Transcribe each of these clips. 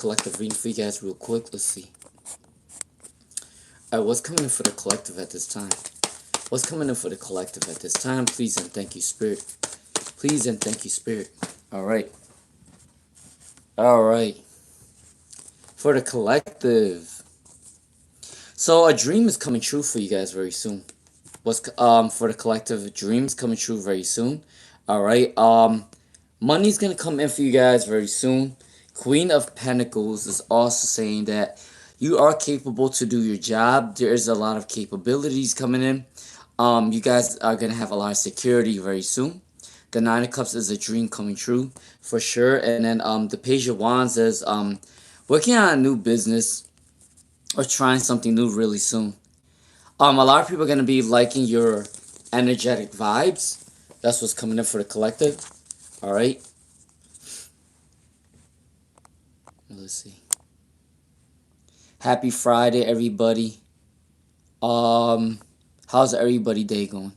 collective reading for you guys real quick. Let's see. Alright, what's coming in for the collective at this time? What's coming in for the collective at this time? Please and thank you, Spirit. Please and thank you, Spirit. Alright. Alright. For the collective. So a dream is coming true for you guys very soon. What's for the collective, dreams coming true very soon. Alright. Money's gonna come in for you guys very soon. Queen of Pentacles is also saying that you are capable to do your job. There is a lot of capabilities coming in. You guys are gonna have a lot of security very soon. The Nine of Cups is a dream coming true for sure. And then the Page of Wands is working on a new business or trying something new really soon. A lot of people are gonna be liking your energetic vibes. That's what's coming in for the collective. All right. Let's see. Happy Friday, everybody. How's everybody day going?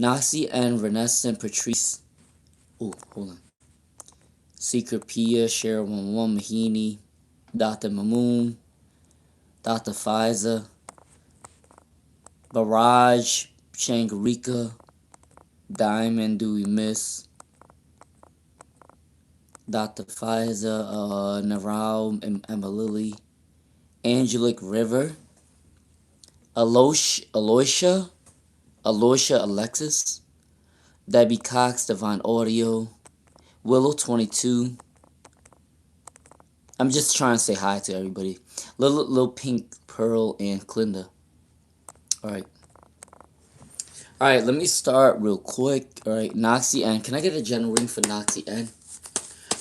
Noxie and Renaissance Patrice. Oh, hold on. Secret Pia, Cheryl 11, Mahini, Dr. Mamoon, Dr. Fiza, Barrage, Shangarika, Diamond, Dewey Miss, Dr. Fiza, Narao, Emma Lily, Angelic River, Aloysia, Alexis, Debbie Cox, Divine Audio, Willow 22. I'm just trying to say hi to everybody. Little Pink Pearl and Clinda. Alright. Alright, let me start real quick. Alright, Noxie N. Can I get a general reading for Noxie N?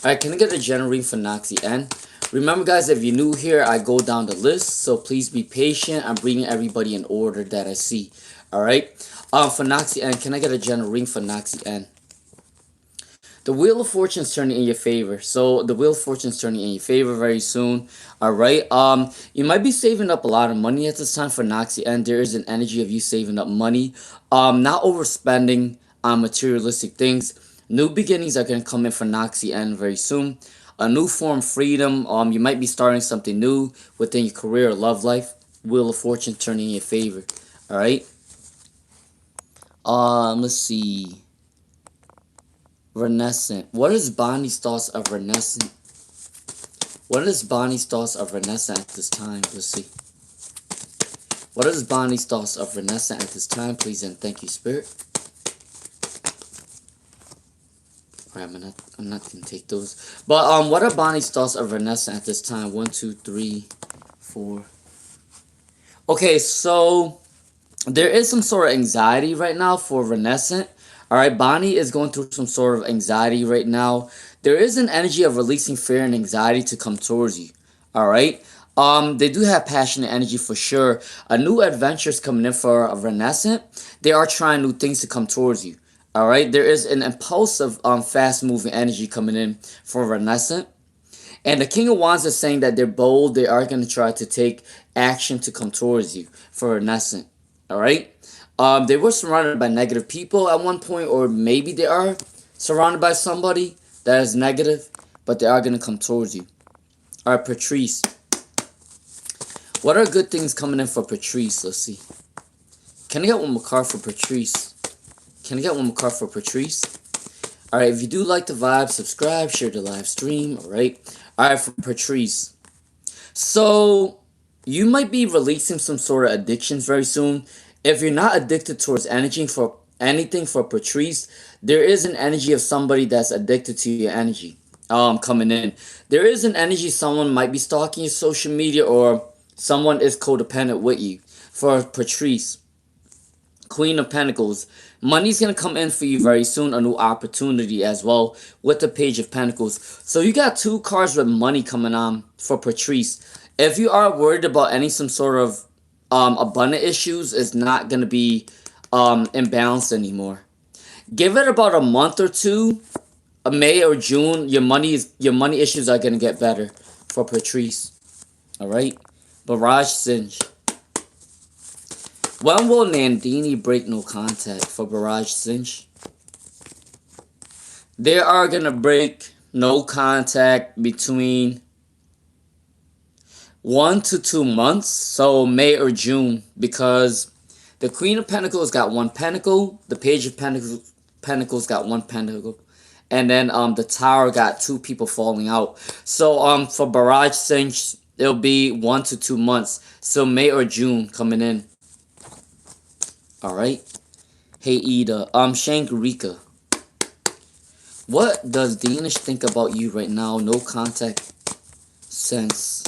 Alright, can I get a general reading for Noxie N? Remember, guys, if you're new here, I go down the list, so please be patient. I'm bringing everybody in order that I see. Alright? For Noxie N, can I get a general reading for Noxie N? The Wheel of Fortune is turning in your favor. So, the Wheel of Fortune is turning in your favor very soon. Alright? You might be saving up a lot of money at this time for Noxie N. There is an energy of you saving up money. Not overspending on materialistic things. New beginnings are going to come in for Noxie N very soon. A new form of freedom. You might be starting something new within your career or love life. Wheel of Fortune turning in your favor. Alright? Let's see. Renaissance. What is Bonnie's thoughts of Renaissance? What is Bonnie's thoughts of Renaissance at this time? Let's see. What is Bonnie's thoughts of Renaissance at this time? Please and thank you, Spirit. Alright, I'm not gonna take those. But what are Bonnie's thoughts of Renaissance at this time? 1, 2, 3, 4. Okay, so there is some sort of anxiety right now for Renaissance. Alright, Bonnie is going through some sort of anxiety right now. There is an energy of releasing fear and anxiety to come towards you. Alright? They do have passionate energy for sure. A new adventure is coming in for a Renaissance. They are trying new things to come towards you. Alright? There is an impulsive, fast-moving energy coming in for Renaissance. And the King of Wands is saying that they're bold. They are going to try to take action to come towards you for Renaissance. Alright? They were surrounded by negative people at one point, or maybe they are surrounded by somebody that is negative, but they are going to come towards you. Alright, Patrice. What are good things coming in for Patrice? Let's see. Can I get one more card for Patrice? Can I get one more card for Patrice? Alright, if you do like the vibe, subscribe, share the live stream. Alright. Alright, for Patrice. So, you might be releasing some sort of addictions very soon. If you're not addicted towards anything for Patrice, there is an energy of somebody that's addicted to your energy coming in. There is an energy someone might be stalking your social media, or someone is codependent with you. For Patrice, Queen of Pentacles, money's going to come in for you very soon. A new opportunity as well with the Page of Pentacles. So you got two cards with money coming on for Patrice. If you are worried about some sort of abundant issues, is not going to be imbalanced anymore. Give it about a month or two, May or June, your money issues are going to get better for Patrice. Alright? Barrage Singe. When will Nandini break no contact for Barrage Singe? They are going to break no contact between 1 to 2 months, so May or June, because the Queen of Pentacles got one pentacle, the Page of Pentacles got one pentacle, and then the Tower got two people falling out. So for barrage cinch, it'll be 1 to 2 months, so May or June coming in. All right. Hey Ida, Shangarika, what does Danish think about you right now? No contact since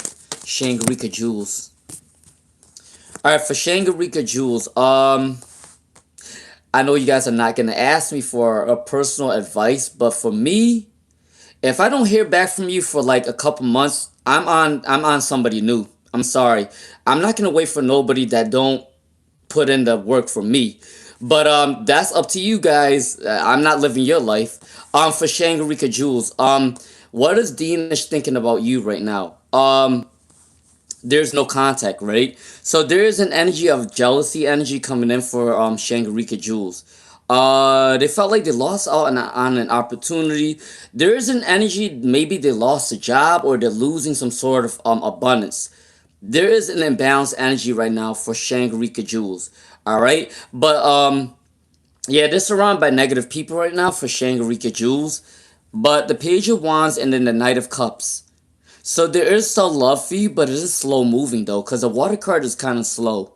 Shangarika Jules. Alright, for Shangarika Jules, I know you guys are not gonna ask me for a personal advice, but for me, if I don't hear back from you for like a couple months, I'm on somebody new. I'm sorry. I'm not gonna wait for nobody that don't put in the work for me. But that's up to you guys. I'm not living your life. For Shangarika Jules, what is Danish thinking about you right now? There's no contact, right? So there is an energy of jealousy energy coming in for Shangarika Jules. They felt like they lost out on an opportunity. There is an energy, maybe they lost a job or they're losing some sort of abundance. There is an imbalanced energy right now for Shangarika Jules. All right, but yeah, they're surrounded by negative people right now for Shangarika Jules. But the Page of Wands and then the Knight of Cups. So there is still love for you, but it is slow moving though, because the water card is kind of slow.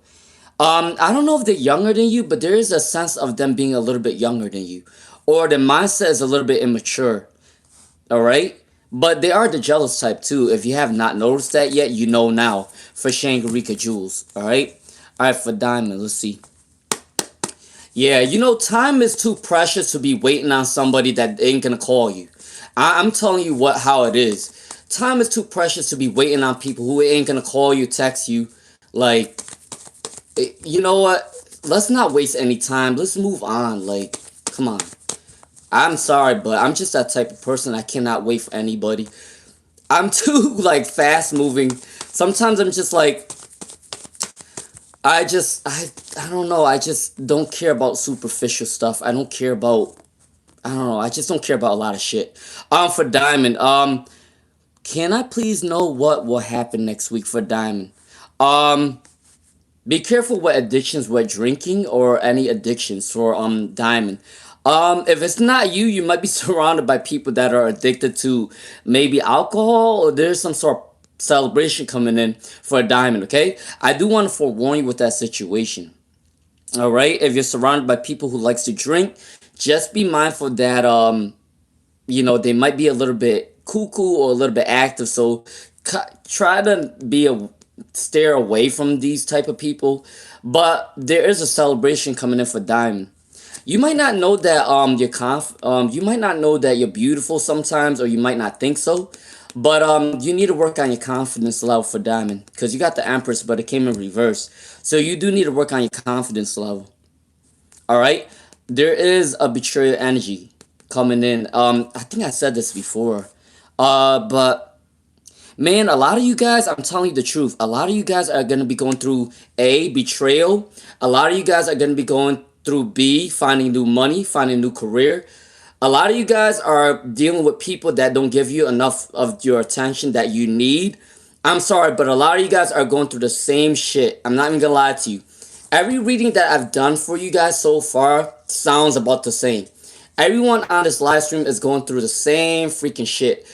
I don't know if they're younger than you, but there is a sense of them being a little bit younger than you, or their mindset is a little bit immature. All right, but they are the jealous type too. If you have not noticed that yet, you know now for Shangarika Jules. All right, for Diamond, let's see. Yeah, you know, time is too precious to be waiting on somebody that ain't gonna call you. I'm telling you how it is. Time is too precious to be waiting on people who ain't gonna call you, text you. Like, you know what? Let's not waste any time. Let's move on. Like, come on. I'm sorry, but I'm just that type of person. I cannot wait for anybody. I'm too, like, fast moving. Sometimes I'm just like, I don't know. I just don't care about superficial stuff. I don't care about, I don't know. I just don't care about a lot of shit. For Diamond, can I please know what will happen next week for Diamond? Be careful with addictions with drinking or any addictions for Diamond. If it's not you, you might be surrounded by people that are addicted to maybe alcohol, or there's some sort of celebration coming in for a Diamond, okay? I do want to forewarn you with that situation. All right? If you're surrounded by people who likes to drink, just be mindful that you know, they might be a little bit cuckoo or a little bit active, so try to steer away from these type of people. But there is a celebration coming in for Diamond. You might not know that you might not know that you're beautiful sometimes, or you might not think so. But you need to work on your confidence level for Diamond, because you got the Empress, but it came in reverse. So you do need to work on your confidence level. All right, there is a betrayal energy coming in. I think I said this before, but man, a lot of you guys, I'm telling you the truth, a lot of you guys are gonna be going through A, betrayal. A lot of you guys are gonna be going through B, finding new money, finding a new career. A lot of you guys are dealing with people that don't give you enough of your attention that you need. I'm sorry, but a lot of you guys are going through the same shit. I'm not even gonna lie to you. Every reading that I've done for you guys so far sounds about the same. Everyone on this live stream is going through the same freaking shit.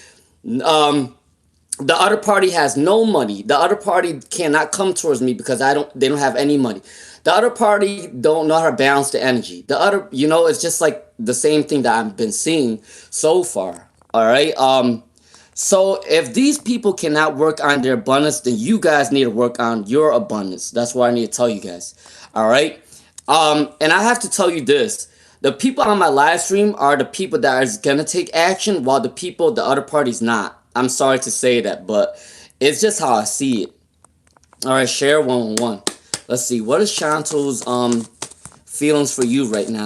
The other party has no money. The other party cannot come towards me because they don't have any money. The other party don't know how to balance the energy. The other, you know, it's just like the same thing that I've been seeing so far. All right. So if these people cannot work on their abundance, then you guys need to work on your abundance. That's what I need to tell you guys. All right. And I have to tell you this. The people on my live stream are the people that is going to take action, while the other party's not. I'm sorry to say that, but it's just how I see it. All right, share 111. Let's see. What is Chantal's feelings for you right now?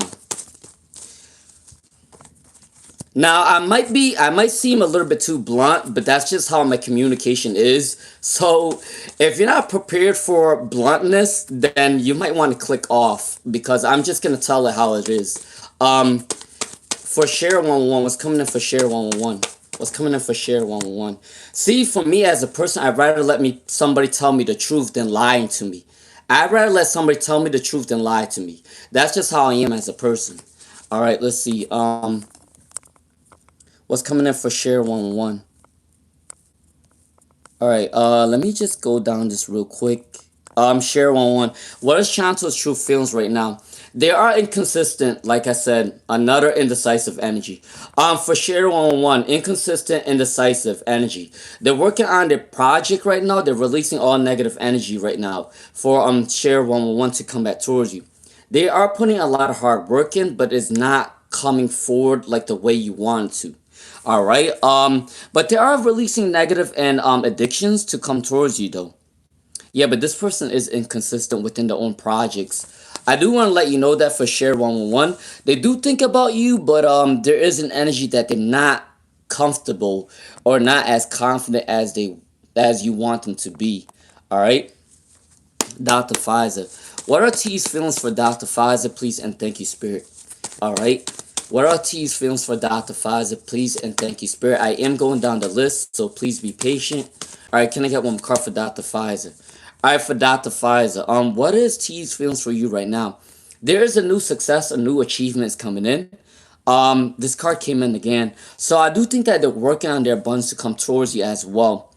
Now, I might seem a little bit too blunt, but that's just how my communication is. So, if you're not prepared for bluntness, then you might want to click off, because I'm just going to tell it how it is. For share 111, what's coming in for share 111? What's coming in for share 111? See, for me as a person, I'd rather let somebody tell me the truth than lying to me. I'd rather let somebody tell me the truth than lie to me. That's just how I am as a person. All right, let's see. What's coming in for share 111? All right, let me just go down this real quick. Share 111. What is Chantal's true feelings right now? They are inconsistent, like I said, another indecisive energy. For share 111, inconsistent, indecisive energy. They're working on their project right now. They're releasing all negative energy right now for share 111 to come back towards you. They are putting a lot of hard work in, but it's not coming forward like the way you want to. All right. But they are releasing negative and addictions to come towards you though. Yeah, but this person is inconsistent within their own projects. I do want to let you know that for share 111, they do think about you, but there is an energy that they're not comfortable or not as confident as you want them to be. All right. Dr. Pfizer. What are T's feelings for Dr. Pfizer, please and thank you, Spirit? All right. What are T's feelings for Dr. Pfizer, please and thank you, Spirit? I am going down the list, so please be patient. All right, can I get one card for Dr. Pfizer? All right, for Dr. Pfizer, what is T's feelings for you right now? There is a new success, a new achievements coming in. This card came in again, so I do think that they're working on their abundance to come towards you as well.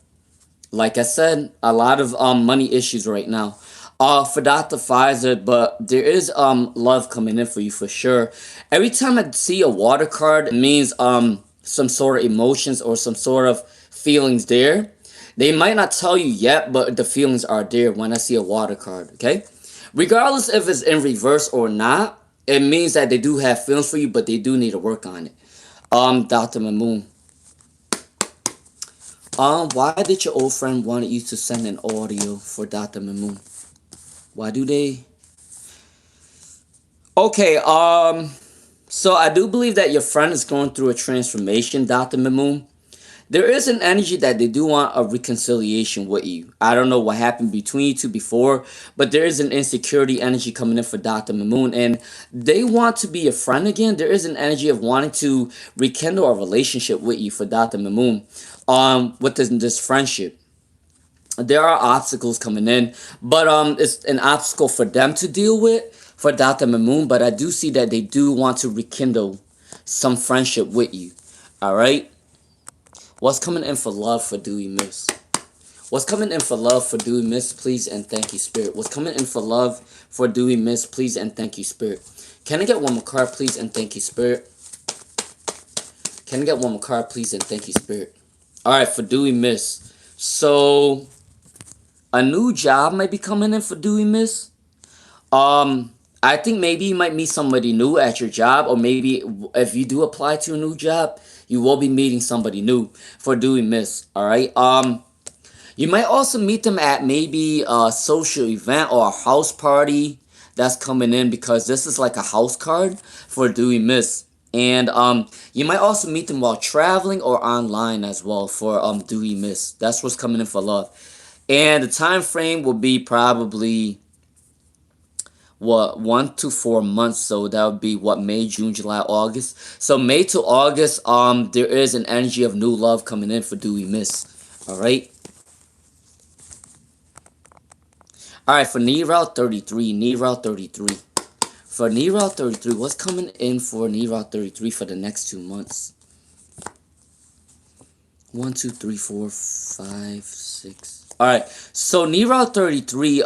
Like I said, a lot of money issues right now. For Dr. Pfizer, but there is love coming in for you for sure. Every time I see a water card, it means some sort of emotions or some sort of feelings there. They might not tell you yet, but the feelings are there when I see a water card, okay? Regardless if it's in reverse or not, it means that they do have feelings for you, but they do need to work on it. Dr. Mamoon. Why did your old friend want you to send an audio for Dr. Mamoon? Why do they? Okay, so I do believe that your friend is going through a transformation, Dr. Mamoon. There is an energy that they do want a reconciliation with you. I don't know what happened between you two before, but there is an insecurity energy coming in for Dr. Mamoon, and they want to be a friend again. There is an energy of wanting to rekindle a relationship with you for Dr. Mamoon. With this friendship. There are obstacles coming in, but it's an obstacle for them to deal with for Dr. Mamoon, but I do see that they do want to rekindle some friendship with you. All right. What's coming in for love for Dewey Miss? What's coming in for love for Dewey Miss, please and thank you, Spirit? What's coming in for love for Dewey Miss, please and thank you, Spirit? Can I get one more card, please and thank you, Spirit? Can I get one more card, please and thank you, Spirit? All right, for Dewey Miss. So a new job might be coming in for Dewey Miss. I think maybe you might meet somebody new at your job, or maybe if you do apply to a new job, you will be meeting somebody new for Dewey Miss. All right. You might also meet them at maybe a social event or a house party that's coming in, because this is like a house card for Dewey Miss. And you might also meet them while traveling or online as well for Dewey Miss. That's what's coming in for love. And the time frame will be probably what, 1 to 4 months. So that would be what, May, June, July, August. So May to August, there is an energy of new love coming in for Dewey Miss. All right. All right, for Nero 33, Nero 33. For Nero 33, what's coming in for Nero 33 for the next 2 months? 1, 2, 3, 4, 5, 6. All right, so Nero 33,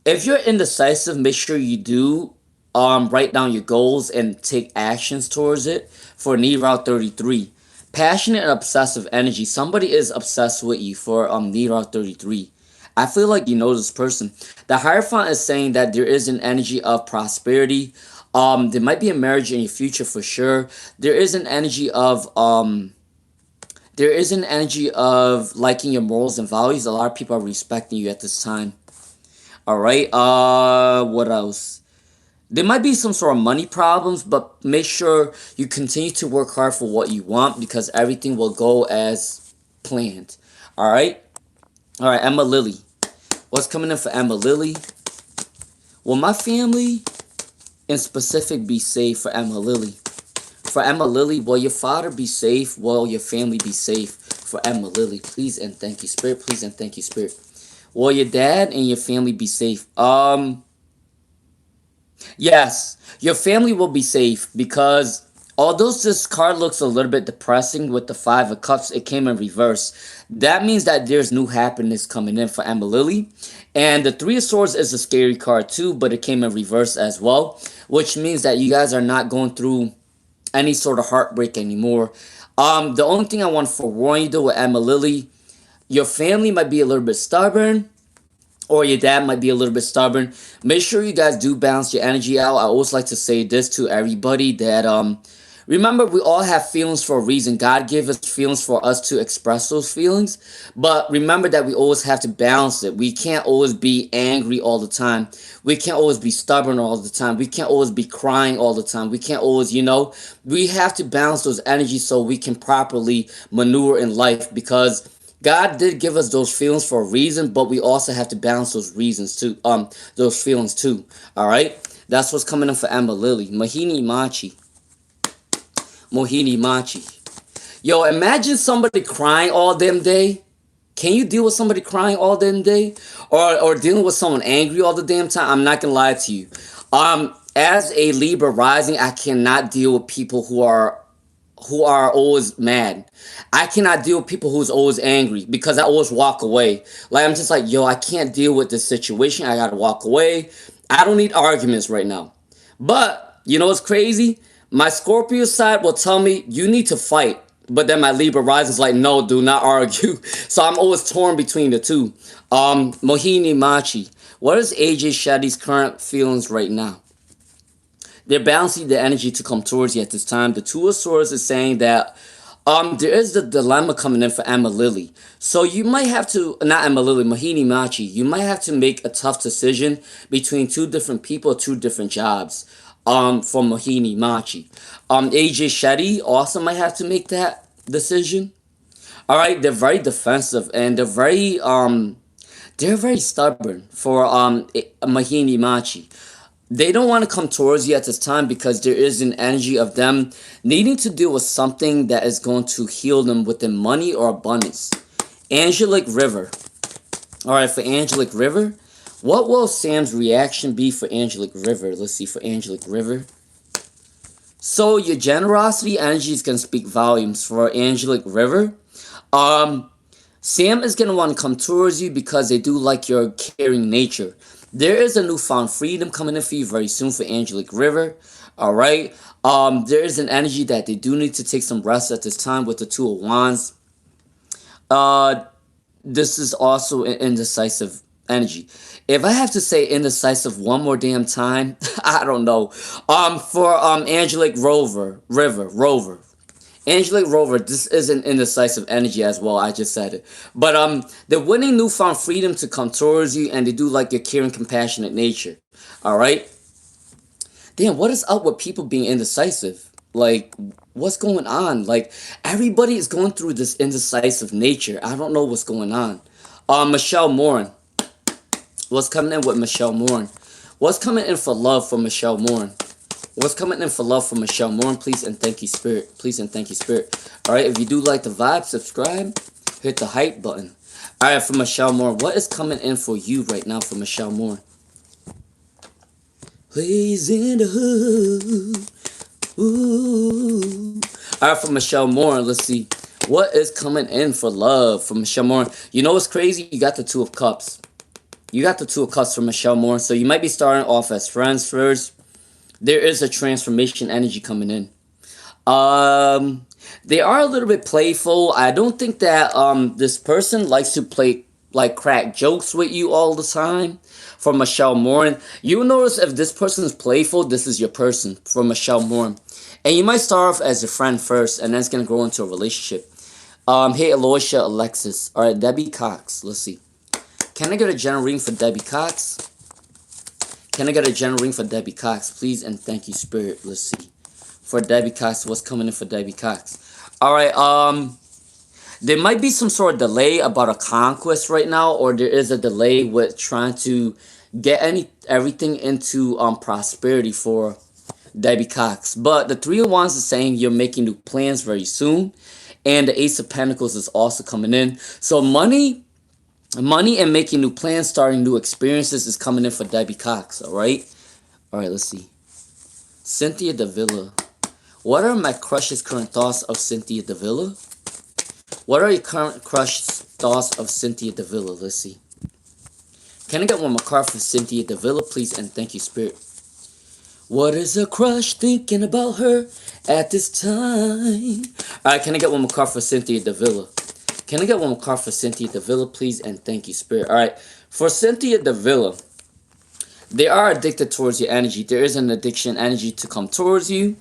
if you're indecisive, make sure you do write down your goals and take actions towards it for Nero 33. Passionate and obsessive energy. Somebody is obsessed with you for Nero 33. I feel like you know this person. The Hierophant is saying that there is an energy of prosperity. There might be a marriage in your future for sure. There is an energy of liking your morals and values. A lot of people are respecting you at this time. All right. What else? There might be some sort of money problems, but make sure you continue to work hard for what you want, because everything will go as planned. All right. All right, Emma Lily. What's coming in for Emma Lily? Will my family in specific be safe for Emma Lily? For Emma Lily, will your father be safe? Will your family be safe? For Emma Lily, please and thank you, Spirit. Please and thank you, Spirit. Will your dad and your family be safe? Yes, your family will be safe because although this card looks a little bit depressing with the Five of Cups, it came in reverse. That means that there's new happiness coming in for Emma Lily. And the Three of Swords is a scary card too, but it came in reverse as well, which means that you guys are not going through any sort of heartbreak anymore. The only thing I want to forewarn you though with Emma Lily, your family might be a little bit stubborn or your dad might be a little bit stubborn. Make sure you guys do balance your energy out. I always like to say this to everybody that remember we all have feelings for a reason. God gave us feelings for us to express those feelings. But remember that we always have to balance it. We can't always be angry all the time. We can't always be stubborn all the time. We can't always be crying all the time. We can't always, we have to balance those energies so we can properly maneuver in life because God did give us those feelings for a reason, but we also have to balance those reasons too. Those feelings too. All right, that's what's coming in for Emma Lily. Mohini Machi. Mohini Machi. Yo, imagine somebody crying all damn day. Can you deal with somebody crying all damn day, or dealing with someone angry all the damn time? I'm not gonna lie to you. As a Libra rising, I cannot deal with people who are always mad. I cannot deal with people who's always angry because I always walk away. Like I'm just like, yo, I can't deal with this situation. I gotta walk away. I don't need arguments right now. But you know what's crazy? My Scorpio side will tell me you need to fight. But then my Libra rising is like, no, do not argue. So I'm always torn between the two. Mohini Machi. What is AJ Shetty's current feelings right now? They're balancing the energy to come towards you at this time. The Two of Swords is saying that there is the dilemma coming in for Emma Lily. So you might have to, not Emma Lily, Mohini Machi, you might have to make a tough decision between two different people, two different jobs for Mohini Machi. AJ Shetty also might have to make that decision. All right, they're very defensive and they're very stubborn for Mohini Machi. They don't want to come towards you at this time because there is an energy of them needing to deal with something that is going to heal them within money or abundance. Angelic River. All right, for Angelic River, what will Sam's reaction be for Angelic River? Let's see, for Angelic River. So your generosity energy is going to speak volumes for Angelic River. Sam is going to want to come towards you because they do like your caring nature. There is a newfound freedom coming in for you very soon for Angelic River. All right. There is an energy that they do need to take some rest at this time with the Two of Wands. This is also an indecisive energy. If I have to say indecisive one more damn time, I don't know. For Angelic Rover. Angelic Rover, this is an indecisive energy as well. I just said it. But they're winning newfound freedom to come towards you, and they do like your caring, compassionate nature. All right? Damn, what is up with people being indecisive? Like, what's going on? Like, everybody is going through this indecisive nature. I don't know what's going on. Michelle Morin. What's coming in with Michelle Morin? What's coming in for love for Michelle Morin? What's coming in for love for Michelle Morin? Please and thank you, Spirit. Please and thank you, Spirit. All right, if you do like the vibe, subscribe. Hit the hype button. All right, for Michelle Morin, what is coming in for you right now for Michelle Morin? Plays in the hood. Ooh. All right, for Michelle Morin, let's see. What is coming in for love for Michelle Morin? You know what's crazy? You got the Two of Cups. You got the Two of Cups for Michelle Morin. So you might be starting off as friends first. There is a transformation energy coming in. They are a little bit playful. I don't think that this person likes to crack jokes with you all the time. For Michelle Morin, you notice if this person is playful, this is your person for Michelle Morin. And you might start off as a friend first, and then it's gonna grow into a relationship. Hey Aloysia Alexis. All right, Debbie Cox. Let's see. Can I get a general reading for Debbie Cox? Can I get a general reading for Debbie Cox, please? And thank you, Spirit. Let's see. For Debbie Cox, what's coming in for Debbie Cox? All right, there might be some sort of delay about a conquest right now, or there is a delay with trying to get everything into prosperity for Debbie Cox. But the Three of Wands is saying you're making new plans very soon. And the Ace of Pentacles is also coming in. So money and making new plans, starting new experiences is coming in for Debbie Cox, alright? Alright, let's see. Cynthia Davila. What are my crush's current thoughts of Cynthia Davila? What are your current crush's thoughts of Cynthia Davila? Let's see. Can I get one more card for Cynthia Davila, please? And thank you, Spirit. What is a crush thinking about her at this time? Alright, can I get one more card for Cynthia Davila? Can I get one more card for Cynthia Davila, please? And thank you, Spirit. Alright, for Cynthia Davila, they are addicted towards your energy. There is an addiction energy to come towards you.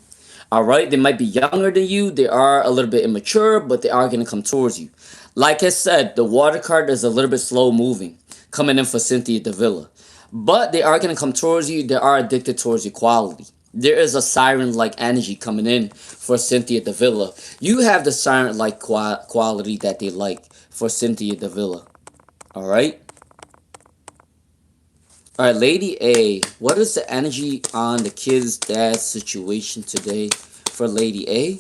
Alright, they might be younger than you. They are a little bit immature, but they are going to come towards you. Like I said, the water card is a little bit slow moving, coming in for Cynthia Davila. But they are going to come towards you. They are addicted towards your quality. There is a siren-like energy coming in for Cynthia Davila. You have the siren-like quality that they like for Cynthia Davila. Alright? Alright, Lady A. What is the energy on the kid's dad's situation today for Lady A?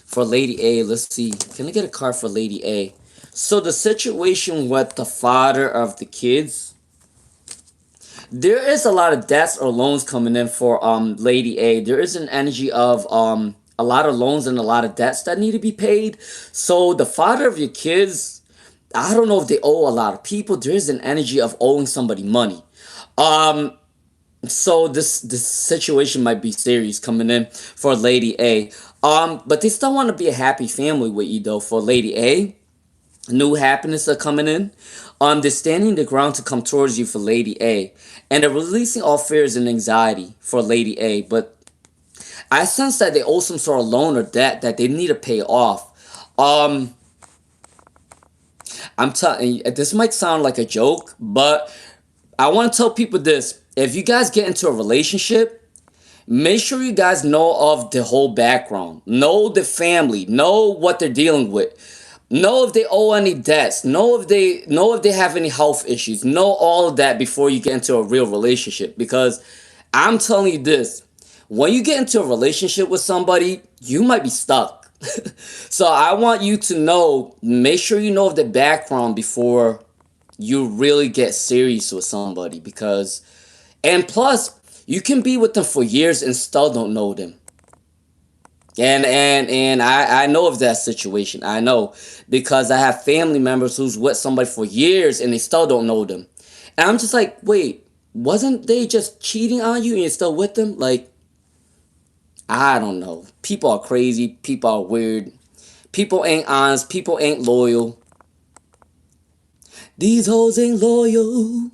For Lady A, let's see. Can I get a card for Lady A? So the situation with the father of the kids, there is a lot of debts or loans coming in for Lady A. There is an energy of a lot of loans and a lot of debts that need to be paid. So the father of your kids, I don't know if they owe a lot of people. There is an energy of owing somebody money. So this situation might be serious coming in for Lady A. But they still want to be a happy family with you though. For Lady A, new happiness are coming in. They're standing the ground to come towards you for Lady A, and they're releasing all fears and anxiety for Lady A. But I sense that they owe some sort of loan or debt that they need to pay off. I'm telling you, this might sound like a joke, but I want to tell people this. If you guys get into a relationship, make sure you guys know of the whole background. Know the family. Know what they're dealing with. Know if they owe any debts. Know if they have any health issues. Know all of that before you get into a real relationship. Because I'm telling you this. When you get into a relationship with somebody, you might be stuck. So I want you to know, make sure you know of the background before you really get serious with somebody. Because, and plus, you can be with them for years and still don't know them. And I know of that situation. I know, because I have family members who's with somebody for years and they still don't know them. And I'm just like, wait, wasn't they just cheating on you and you're still with them? Like, I don't know. People are crazy. People are weird. People ain't honest. People ain't loyal. These hoes ain't loyal.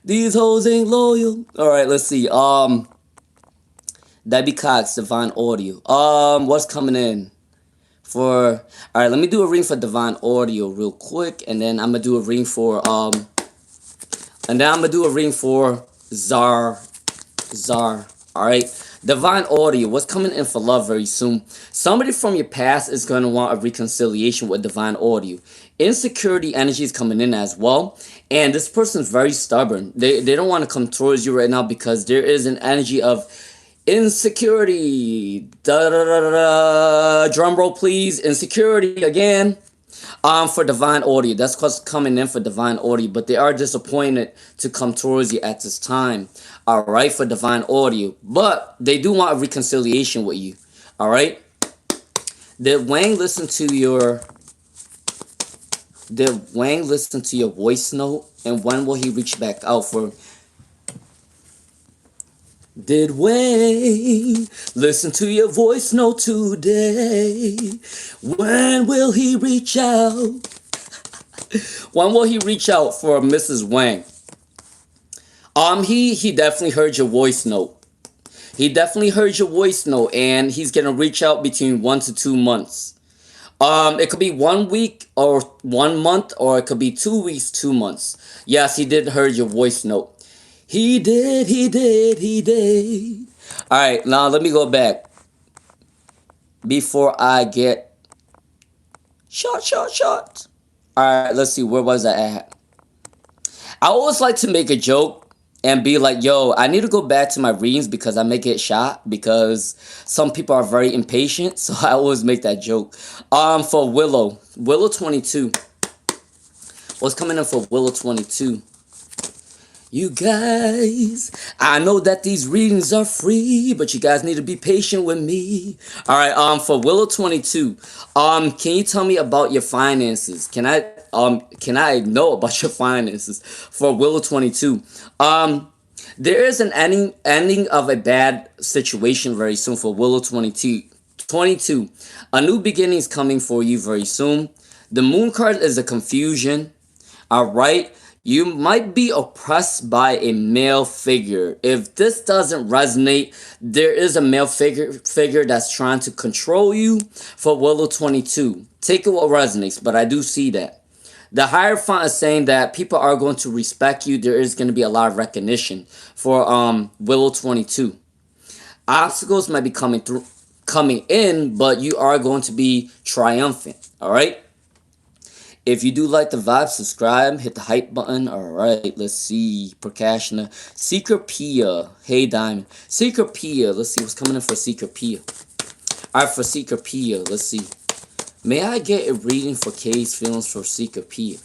These hoes ain't loyal. Alright, let's see. Debbie Cox, Divine Audio. What's coming in? For alright, let me do a reading for Divine Audio real quick, and then I'm gonna do a reading for Zar. Alright. Divine Audio, what's coming in for love very soon? Somebody from your past is going to want a reconciliation with Divine Audio. Insecurity energy is coming in as well. And this person's very stubborn. They don't want to come towards you right now because there is an energy of insecurity. Da, da, da, da, da. Drum roll, please. Insecurity again. For Divine Audio. That's what's coming in for Divine Audio. But they are disappointed to come towards you at this time. Alright, for Divine Audio. But they do want a reconciliation with you. Alright? Did Wang listen to your voice note? And when will he reach back out for? Did Wayne listen to your voice note today? When will he reach out? When will he reach out for Mrs. Wang? He definitely heard your voice note. He definitely heard your voice note, and he's gonna reach out between 1 to 2 months. It could be 1 week or 1 month, or it could be 2 weeks, 2 months. Yes, he did heard your voice note. He did. Alright, now let me go back. Before I get shot. Alright, let's see, where was I at? I always like to make a joke, and be like, yo, I need to go back to my readings because I may get shot because some people are very impatient. So I always make that joke. For Willow 22. What's coming in for Willow 22? You guys, I know that these readings are free, but you guys need to be patient with me. All right, for Willow 22, can you tell me about your finances? Can I know about your finances for Willow 22? There is an ending of a bad situation very soon for Willow 22. 22. A new beginning is coming for you very soon. The moon card is a confusion. All right. You might be oppressed by a male figure. If this doesn't resonate, there is a male figure that's trying to control you for Willow 22. Take it what resonates, but I do see that. The Hierophant is saying that people are going to respect you. There is going to be a lot of recognition for Willow 22. Obstacles might be coming in, but you are going to be triumphant. All right. If you do like the vibe, subscribe, hit the hype button. All right, let's see. Prakashna. Secret Pia. Hey, Diamond. Secret Pia. Let's see what's coming in for Secret Pia. All right, for Secret Pia, let's see. May I get a reading for Kay's feelings for Secret Pia?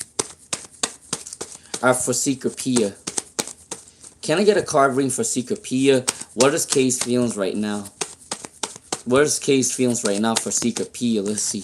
All right, for Secret Pia. Can I get a card reading for Secret Pia? What is Kay's feelings right now? What is Kay's feelings right now for Secret Pia? Let's see.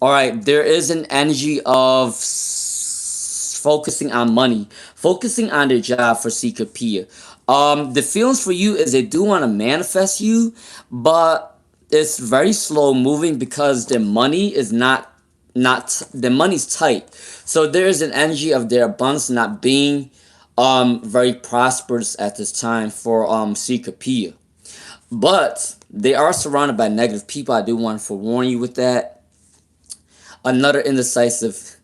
All right, there is an energy of focusing on money, focusing on their job for Secret Pia. The feelings for you is they do want to manifest you, but it's very slow moving because their money is not the money's tight. So there is an energy of their abundance not being very prosperous at this time for Secret Pia. But they are surrounded by negative people. I do want to forewarn you with that. Another indecisive.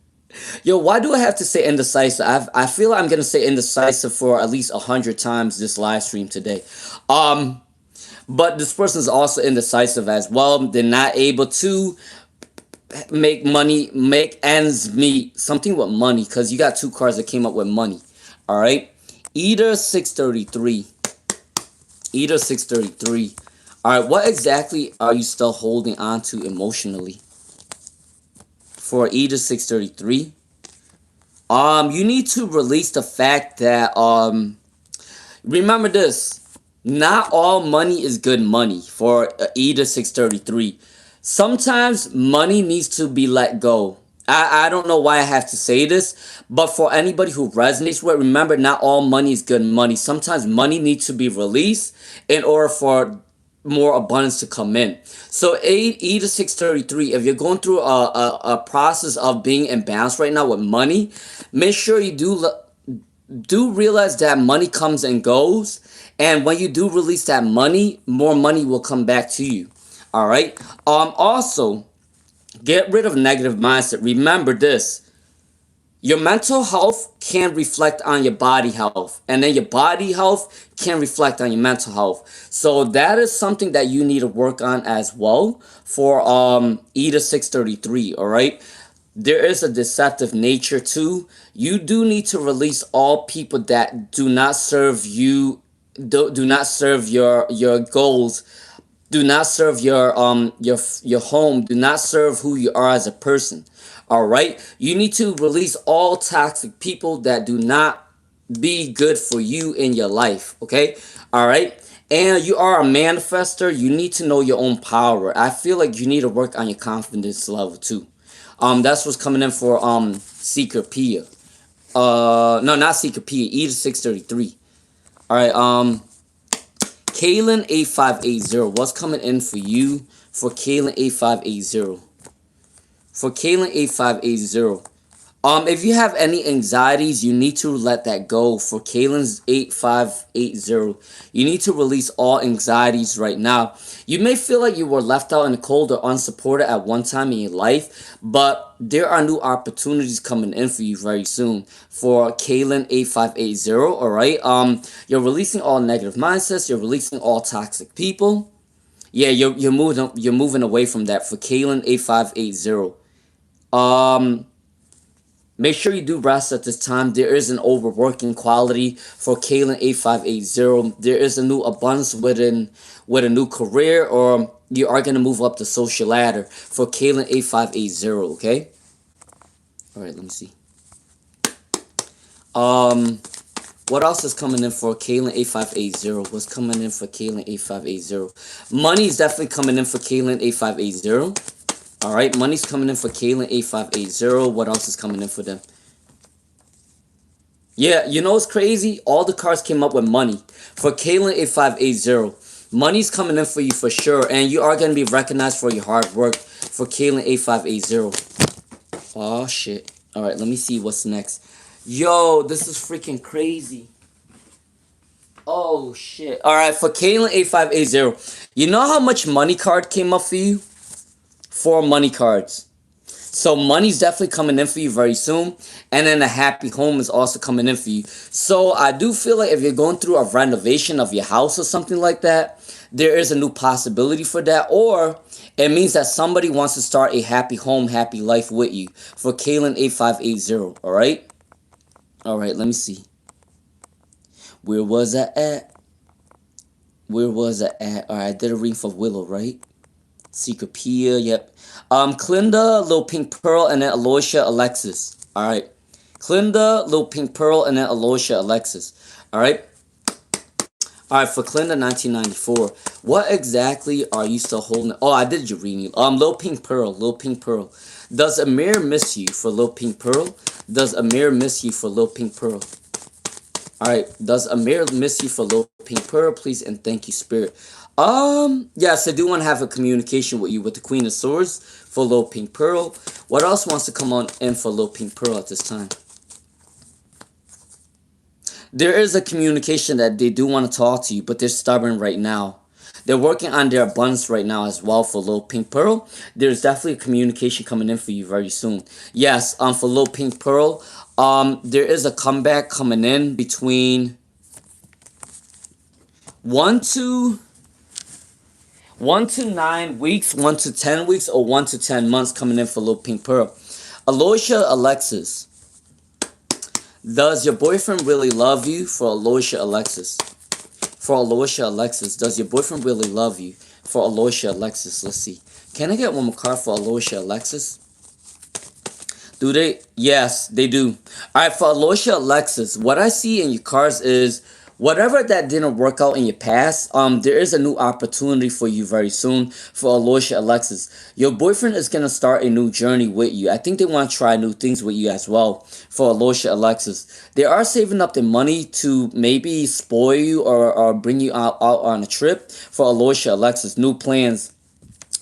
Yo, why do I have to say indecisive? I feel like I'm gonna say indecisive for at least 100 times this live stream today. But this person is also indecisive as well. They're not able to make money, make ends meet. Something with money, because you got two cards that came up with money. All right. Eater 633. Eater 633. All right. What exactly are you still holding on to emotionally? For Eater 633, you need to release the fact that remember this, not all money is good money for Eater 633. Sometimes money needs to be let go. I don't know why I have to say this, but for anybody who resonates with, remember, not all money is good money. Sometimes money needs to be released in order for more abundance to come in. So Eater 633, if you're going through a process of being imbalanced right now with money, make sure you do realize that money comes and goes, and when you do release that money, more money will come back to you. All right. Also, get rid of negative mindset. Remember this. Your mental health can reflect on your body health, and then your body health can reflect on your mental health. So that is something that you need to work on as well for Eater 633. All right. There is a deceptive nature too. You do need to release all people that do not serve you, do not serve your goals, do not serve your home, do not serve who you are as a person. All right. You need to release all toxic people that do not be good for you in your life. Okay. All right. And you are a manifester. You need to know your own power. I feel like you need to work on your confidence level too. That's what's coming in for Secret Pia. No, not Secret Pia. Eater 633. All right. Kaylin 8580. What's coming in for you for Kaylin 8580? For Kaylin 8580. If you have any anxieties, you need to let that go. For Kaylin's 8580, you need to release all anxieties right now. You may feel like you were left out in the cold or unsupported at one time in your life, but there are new opportunities coming in for you very soon. For Kaylin 8580, all right. You're releasing all negative mindsets. You're releasing all toxic people. Yeah, you're moving away from that. For Kaylin 8580. Make sure you do rest at this time. There is an overworking quality for Kalen 8580. There is a new abundance with a new career, or you are gonna move up the social ladder for Kalen 8580. Okay. All right. Let me see. Um. What else is coming in for Kalen 8580? What's coming in for Kalen 8580? Money is definitely coming in for Kalen 8580. All right, money's coming in for Kalen 8580. What else is coming in for them? Yeah, you know what's crazy? All the cards came up with money. For Kalen 8580, money's coming in for you for sure, and you are going to be recognized for your hard work for Kalen 8580. Oh, shit. All right, let me see what's next. Yo, this is freaking crazy. Oh, shit. All right, for Kalen 8580, you know how much money card came up for you? 4 money cards. So money's definitely coming in for you very soon. And then a happy home is also coming in for you. So I do feel like if you're going through a renovation of your house or something like that, there is a new possibility for that. Or it means that somebody wants to start a happy home, happy life with you. For Kalen 8580. Alright? Alright, let me see. Where was I at? Where was I at? Alright, I did a reading for Willow, right? Secret Pia, yep. Clinda, Lil Pink Pearl, and then Aloysia Alexis. Alright. Clinda, Lil Pink Pearl, and then Aloysia Alexis. Alright. Alright, for Clinda 1994. What exactly are you still holding? Oh, I did your reading. Lil Pink Pearl, Lil Pink Pearl. Does Amir miss you for Lil Pink Pearl? Does Amir miss you for Lil Pink Pearl? Alright, does Amir miss you for Lil Pink Pearl? Please and thank you, Spirit. Yes, I do want to have a communication with you with the Queen of Swords for Lil Pink Pearl. What else wants to come on in for Lil Pink Pearl at this time? There is a communication that they do want to talk to you, but they're stubborn right now. They're working on their abundance right now as well for Lil Pink Pearl. There's definitely a communication coming in for you very soon. Yes, for Lil Pink Pearl, there is a comeback coming in between 1 to 9 weeks, 1 to 10 weeks, or 1 to 10 months coming in for Lil Pink Pearl. Aloysia Alexis. Does your boyfriend really love you for Aloysia Alexis? For Aloysia Alexis. Does your boyfriend really love you for Aloysia Alexis? Let's see. Can I get one more card for Aloysia Alexis? Do they? Yes, they do. Alright, for Aloysia Alexis, what I see in your cards is whatever that didn't work out in your past, there is a new opportunity for you very soon for Aloysia Alexis. Your boyfriend is going to start a new journey with you. I think they want to try new things with you as well for Aloysia Alexis. They are saving up the money to maybe spoil you or bring you out on a trip for Aloysia Alexis. New plans.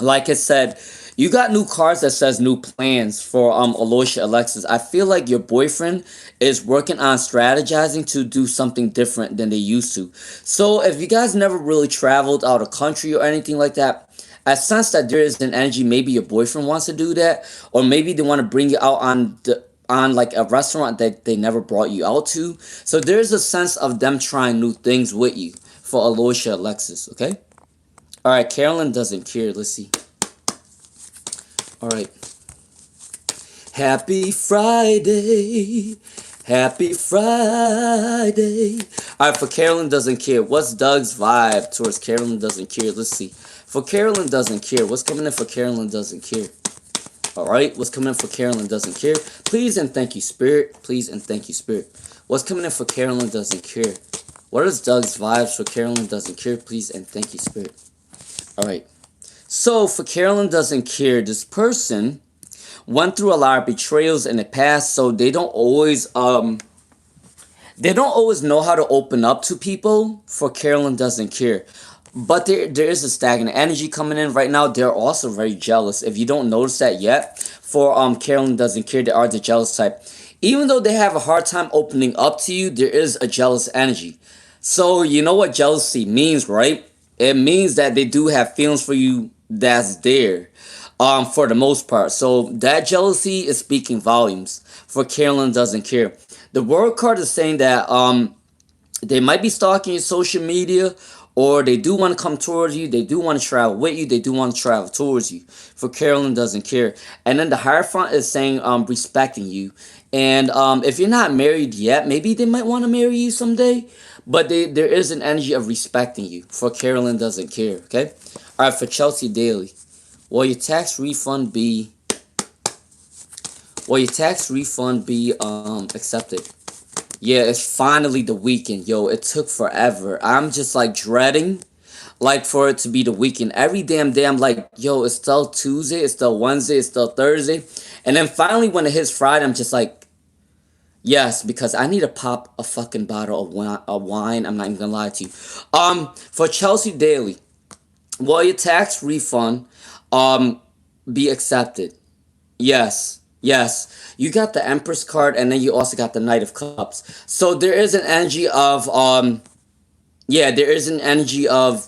Like I said, you got new cards that says new plans for Aloysia Alexis. I feel like your boyfriend is working on strategizing to do something different than they used to. So if you guys never really traveled out of country or anything like that, I sense that there is an energy. Maybe your boyfriend wants to do that, or maybe they want to bring you out on like a restaurant that they never brought you out to. So there's a sense of them trying new things with you for Aloysia Alexis. Okay. All right. Carolyn doesn't care. Let's see. All right. Happy Friday. Happy Friday. All right, for Carolyn doesn't care. What's Doug's vibe towards Carolyn doesn't care? Let's see. For Carolyn doesn't care. What's coming in for Carolyn doesn't care? All right. What's coming in for Carolyn doesn't care? Please and thank you, Spirit. Please and thank you, Spirit. What's coming in for Carolyn doesn't care? What is Doug's vibes for Carolyn doesn't care? Please and thank you, Spirit. All right. So for Carolyn doesn't care, this person went through a lot of betrayals in the past, so they don't always know how to open up to people. For Carolyn doesn't care. But there is a stagnant energy coming in right now. They're also very jealous. If you don't notice that yet, for Carolyn doesn't care, they are the jealous type. Even though they have a hard time opening up to you, there is a jealous energy. So you know what jealousy means, right? It means that they do have feelings for you that's there for the most part. So that jealousy is speaking volumes. For Carolyn doesn't care. The World card is saying that they might be stalking your social media, or they do want to come towards you, they do want to travel with you, they do want to travel towards you. For Carolyn doesn't care. And then the Hierophant is saying respecting you. And if you're not married yet, maybe they might want to marry you someday. But there is an energy of respecting you. For Carolyn doesn't care, okay? Alright, for Chelsea Daly. Will your tax refund be accepted? Yeah, it's finally the weekend. Yo, it took forever. I'm just like dreading like for it to be the weekend. Every damn day I'm like, yo, it's still Tuesday, it's still Wednesday, it's still Thursday. And then finally when it hits Friday, I'm just like, yes, because I need to pop a fucking bottle of wine. I'm not even gonna lie to you. For Chelsea Daly, will your tax refund be accepted? Yes. Yes. You got the Empress card and then you also got the Knight of Cups. So there is an energy of there is an energy of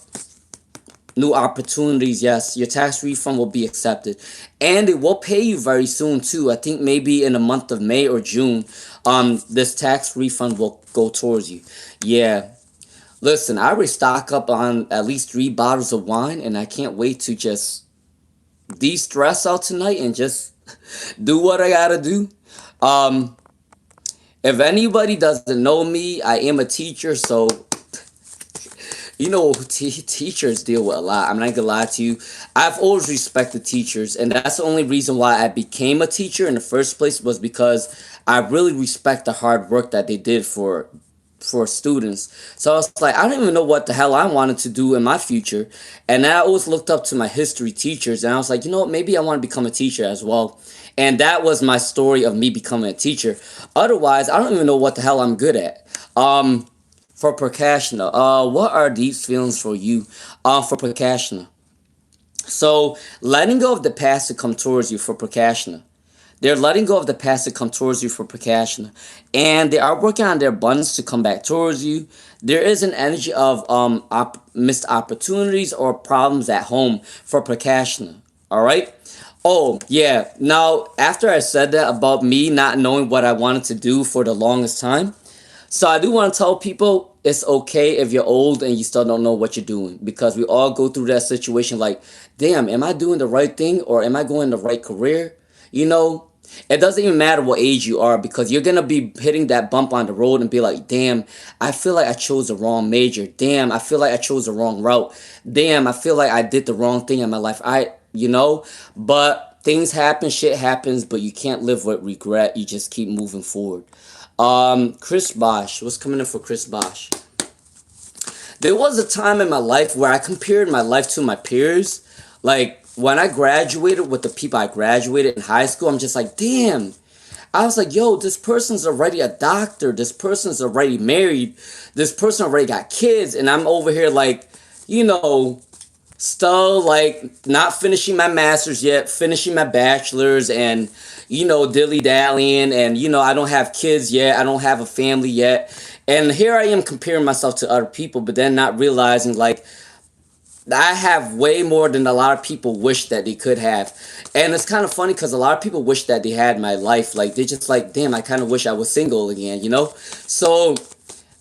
new opportunities. Yes, your tax refund will be accepted. And it will pay you very soon too. I think maybe in the month of May or June, this tax refund will go towards you. Yeah. Listen, I already stock up on at least 3 bottles of wine and I can't wait to just de-stress out tonight and just do what I gotta do. Um, if anybody doesn't know me, I am a teacher, so teachers deal with a lot. I'm not gonna lie to you. I've always respected teachers, and that's the only reason why I became a teacher in the first place was because I really respect the hard work that they did for students. So I was like, I don't even know what the hell I wanted to do in my future. And I always looked up to my history teachers and I was like, you know what, maybe I want to become a teacher as well. And that was my story of me becoming a teacher. Otherwise, I don't even know what the hell I'm good at. For Prakashna, what are these feelings for you? For Prakashna. So letting go of the past to come towards you for Prakashna. They're letting go of the past to come towards you for Prakashna. And they are working on their abundance to come back towards you. There is an energy of missed opportunities or problems at home for Prakashna. Alright? Oh, yeah. Now, after I said that about me not knowing what I wanted to do for the longest time, so I do want to tell people it's okay if you're old and you still don't know what you're doing, because we all go through that situation like, damn, am I doing the right thing or am I going the right career? You know, it doesn't even matter what age you are, because you're going to be hitting that bump on the road and be like, damn, I feel like I chose the wrong major. Damn, I feel like I chose the wrong route. Damn, I feel like I did the wrong thing in my life. But things happen, shit happens, but you can't live with regret. You just keep moving forward. Chris Bosch. What's coming in for Chris Bosch? There was a time in my life where I compared my life to my peers. Like, when I graduated with the people I graduated in high school, I'm just like, damn. I was like, yo, this person's already a doctor. This person's already married. This person already got kids. And I'm over here like, still like not finishing my master's yet, finishing my bachelor's, and dilly-dallying, and I don't have kids yet, I don't have a family yet, and here I am comparing myself to other people, but then not realizing like I have way more than a lot of people wish that they could have. And it's kind of funny because a lot of people wish that they had my life. Like, they just like, damn, I kind of wish I was single again, So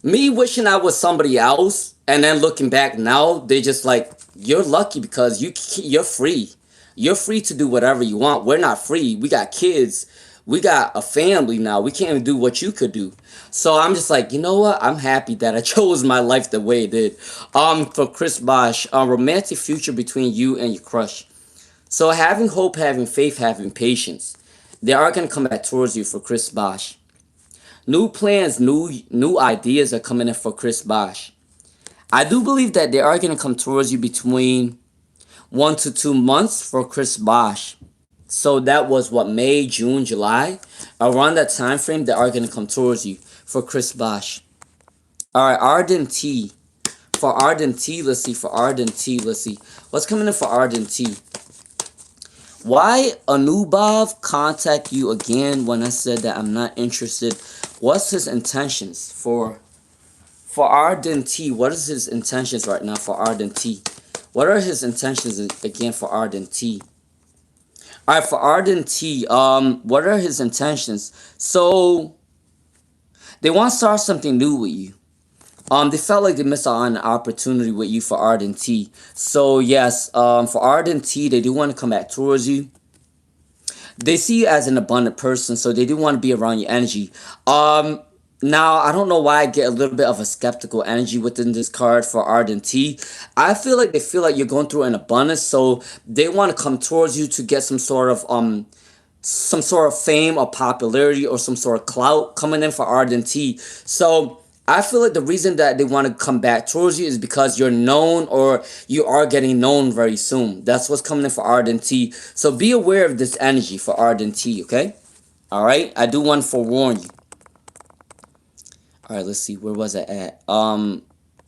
me wishing I was somebody else and then looking back now, they just like, you're lucky because you're free. You're free to do whatever you want. We're not free. We got kids. We got a family now. We can't even do what you could do. So I'm just like, you know what? I'm happy that I chose my life the way it did. For Chris Bosch, a romantic future between you and your crush. So having hope, having faith, having patience. They are going to come back towards you for Chris Bosch. New plans, new ideas are coming in for Chris Bosch. I do believe that they are going to come towards you between 1 to 2 months for Chris Bosch. So that was what, May, June, July? Around that time frame, they are going to come towards you for Chris Bosch. Alright, Arden T. For Arden T, let's see. What's coming in for Arden T? Why Anubhav contact you again when I said that I'm not interested? What's his intentions for Arden T? What is his intentions right now for Arden T? What are his intentions again for Arden T? Alright, for Arden T, what are his intentions? So, they want to start something new with you. They felt like they missed out on an opportunity with you for Ardent T. So yes, for Ardent T, they do want to come back towards you. They see you as an abundant person, so they do want to be around your energy. Now I don't know why I get a little bit of a skeptical energy within this card for Ardent T. I feel like they feel like you're going through an abundance, so they want to come towards you to get some sort of fame or popularity or some sort of clout coming in for Ardent T. So I feel like the reason that they want to come back towards you is because you're known or you are getting known very soon. That's what's coming in for Ardent T. So be aware of this energy for Ardent T, okay? Alright? I do want to forewarn you. Alright, let's see. Where was I at?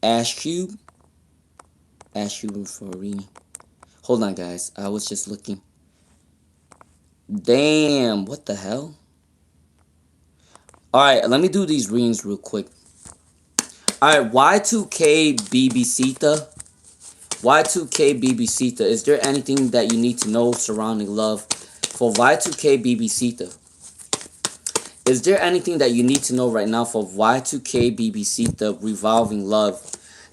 Ash Cube. Ash Cube for Arena. Hold on, guys. I was just looking. Damn, what the hell? Alright, let me do these readings real quick. Alright, Y2K BBCita. Y2K BBCita. Is there anything that you need to know surrounding love for Y2K BBCita? Is there anything that you need to know right now for Y2K BBCita revolving love?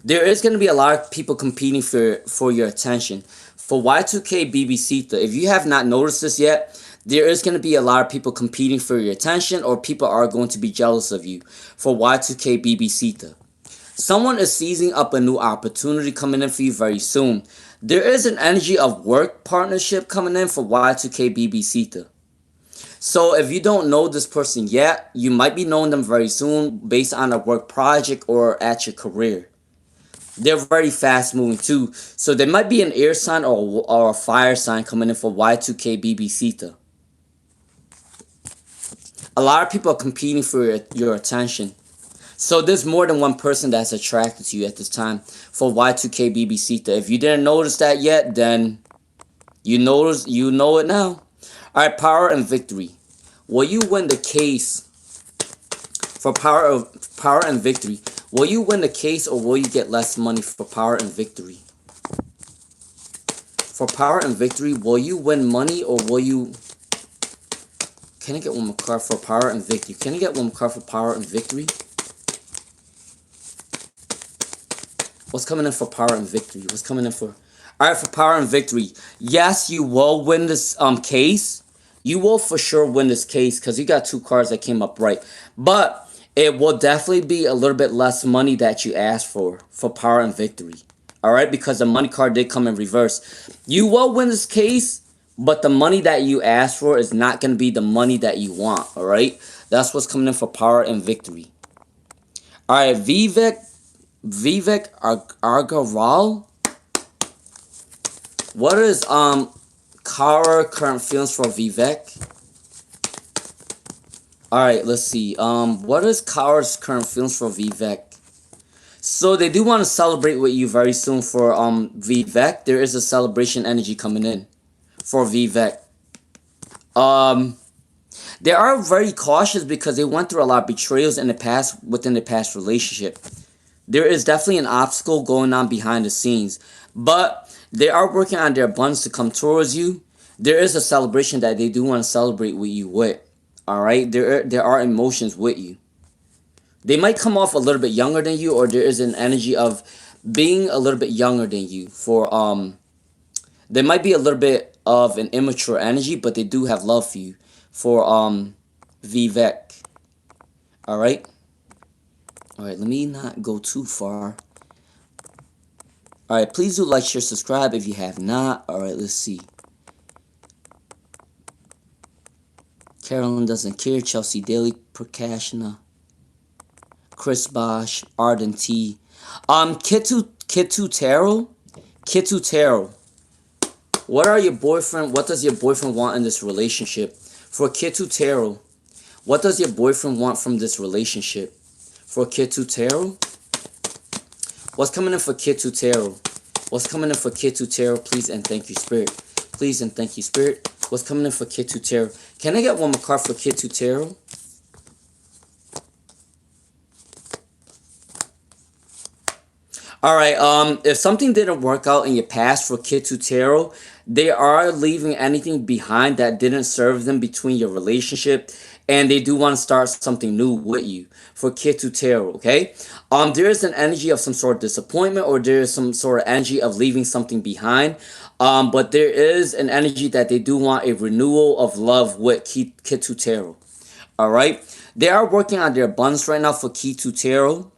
There is going to be a lot of people competing for your attention. For Y2K BBCita, if you have not noticed this yet, there is going to be a lot of people competing for your attention, or people are going to be jealous of you for Y2K BBCita. Someone is seizing up a new opportunity coming in for you very soon. There is an energy of work partnership coming in for Y2K BBCita. So if you don't know this person yet, you might be knowing them very soon based on a work project or at your career. They're very fast moving too. So there might be an air sign or a fire sign coming in for Y2K BBCita. A lot of people are competing for your attention. So there's more than one person that's attracted to you at this time for Y2K BBCita. If you didn't notice that yet, then you know it now. Alright, power and victory. Will you win the case for power and victory? Will you win the case, or will you get less money for power and victory? For power and victory, will you win money, or will you... Can I get one more card for power and victory? Can I get one more card for power and victory? What's coming in for power and victory? What's coming in for... Alright, for power and victory. Yes, you will win this case. You will for sure win this case because you got two cards that came up right. But it will definitely be a little bit less money that you asked for power and victory. Alright, because the money card did come in reverse. You will win this case, but the money that you asked for is not going to be the money that you want. Alright, that's what's coming in for power and victory. Alright, Vivek Agarwal. What is Kara current feelings for Vivek? Alright, let's see. What is Kara's current feelings for Vivek? So they do want to celebrate with you very soon for Vivek. There is a celebration energy coming in for Vivek. They are very cautious because they went through a lot of betrayals in the past within the past relationship. There is definitely an obstacle going on behind the scenes, but they are working on their abundance to come towards you. There is a celebration that they do want to celebrate with you with. Alright? There are emotions with you. They might come off a little bit younger than you, or there is an energy of being a little bit younger than you. There might be a little bit of an immature energy, but they do have love for you. For Vivek. Alright? Alright, let me not go too far. Alright, please do like, share, subscribe if you have not. Alright, let's see. Carolyn doesn't care. Chelsea Daly, Prakashna. Chris Bosch, Ardent T. Kitu Taro. What does your boyfriend want in this relationship? For Kitu Taro, what does your boyfriend want from this relationship? For Kitu Taro? What's coming in for Kitu Taro? What's coming in for Kitu Taro? Please and thank you, Spirit. Please and thank you, Spirit. What's coming in for Kitu Taro? Can I get one more card for Kitu Taro? All right. If something didn't work out in your past for Kid to Tarot, they are leaving anything behind that didn't serve them between your relationship, and they do want to start something new with you for Kid to Tarot. Okay. There is an energy of some sort of disappointment, or there is some sort of energy of leaving something behind. But there is an energy that they do want a renewal of love with Kid to Tarot. All right. They are working on their abundance right now for Key to Tarot.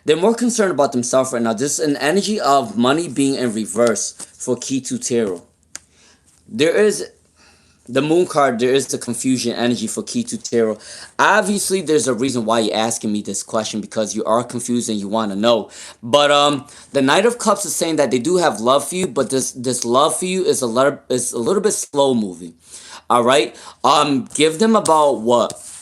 They're more concerned about themselves right now. There's an energy of money being in reverse for Key to Tarot. There is the moon card. There is the confusion energy for Key to Tarot. Obviously, there's a reason why you're asking me this question, because you are confused and you want to know. But the Knight of Cups is saying that they do have love for you, but this love for you is a little bit slow moving. All right. Give them about what,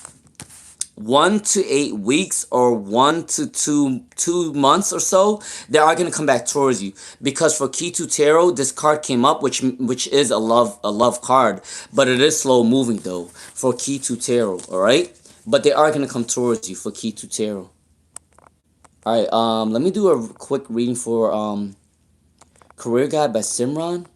1 to 8 weeks, or 1 to 2 months or so, they are going to come back towards you. Because for Key to Tarot, this card came up, which is a love card, but it is slow moving though for Key to Tarot. All right, but they are going to come towards you for Key to Tarot. All right, let me do a quick reading for Career Guide by Simran.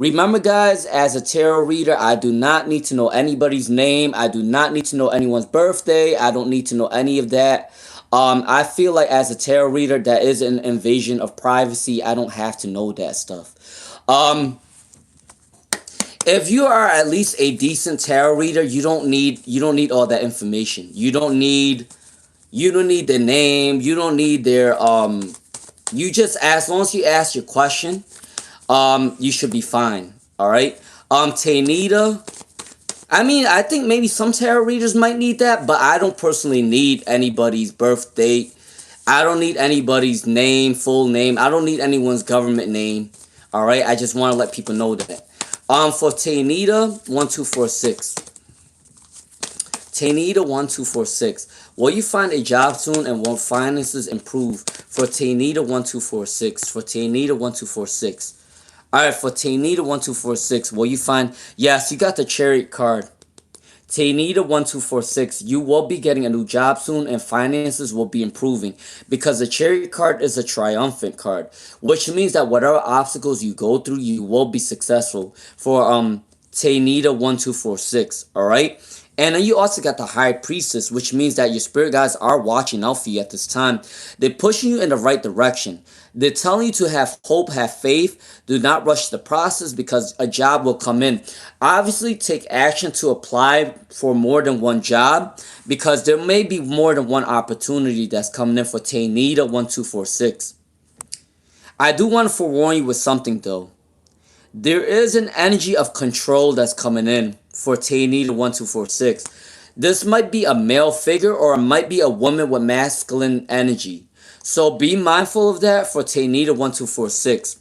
Remember, guys, as a tarot reader, I do not need to know anybody's name. I do not need to know anyone's birthday. I don't need to know any of that. I feel like as a tarot reader, that is an invasion of privacy. I don't have to know that stuff. If you are at least a decent tarot reader, you don't need all that information. You don't need the name. You don't need their You just, as long as you ask your question, you should be fine. All right. Tainita. I mean, I think maybe some tarot readers might need that, but I don't personally need anybody's birth date. I don't need anybody's name, full name. I don't need anyone's government name. All right. I just want to let people know that. For Tainita, 1246. Tainita 1246. Will you find a job soon, and will finances improve? For Tainita 1246. For Tainita 1246. Alright, for Tainita 1246, will you find... Yes, you got the Chariot card. Tainita 1246, you will be getting a new job soon, and finances will be improving. Because the Chariot card is a triumphant card, which means that whatever obstacles you go through, you will be successful. For Tainita 1246, alright? And then you also got the High Priestess, which means that your spirit guides are watching out for you at this time. They're pushing you in the right direction. They're telling you to have hope, have faith. Do not rush the process, because a job will come in. Obviously, take action to apply for more than one job, because there may be more than one opportunity that's coming in for Tainita 1246. I do want to forewarn you with something though. There is an energy of control that's coming in for Tainita 1246. This might be a male figure, or it might be a woman with masculine energy. So be mindful of that for Tainita 1246.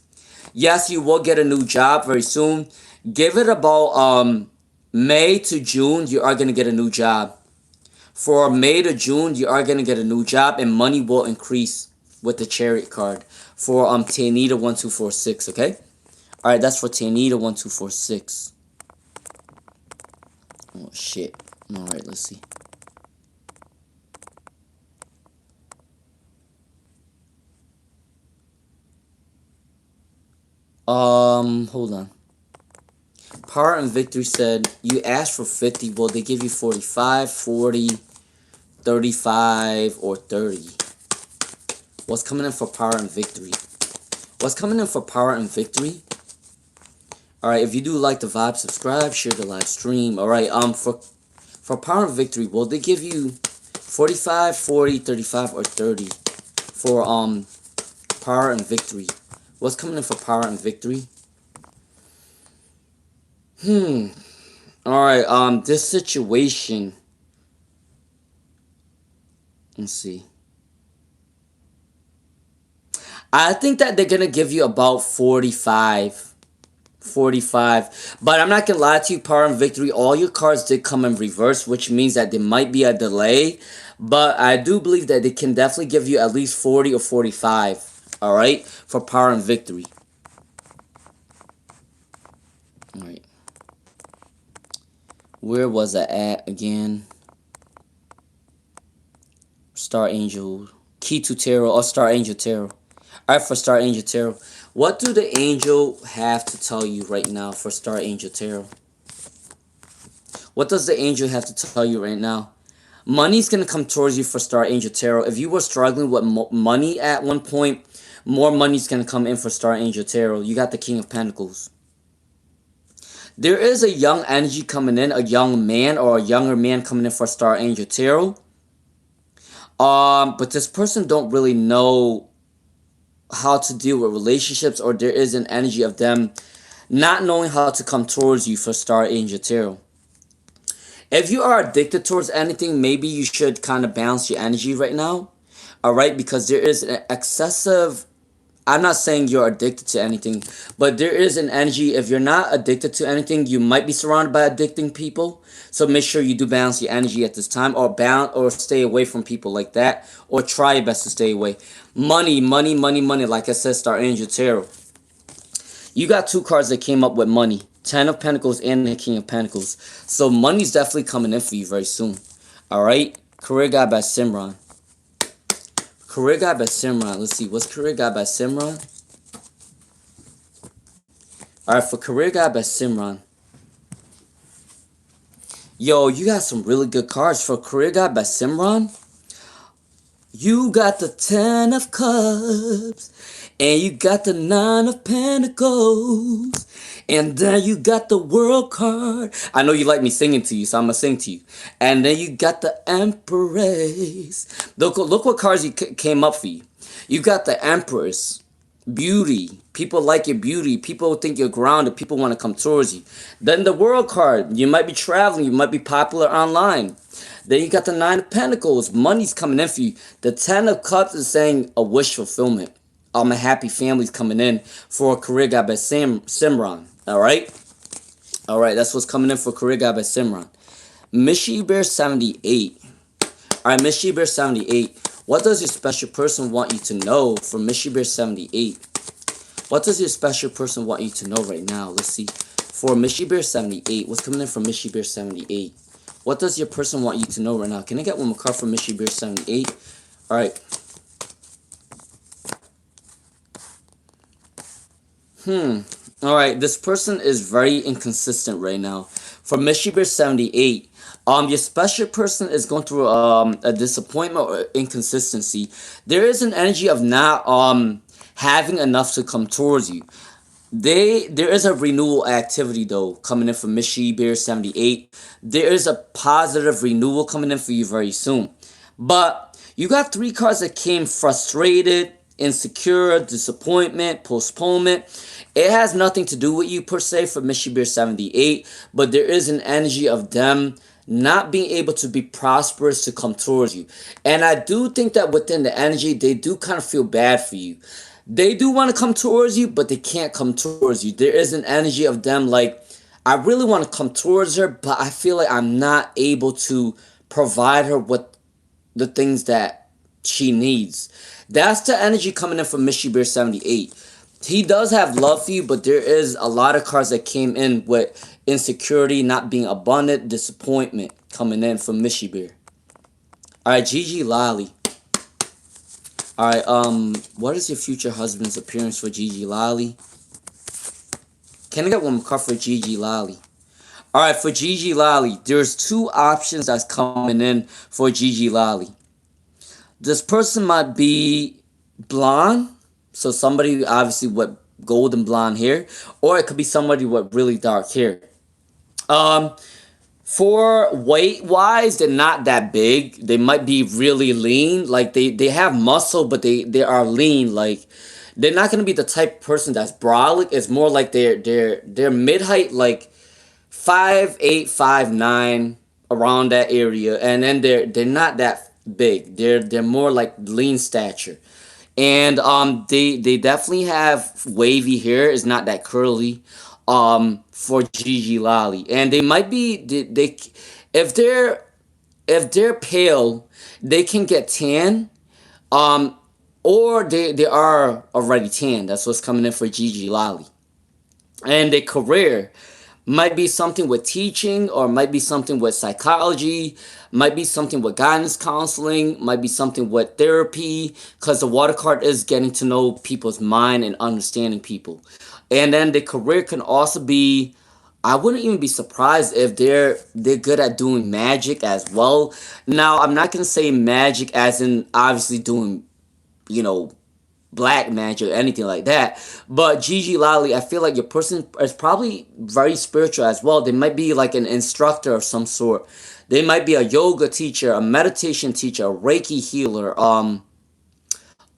Yes, you will get a new job very soon. Give it about May to June, you are going to get a new job. For May to June, you are going to get a new job, and money will increase with the Chariot card for Tainita 1246, okay? Alright, that's for Tainita 1246. Oh, shit. Alright, let's see. Hold on. Power and Victory said, you asked for 50. Well, they give you 45, 40, 35, or 30. What's coming in for Power and Victory? What's coming in for Power and Victory? Alright, if you do like the vibe, subscribe, share the live stream. Alright, for Power and Victory, will they give you 45, 40, 35, or 30 for Power and Victory? What's coming in for Power and Victory? Alright, this situation. Let's see. I think that they're gonna give you about 45. But I'm not gonna lie to you, Power and Victory, all your cards did come in reverse, which means that there might be a delay, but I do believe that they can definitely give you at least 40 or 45, all right, for Power and Victory. All right, where was I at again? Star Angel, Key to Tarot or Star Angel Tarot. Alright, for Star Angel Tarot. What do the angel have to tell you right now for Star Angel Tarot? What does the angel have to tell you right now? Money's going to come towards you for Star Angel Tarot. If you were struggling with money at one point, more money's going to come in for Star Angel Tarot. You got the King of Pentacles. There is a young energy coming in, a young man or a younger man coming in for Star Angel Tarot. But this person don't really know how to deal with relationships, or there is an energy of them not knowing how to come towards you for Star Angel Tarot. If you are addicted towards anything, maybe you should kind of balance your energy right now. Alright, because there is an excessive... I'm not saying you're addicted to anything, but there is an energy. If you're not addicted to anything, you might be surrounded by addicting people. So make sure you do balance your energy at this time, or stay away from people like that, or try your best to stay away. Money, money, money, money. Like I said, Star Angel Tarot. You got two cards that came up with money. 10 of Pentacles and the King of Pentacles. So money's definitely coming in for you very soon. Alright? Career guide by Simran. Career guide by Simran. Let's see. What's career guide by Simran? Alright, for career guide by Simran. Yo, you got some really good cards for career guide by Simran. You got the 10 of Cups. And you got the 9 of Pentacles. And then you got the World card. I know you like me singing to you, so I'm going to sing to you. And then you got the Empress. Look what cards came up for you. You got the Empress. Beauty. People like your beauty. People think you're grounded. People want to come towards you. Then the World card. You might be traveling. You might be popular online. Then you got the 9 of Pentacles. Money's coming in for you. The 10 of Cups is saying a wish fulfillment. A happy family's coming in for a career guide by Simran. Alright? Alright, that's what's coming in for career guide by Simran. Mishy Bear 78. Alright, Mishy Bear 78. What does your special person want you to know for Mishy Bear 78? What does your special person want you to know right now? Let's see. For Mishy Bear 78, what's coming in from Mishy Bear 78? What does your person want you to know right now? Can I get one more card from Mishy Bear 78? Alright. Alright, this person is very inconsistent right now. For Mishy Bear 78, your special person is going through a disappointment or inconsistency. There is an energy of not having enough to come towards you. There is a renewal activity though coming in for Mishy Bear 78. There is a positive renewal coming in for you very soon. But you got 3 cards that came frustrated, insecure, disappointment, postponement. It has nothing to do with you per se for Mishy Bear 78, but there is an energy of them not being able to be prosperous to come towards you. And I do think that within the energy, they do kind of feel bad for you. They do want to come towards you, but they can't come towards you. There is an energy of them like, I really want to come towards her, but I feel like I'm not able to provide her with the things that she needs. That's the energy coming in from Mishy Bear 78. He does have love for you, but there is a lot of cards that came in with insecurity, not being abundant, disappointment coming in from Mishy Bear. Alright, Gigi Lally. Alright, what is your future husband's appearance for Gigi Lally? Can I get one more card for Gigi Lally? Alright, for Gigi Lally, there's 2 options that's coming in for Gigi Lally. This person might be blonde, so somebody obviously with golden blonde hair, or it could be somebody with really dark hair. For weight-wise, they're not that big. They might be really lean. Like, they have muscle, but they are lean. Like, they're not going to be the type of person that's brolic. It's more like they're mid-height, like 5'8", 5'9", around that area. And then they're not that big. They're more like lean stature. And they definitely have wavy hair. It's not that curly. For Gigi Lally, and they might be if they're pale, they can get tan, or they are already tan. That's what's coming in for Gigi Lally. And their career, Might be something with teaching, or might be something with psychology, might be something with guidance counseling, might be something with therapy, because the water card is getting to know people's mind and understanding people. And then the career can also be, I wouldn't even be surprised if they're good at doing magic as well. Now, I'm not gonna say magic as in obviously doing, you know, black magic or anything like that. But Gigi Lally, I feel like your person is probably very spiritual as well. They might be like an instructor of some sort. They might be a yoga teacher, a meditation teacher, a Reiki healer.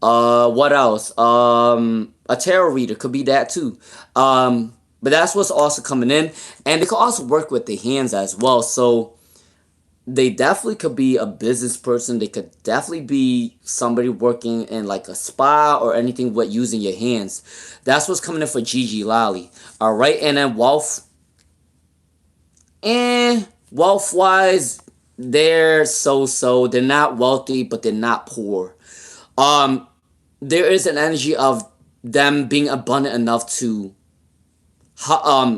What else? A tarot reader could be that too. But that's what's also coming in, and they could also work with the hands as well. So they definitely could be a business person. They could definitely be somebody working in like a spa or anything with using your hands. That's what's coming in for Gigi Lally. All right, and then wealth. And wealth wise, they're so. They're not wealthy, but they're not poor. Um, there is an energy of them being abundant enough to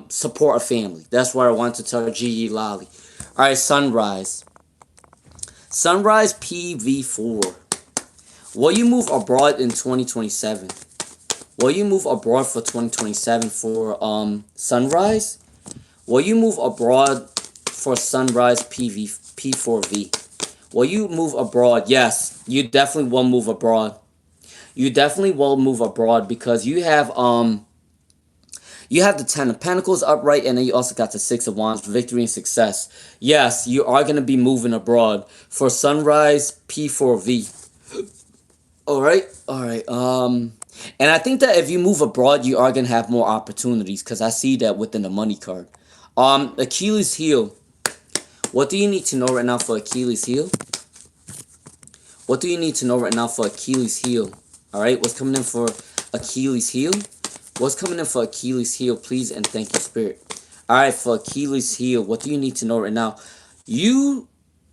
support a family. That's what I want to tell Gigi Lally. All right, sunrise. Sunrise PV4. Will you move abroad in 2027? Will you move abroad for 2027 for sunrise? Will you move abroad for sunrise P4V? Will you move abroad? Yes, you definitely will move abroad. You definitely will move abroad because you have the Ten of Pentacles upright, and then you also got the Six of Wands, victory and success. Yes, you are going to be moving abroad for sunrise P4V. All right. And I think that if you move abroad, you are going to have more opportunities because I see that within the money card. Achilles heel. What do you need to know right now for Achilles heel? What do you need to know right now for Achilles heel? All right, what's coming in for Achilles heel? What's coming in for Achilles heel, please, and thank you, Spirit. All right, for Achilles heel, what do you need to know right now? You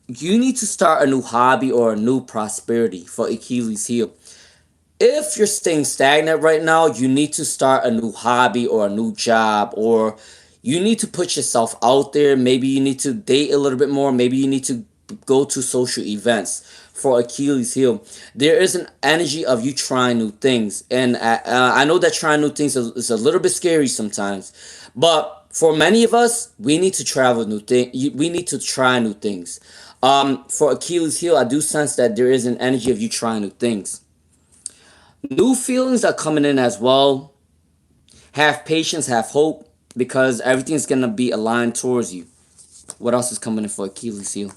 need to start a new hobby or a new prosperity for Achilles heel. If you're staying stagnant right now, you need to start a new hobby or a new job, or you need to put yourself out there. Maybe you need to date a little bit more. Maybe you need to go to social events for Achilles heel. There is an energy of you trying new things, and I know that trying new things is a little bit scary sometimes, but for many of us, we need to travel new things. We need to try new things. For Achilles heel, I do sense that there is an energy of you trying new things. New feelings are coming in as well. Have patience, have hope, because everything's gonna be aligned towards you. What else is coming in for Achilles heel?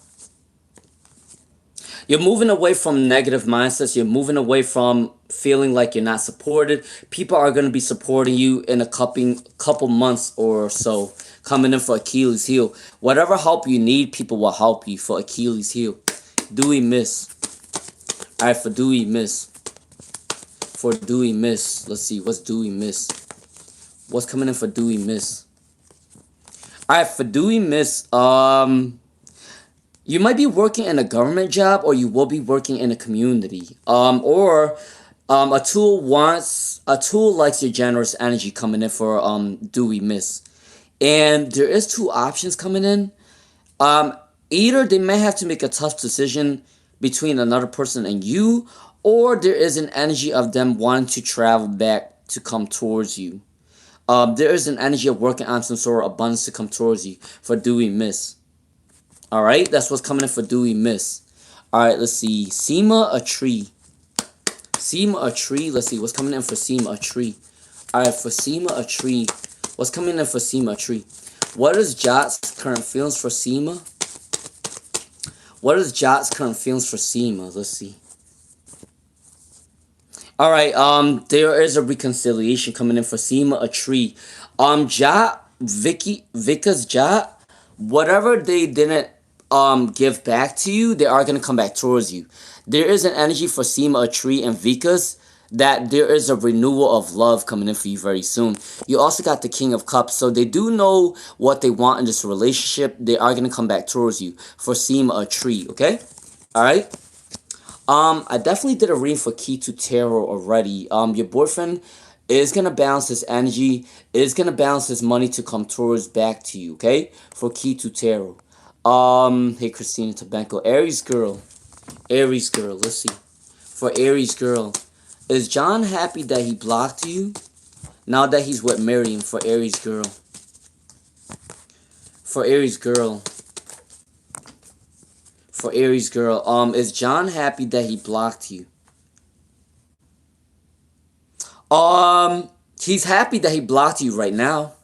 You're moving away from negative mindsets. You're moving away from feeling like you're not supported. People are going to be supporting you in a couple months or so. Coming in for Achilles heel. Whatever help you need, people will help you for Achilles heel. Dewey miss. All right, for Dewey miss. For Dewey miss. Let's see, what's Dewey miss? What's coming in for Dewey miss? All right, for Dewey miss, you might be working in a government job, or you will be working in a community. A tool likes your generous energy coming in for Dewey miss. And there is two options coming in. Either they may have to make a tough decision between another person and you, or there is an energy of them wanting to travel back to come towards you. There is an energy of working on some sort of abundance to come towards you for Dewey miss. All right, that's what's coming in for Dewey miss. All right, let's see. Seema a tree. Seema a tree. Let's see what's coming in for Seema a tree. All right, for Seema a tree. What's coming in for Seema a tree? What is Jot's current feelings for Seema? What is Jot's current feelings for Seema? Let's see. All right, there is a reconciliation coming in for Seema a tree. Jot, Vika's Jot, whatever they didn't give back to you, they are going to come back towards you. There is an energy for Seema a tree and Vika's that there is a renewal of love coming in for you very soon. You also got the King of Cups, so they do know what they want in this relationship. They are going to come back towards you for Seema a tree, okay? All right? I definitely did a reading for Key to Tarot already. Your boyfriend It is gonna balance this energy. It is gonna balance this money to come towards back to you. Okay, for key to tarot. Hey Christina Tabenko, Aries girl, Aries girl. Let's see. For Aries girl, is John happy that he blocked you? Now that he's with Miriam, for Aries girl. For Aries girl. For Aries girl, is John happy that he blocked you? He's happy that he blocked you right now.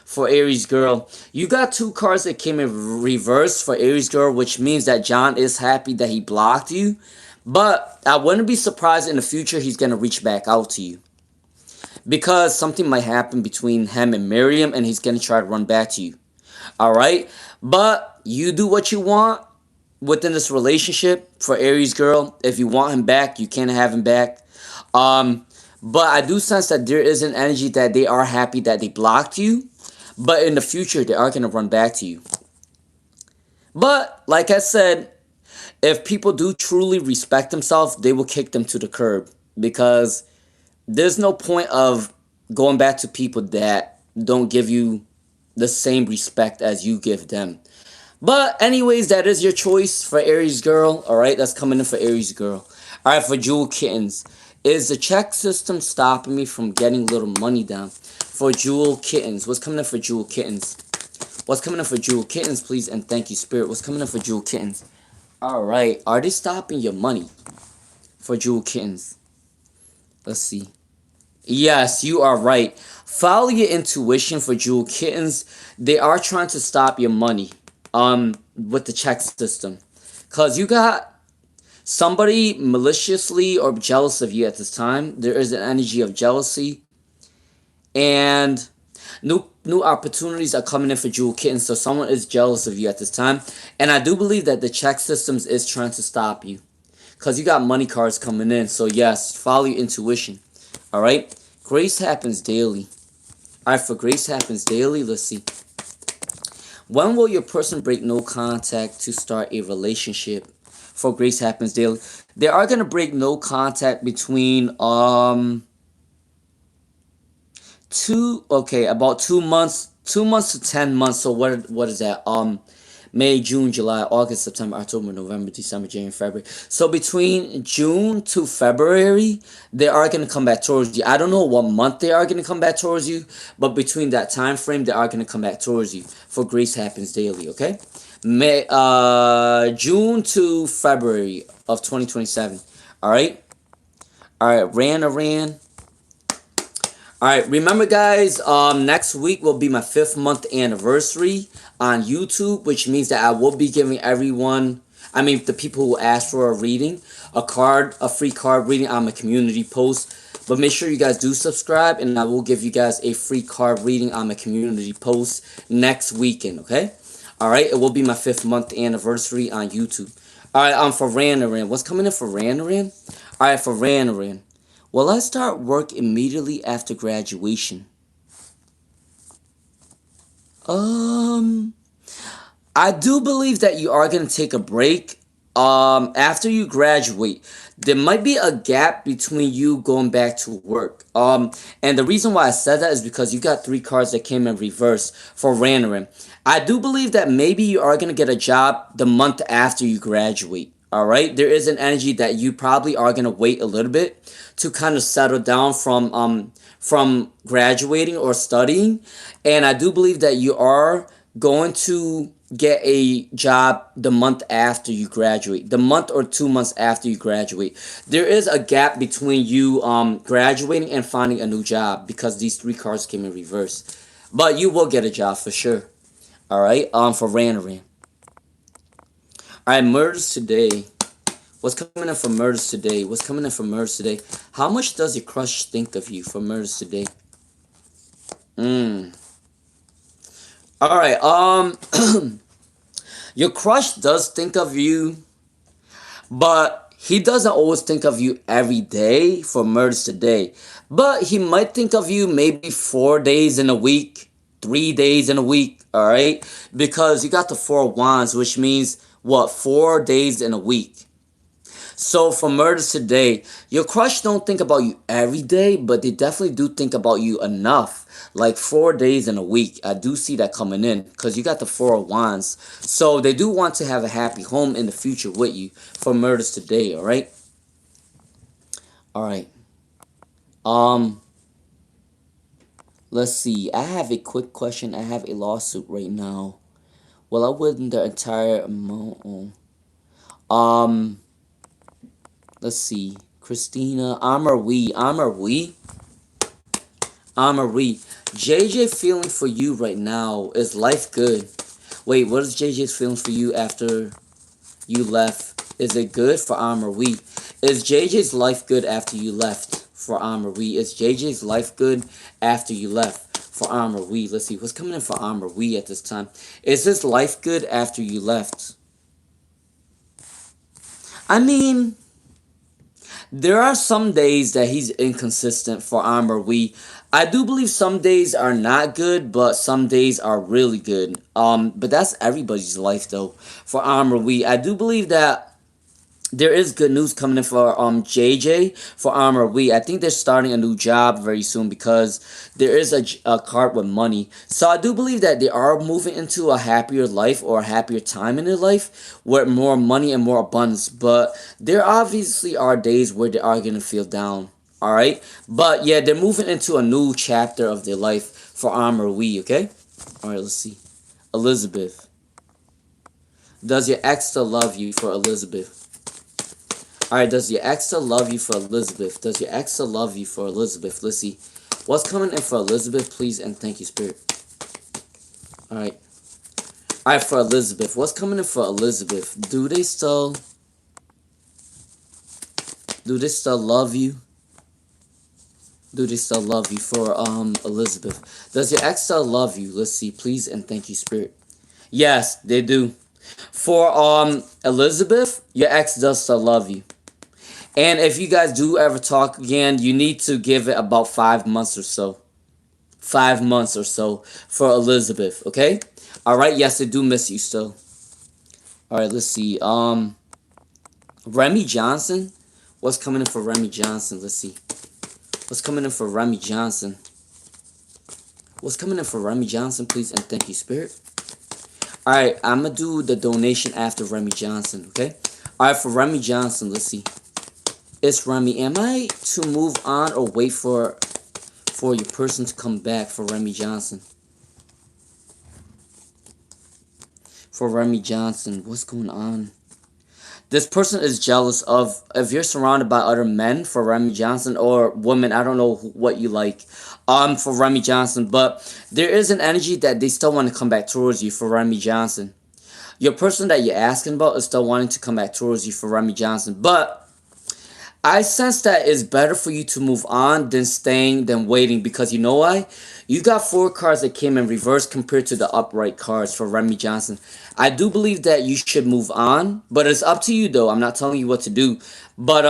For Aries girl, you got two cards that came in reverse for Aries girl, which means that John is happy that he blocked you. But I wouldn't be surprised in the future he's gonna reach back out to you, because something might happen between him and Miriam, and he's gonna try to run back to you. All right, but you do what you want within this relationship for Aries girl. If you want him back, you can have him back. But I do sense that there is an energy that they are happy that they blocked you, but in the future they are gonna run back to you. But like I said, if people do truly respect themselves, they will kick them to the curb, because there's no point of going back to people that don't give you the same respect as you give them. But anyways, that is your choice for Aries girl. All right, that's coming in for Aries girl. All right, for Jewel Kittens, is the check system stopping me from getting little money down? For Jewel Kittens, what's coming in for Jewel Kittens? What's coming in for Jewel Kittens, please? And thank you, Spirit. What's coming in for Jewel Kittens? All right, are they stopping your money for Jewel Kittens? Let's see. Yes, you are right. Follow your intuition for Jewel Kittens. They are trying to stop your money with the check system, cause you got somebody maliciously or jealous of you at this time. There is an energy of jealousy, and new opportunities are coming in for Jewel Kittens. So someone is jealous of you at this time, and I do believe that the check systems is trying to stop you, cause you got money cards coming in. So yes, follow your intuition. All right, grace happens daily. All right, for grace happens daily, let's see. When will your person break no contact to start a relationship? For grace happens daily, they are gonna break no contact between about 2 months, 2 months to 10 months. So what is that? May, June, July, August, September, October, November, December, January, February. So between June to February, they are going to come back towards you. I don't know what month they are going to come back towards you, but between that time frame, they are going to come back towards you. For grace happens daily, okay? June to February of 2027. All right? All right, Ran. All right, remember guys, next week will be my 5th month anniversary on YouTube, which means that I will be giving everyone, the people who ask for a reading, a free card reading on my community post. But make sure you guys do subscribe, and I will give you guys a free card reading on my community post next weekend, okay? All right, it will be my 5th month anniversary on YouTube. All right, for Ran. What's coming in for Ran? All right, for Ran. Will I start work immediately after graduation? I do believe that you are going to take a break after you graduate. There might be a gap between you going back to work. And the reason why I said that is because you got 3 cards that came in reverse for Ran. I do believe that maybe you are going to get a job the month after you graduate. All right, there is an energy that you probably are going to wait a little bit to kind of settle down from graduating or studying. And I do believe that you are going to get a job the month after you graduate, the month or 2 months after you graduate. There is a gap between you graduating and finding a new job, because these 3 cards came in reverse. But you will get a job for sure. All right, for Ran. All right, murders today. What's coming in for murders today? How much does your crush think of you for murders today? All right, your crush does think of you, but he doesn't always think of you every day for murders today. But he might think of you maybe 4 days in a week, 3 days in a week, all right? Because you got the 4 of Wands, which means, what, 4 days in a week. So for murders today, your crush don't think about you every day, but they definitely do think about you enough. Like 4 days in a week. I do see that coming in because you got the Four of Wands. So they do want to have a happy home in the future with you for murders today, alright? Alright. Um, let's see. I have a quick question. I have a lawsuit right now. Well, I win the entire amount. Um, let's see. Christina, Amory. JJ feeling for you right now. Is life good? Wait, what is JJ's feeling for you after you left? Is it good for Amory? Is JJ's life good after you left for Amory? Is JJ's life good after you left for Amory? Let's see, what's coming in for Amory at this time? Is his life good after you left? I mean, there are some days that he's inconsistent for Amory. I do believe some days are not good, but some days are really good. But that's everybody's life though. For Amory, I do believe that there is good news coming in for JJ for Armor We. I think they're starting a new job very soon because there is a card with money. So I do believe that they are moving into a happier life or a happier time in their life with more money and more abundance. But there obviously are days where they are gonna feel down. Alright? But yeah, they're moving into a new chapter of their life for Armor We, okay? Alright, let's see. Elizabeth. Does your ex still love you for Elizabeth? Alright, does your ex still love you for Elizabeth? Does your ex still love you for Elizabeth? Let's see. What's coming in for Elizabeth, please, and thank you, Spirit. Alright. Alright, for Elizabeth. What's coming in for Elizabeth? Do they still love you? Do they still love you for Elizabeth? Does your ex still love you? Let's see, please, and thank you, Spirit. Yes, they do. For Elizabeth, your ex does still love you. And if you guys do ever talk again, you need to give it about 5 months or so. 5 months or so for Elizabeth, okay? Alright, yes, I do miss you still. Alright, let's see. Remy Johnson? What's coming in for Remy Johnson? Let's see. What's coming in for Remy Johnson? What's coming in for Remy Johnson, please? And thank you, Spirit. Alright, I'm gonna do the donation after Remy Johnson, okay? Alright, for Remy Johnson, let's see. It's Remy. Am I to move on or wait for your person to come back for Remy Johnson? For Remy Johnson, what's going on? This person is jealous of, if you're surrounded by other men for Remy Johnson, or women, I don't know what you like, for Remy Johnson, but there is an energy that they still want to come back towards you for Remy Johnson. Your person that you're asking about is still wanting to come back towards you for Remy Johnson, but I sense that it's better for you to move on than waiting, because you know why? You got 4 cards that came in reverse compared to the upright cards for Remy Johnson. I do believe that you should move on, but it's up to you though. I'm not telling you what to do. But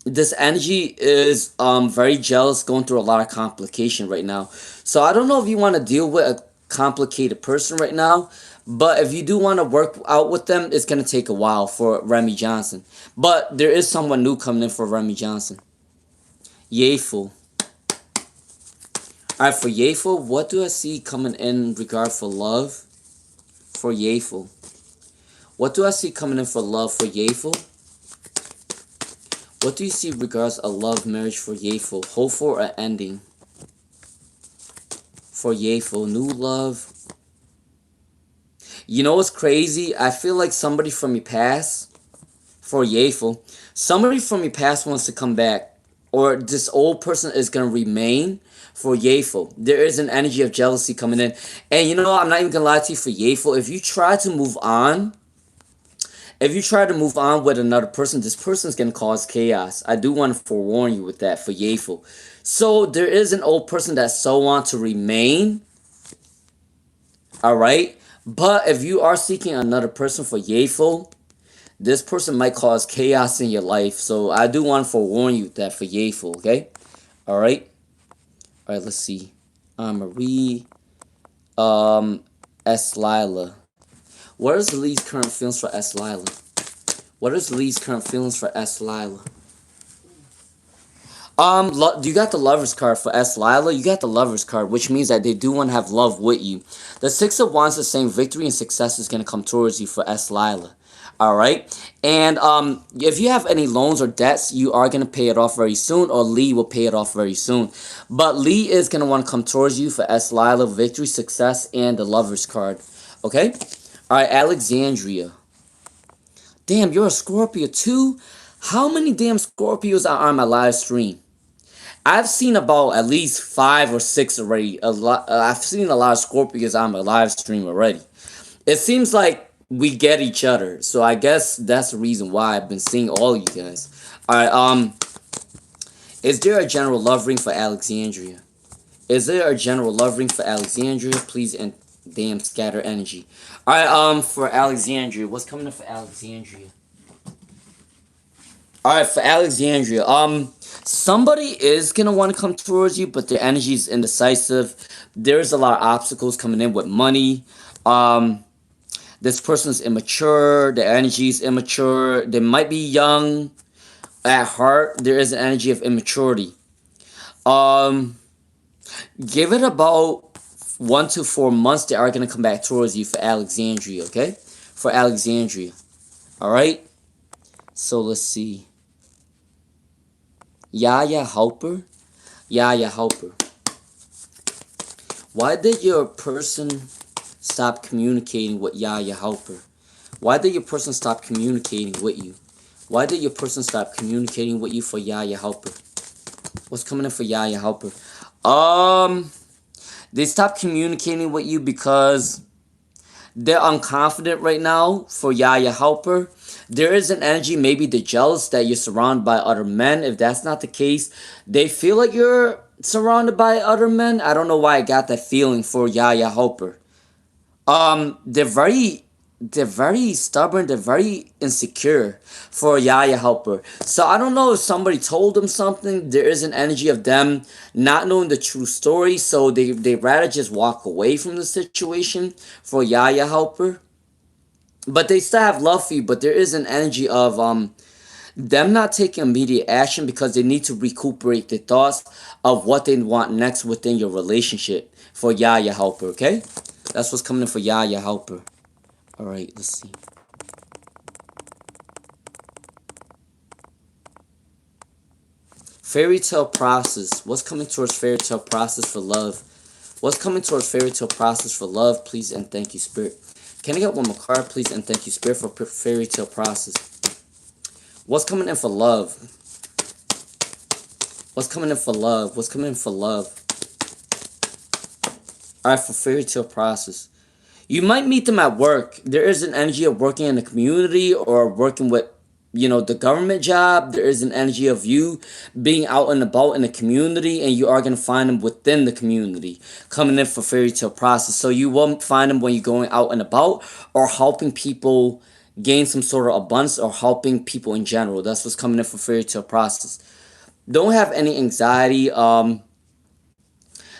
this energy is very jealous, going through a lot of complication right now. So I don't know if you want to deal with a complicated person right now, but if you do want to work out with them, it's going to take a while for Remy Johnson. But there is someone new coming in for Remy Johnson. Yayful. Alright, for Yayful, what do I see coming in regard for love? For Yayful. What do I see coming in for love for Yayful? What do you see regards a love marriage for Yayful? Hopeful or ending? For Yayful, new love. You know what's crazy? I feel like somebody from your past, for Yayful, somebody from your past wants to come back, or this old person is going to remain for Yayful. There is an energy of jealousy coming in. And you know, I'm not even going to lie to you, for Yayful, if you try to move on, with another person, this person is going to cause chaos. I do want to forewarn you with that for Yayful. So there is an old person that so wants to remain. Alright? But if you are seeking another person for Yayful, this person might cause chaos in your life. So I do want to forewarn you with that for Yayful, okay? Alright? Alright, let's see. Marie. S. Lila. What is Lee's current feelings for S. Lila? What is Lee's current feelings for S. Lila? You got the Lovers card for S. Lila. You got the Lovers card, which means that they do want to have love with you. The Six of Wands is saying victory and success is going to come towards you for S. Lila. All right, and if you have any loans or debts, you are gonna pay it off very soon, or Lee will pay it off very soon. But Lee is gonna want to come towards you for S. Lila, victory, success, and the Lovers card. Okay, all right, Alexandria. Damn, you're a Scorpio too. How many damn Scorpios are on my live stream? I've seen about at least 5 or 6 already. A lot. I've seen a lot of Scorpios on my live stream already. It seems like we get each other, so I guess that's the reason why I've been seeing all you guys. All right. Is there a general love ring for Alexandria? Is there a general love ring for Alexandria? Please and damn scatter energy. All right. For Alexandria, what's coming up for Alexandria? All right, for Alexandria, somebody is gonna want to come towards you, but their energy is indecisive. There's a lot of obstacles coming in with money. This person is immature. Their energy is immature. They might be young at heart. There is an energy of immaturity. Um, Give it about 1 to 4 months. They are gonna come back towards you for Alexandria. Okay, for Alexandria. All right. So let's see. Yaya Helper. Yaya Helper. Why did your person stop communicating with Yaya Helper? Why did your person stop communicating with you? Why did your person stop communicating with you for Yaya Helper? What's coming in for Yaya Helper? They stopped communicating with you because they're unconfident right now for Yaya Helper. There is an energy, maybe they're jealous that you're surrounded by other men. If that's not the case, they feel like you're surrounded by other men. I don't know why I got that feeling for Yaya Helper. They're very stubborn, they're very insecure for Yaya Helper. So I don't know if somebody told them something. There is an energy of them not knowing the true story, so they rather just walk away from the situation for Yaya Helper. But they still have love for you, but there is an energy of them not taking immediate action because they need to recuperate their thoughts of what they want next within your relationship for Yaya Helper, okay? That's what's coming in for Yaya Helper. Alright, let's see. Fairy tale process. What's coming towards fairy tale process for love? What's coming towards fairy tale process for love? Please and thank you, Spirit. Can I get one more card, please? And thank you, Spirit, for fairy tale process. What's coming in for love? What's coming in for love? What's coming in for love? Alright, for fairy tale process. You might meet them at work. There is an energy of working in the community or working with, the government job. There is an energy of you being out and about in the community, and you are going to find them within the community coming in for fairy tale process. So you won't find them when you're going out and about or helping people gain some sort of abundance or helping people in general. That's what's coming in for fairy tale process. Don't have any anxiety.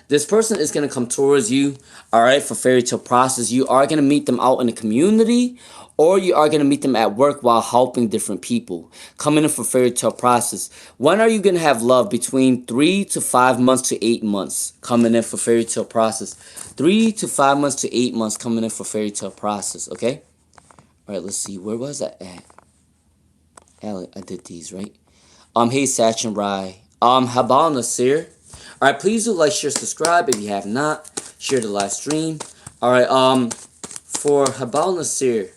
This person is going to come towards you, all right, for fairy tale process. You are going to meet them out in the community, or you are going to meet them at work while helping different people. Coming in for fairy tale process. When are you going to have love? Between 3 to 5 months to 8 months. Coming in for fairy tale process. 3 to 5 months to 8 months coming in for fairy tale process, okay? All right, let's see. Where was that at? I did these, right? Hey, Sachin Rai. Habal Nasir. All right, please do like, share, subscribe if you have not. Share the live stream. All right, for Habal Nasir,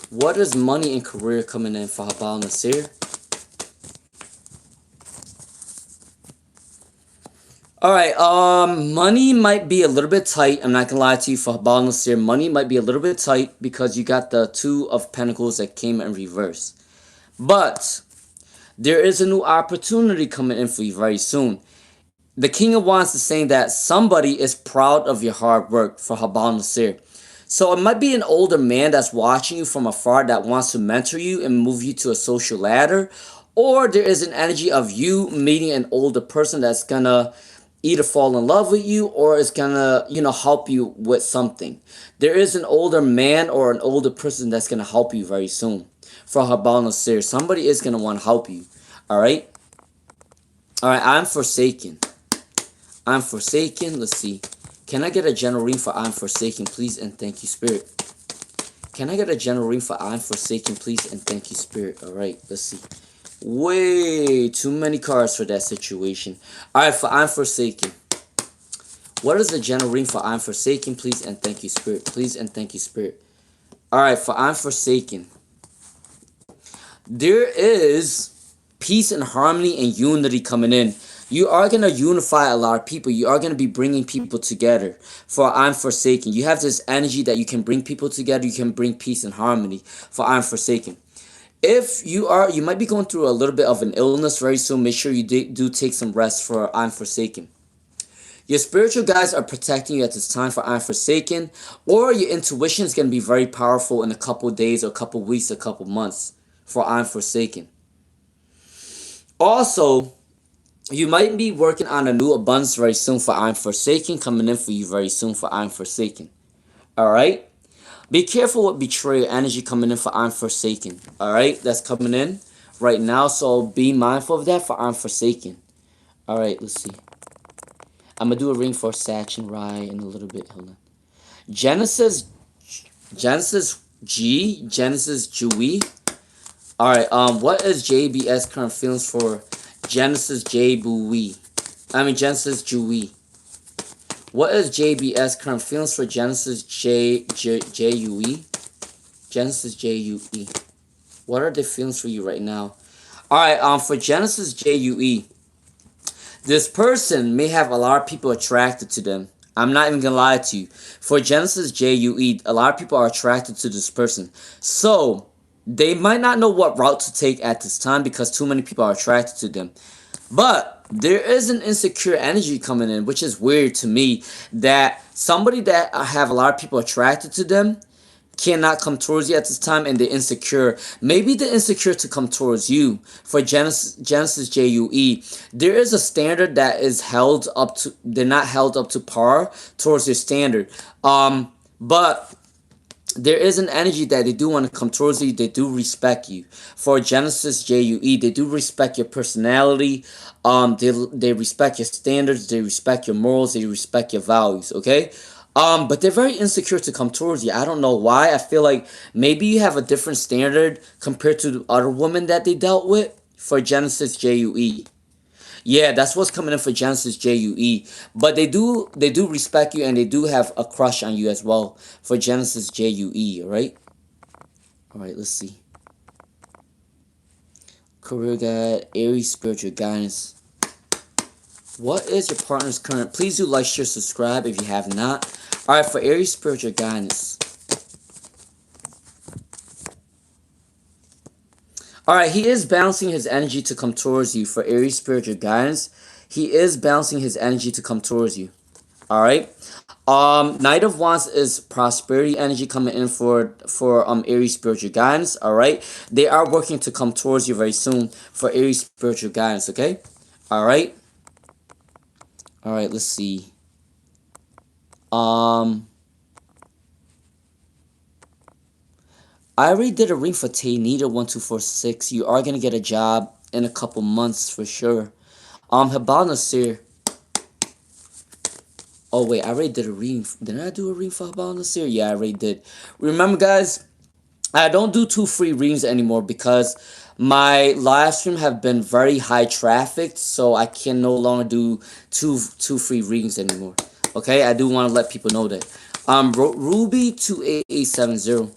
what is money and career coming in for Habal Nasir? All right, money might be a little bit tight. I'm not gonna lie to you for Habal Nasir. Money might be a little bit tight because you got the Two of Pentacles that came in reverse. But there is a new opportunity coming in for you very soon. The King of Wands is saying that somebody is proud of your hard work for Habal Nasir. So it might be an older man that's watching you from afar that wants to mentor you and move you to a social ladder. Or there is an energy of you meeting an older person that's gonna either fall in love with you or it's gonna, help you with something. There is an older man or an older person that's gonna help you very soon. For Habal Nasir, somebody is gonna want to help you. Alright? Alright, I'm forsaken. I'm forsaken. Let's see. Can I get a general reading for I'm forsaken, please, and thank you, Spirit? Can I get a general reading for I'm forsaken, please, and thank you, Spirit? Alright, let's see. Way too many cards for that situation. Alright, for I'm forsaken. What is the general reading for I'm forsaken, please, and thank you, Spirit? Please, and thank you, Spirit. Alright, for I'm forsaken. There is peace and harmony and unity coming in. You are going to unify a lot of people. You are going to be bringing people together. For I'm forsaken. You have this energy that you can bring people together. You can bring peace and harmony. For I'm forsaken. If you might be going through a little bit of an illness very soon. Make sure you do take some rest for I'm forsaken. Your spiritual guides are protecting you at this time for I'm forsaken. Or your intuition is going to be very powerful in a couple days or a couple weeks, a couple months. For I'm forsaken. Also, you might be working on a new abundance very soon for I'm forsaken, coming in for you very soon for I'm forsaken. Alright? Be careful with betrayal energy coming in for I'm forsaken. Alright? That's coming in right now, so be mindful of that for I'm forsaken. Alright, let's see. I'm going to do a ring for Sach and Rai in a little bit. Hold on. Genesis G, Genesis Jui. Alright, what is JBS current feelings for Genesis Jui? Genesis Jui. What is JBS current feelings for Genesis Jui? Genesis Jui. What are the feelings for you right now? Alright, for Genesis Jui, this person may have a lot of people attracted to them. I'm not even gonna lie to you. For Genesis Jui, a lot of people are attracted to this person. So, they might not know what route to take at this time because too many people are attracted to them. But there is an insecure energy coming in, which is weird to me, that somebody that have a lot of people attracted to them cannot come towards you at this time and they're insecure. Maybe they're insecure to come towards you. For Genesis Jui, there is a standard that is held up to, they're not held up to par towards your standard. But there is an energy that they do want to come towards you. They do respect you. For Genesis Jui, they do respect your personality. They respect your standards. They respect your morals. They respect your values. Okay. But they're very insecure to come towards you. I don't know why. I feel like maybe you have a different standard compared to the other women that they dealt with. For Genesis Jui. Yeah, that's what's coming in for Genesis Jui. But they do respect you and they do have a crush on you as well for Genesis Jui, alright? Alright, let's see. Career guide, Aries spiritual guidance. What is your partner's current? Please do like, share, subscribe if you have not. Alright, for Aries spiritual guidance. Alright, he is balancing his energy to come towards you for Aries spiritual guidance. He is balancing his energy to come towards you. Alright. Knight of Wands is prosperity energy coming in for Aries spiritual guidance. Alright. They are working to come towards you very soon for Aries spiritual guidance, okay? Alright. Alright, let's see. I already did a ring for Taynita1246. You are gonna get a job in a couple months for sure. Habal Nasir. Oh wait, I already did a ring. Didn't I do a ring for Habal Nasir? Yeah, I already did. Remember, guys, I don't do 2 free rings anymore because my live stream have been very high trafficked, so I can no longer do two free rings anymore. Okay, I do want to let people know that. Ruby 28870.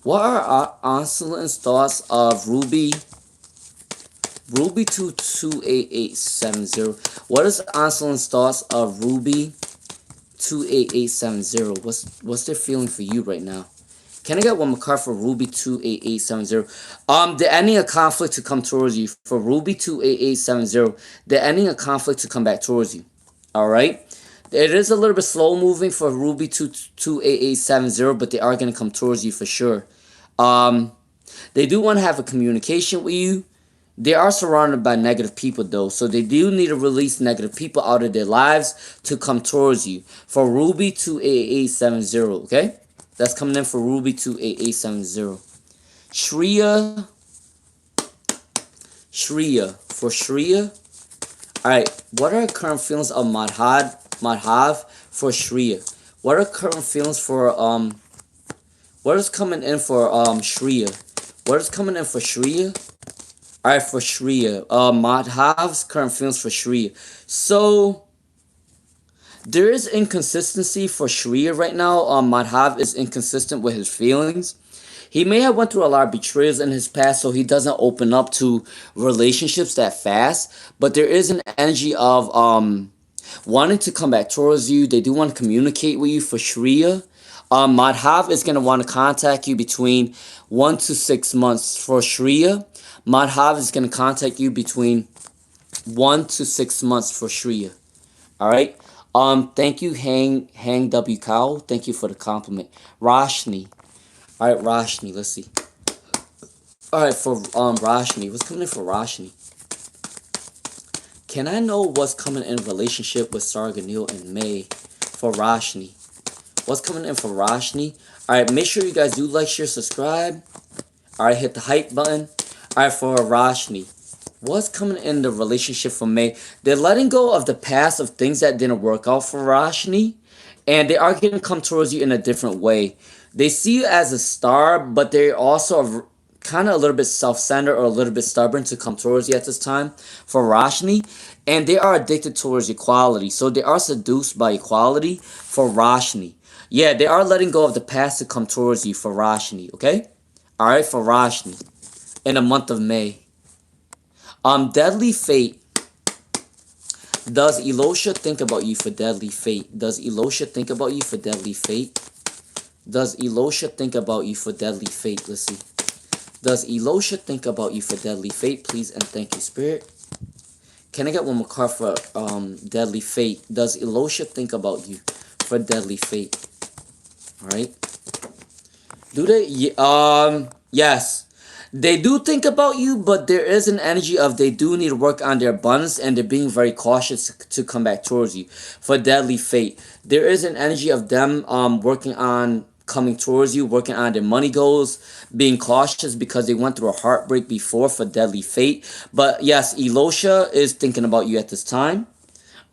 What are Anselin's thoughts of Ruby 28870? What is Anselin's thoughts of Ruby 28870? What's their feeling for you right now? Can I get one more card for Ruby 28870? The ending a conflict to come towards you for Ruby 28870. The ending a conflict to come back towards you. Alright? It is a little bit slow moving for Ruby 28870, but they are going to come towards you for sure. They do want to have a communication with you. They are surrounded by negative people though, so they do need to release negative people out of their lives to come towards you. For Ruby 28870, okay? That's coming in for Ruby 28870. Shreya. For Shreya. Alright, what are current feelings of Madhav for Shreya? What are current feelings for what is coming in for Shreya? What is coming in for Shreya? Alright, for Shreya. Madhav's current feelings for Shreya. So there is inconsistency for Shreya right now. Madhav is inconsistent with his feelings. He may have went through a lot of betrayals in his past, so he doesn't open up to relationships that fast. But there is an energy of wanting to come back towards you. They do want to communicate with you for Shreya. Madhav is going to want to contact you between 1 to 6 months for Shreya. Madhav is going to contact you between 1 to 6 months for Shreya. Alright? Thank you, Hang W. Cow. Thank you for the compliment. Roshni. Alright, Roshni, let's see. Alright, for Roshni. What's coming in for Roshni? Can I know what's coming in relationship with Sarganil and May for Roshni? What's coming in for Roshni? Alright, make sure you guys do like, share, subscribe. Alright, hit the hype button. Alright, for Roshni. What's coming in the relationship for May? They're letting go of the past of things that didn't work out for Roshni. And they are going to come towards you in a different way. They see you as a star, but they're also kind of a little bit self-centered or a little bit stubborn to come towards you at this time for Roshni. And they are addicted towards equality. So they are seduced by equality for Roshni. Yeah, they are letting go of the past to come towards you for Roshni, okay? Alright, for Roshni. In the month of May. Deadly Fate. Does Elosha think about you for Deadly Fate? Does Elosha think about you for Deadly Fate? Does Elosha think about you for Deadly Fate? Let's see. Does Elosha think about you for Deadly Fate? Please and thank you, Spirit. Can I get one more card for Deadly Fate? Does Elosha think about you for Deadly Fate? Alright. Do they? Yes. They do think about you, but there is an energy of they do need to work on their abundance and they're being very cautious to come back towards you. For Deadly Fate, there is an energy of them working on coming towards you, working on their money goals, being cautious because they went through a heartbreak before for Deadly Fate. But yes, Elosha is thinking about you at this time.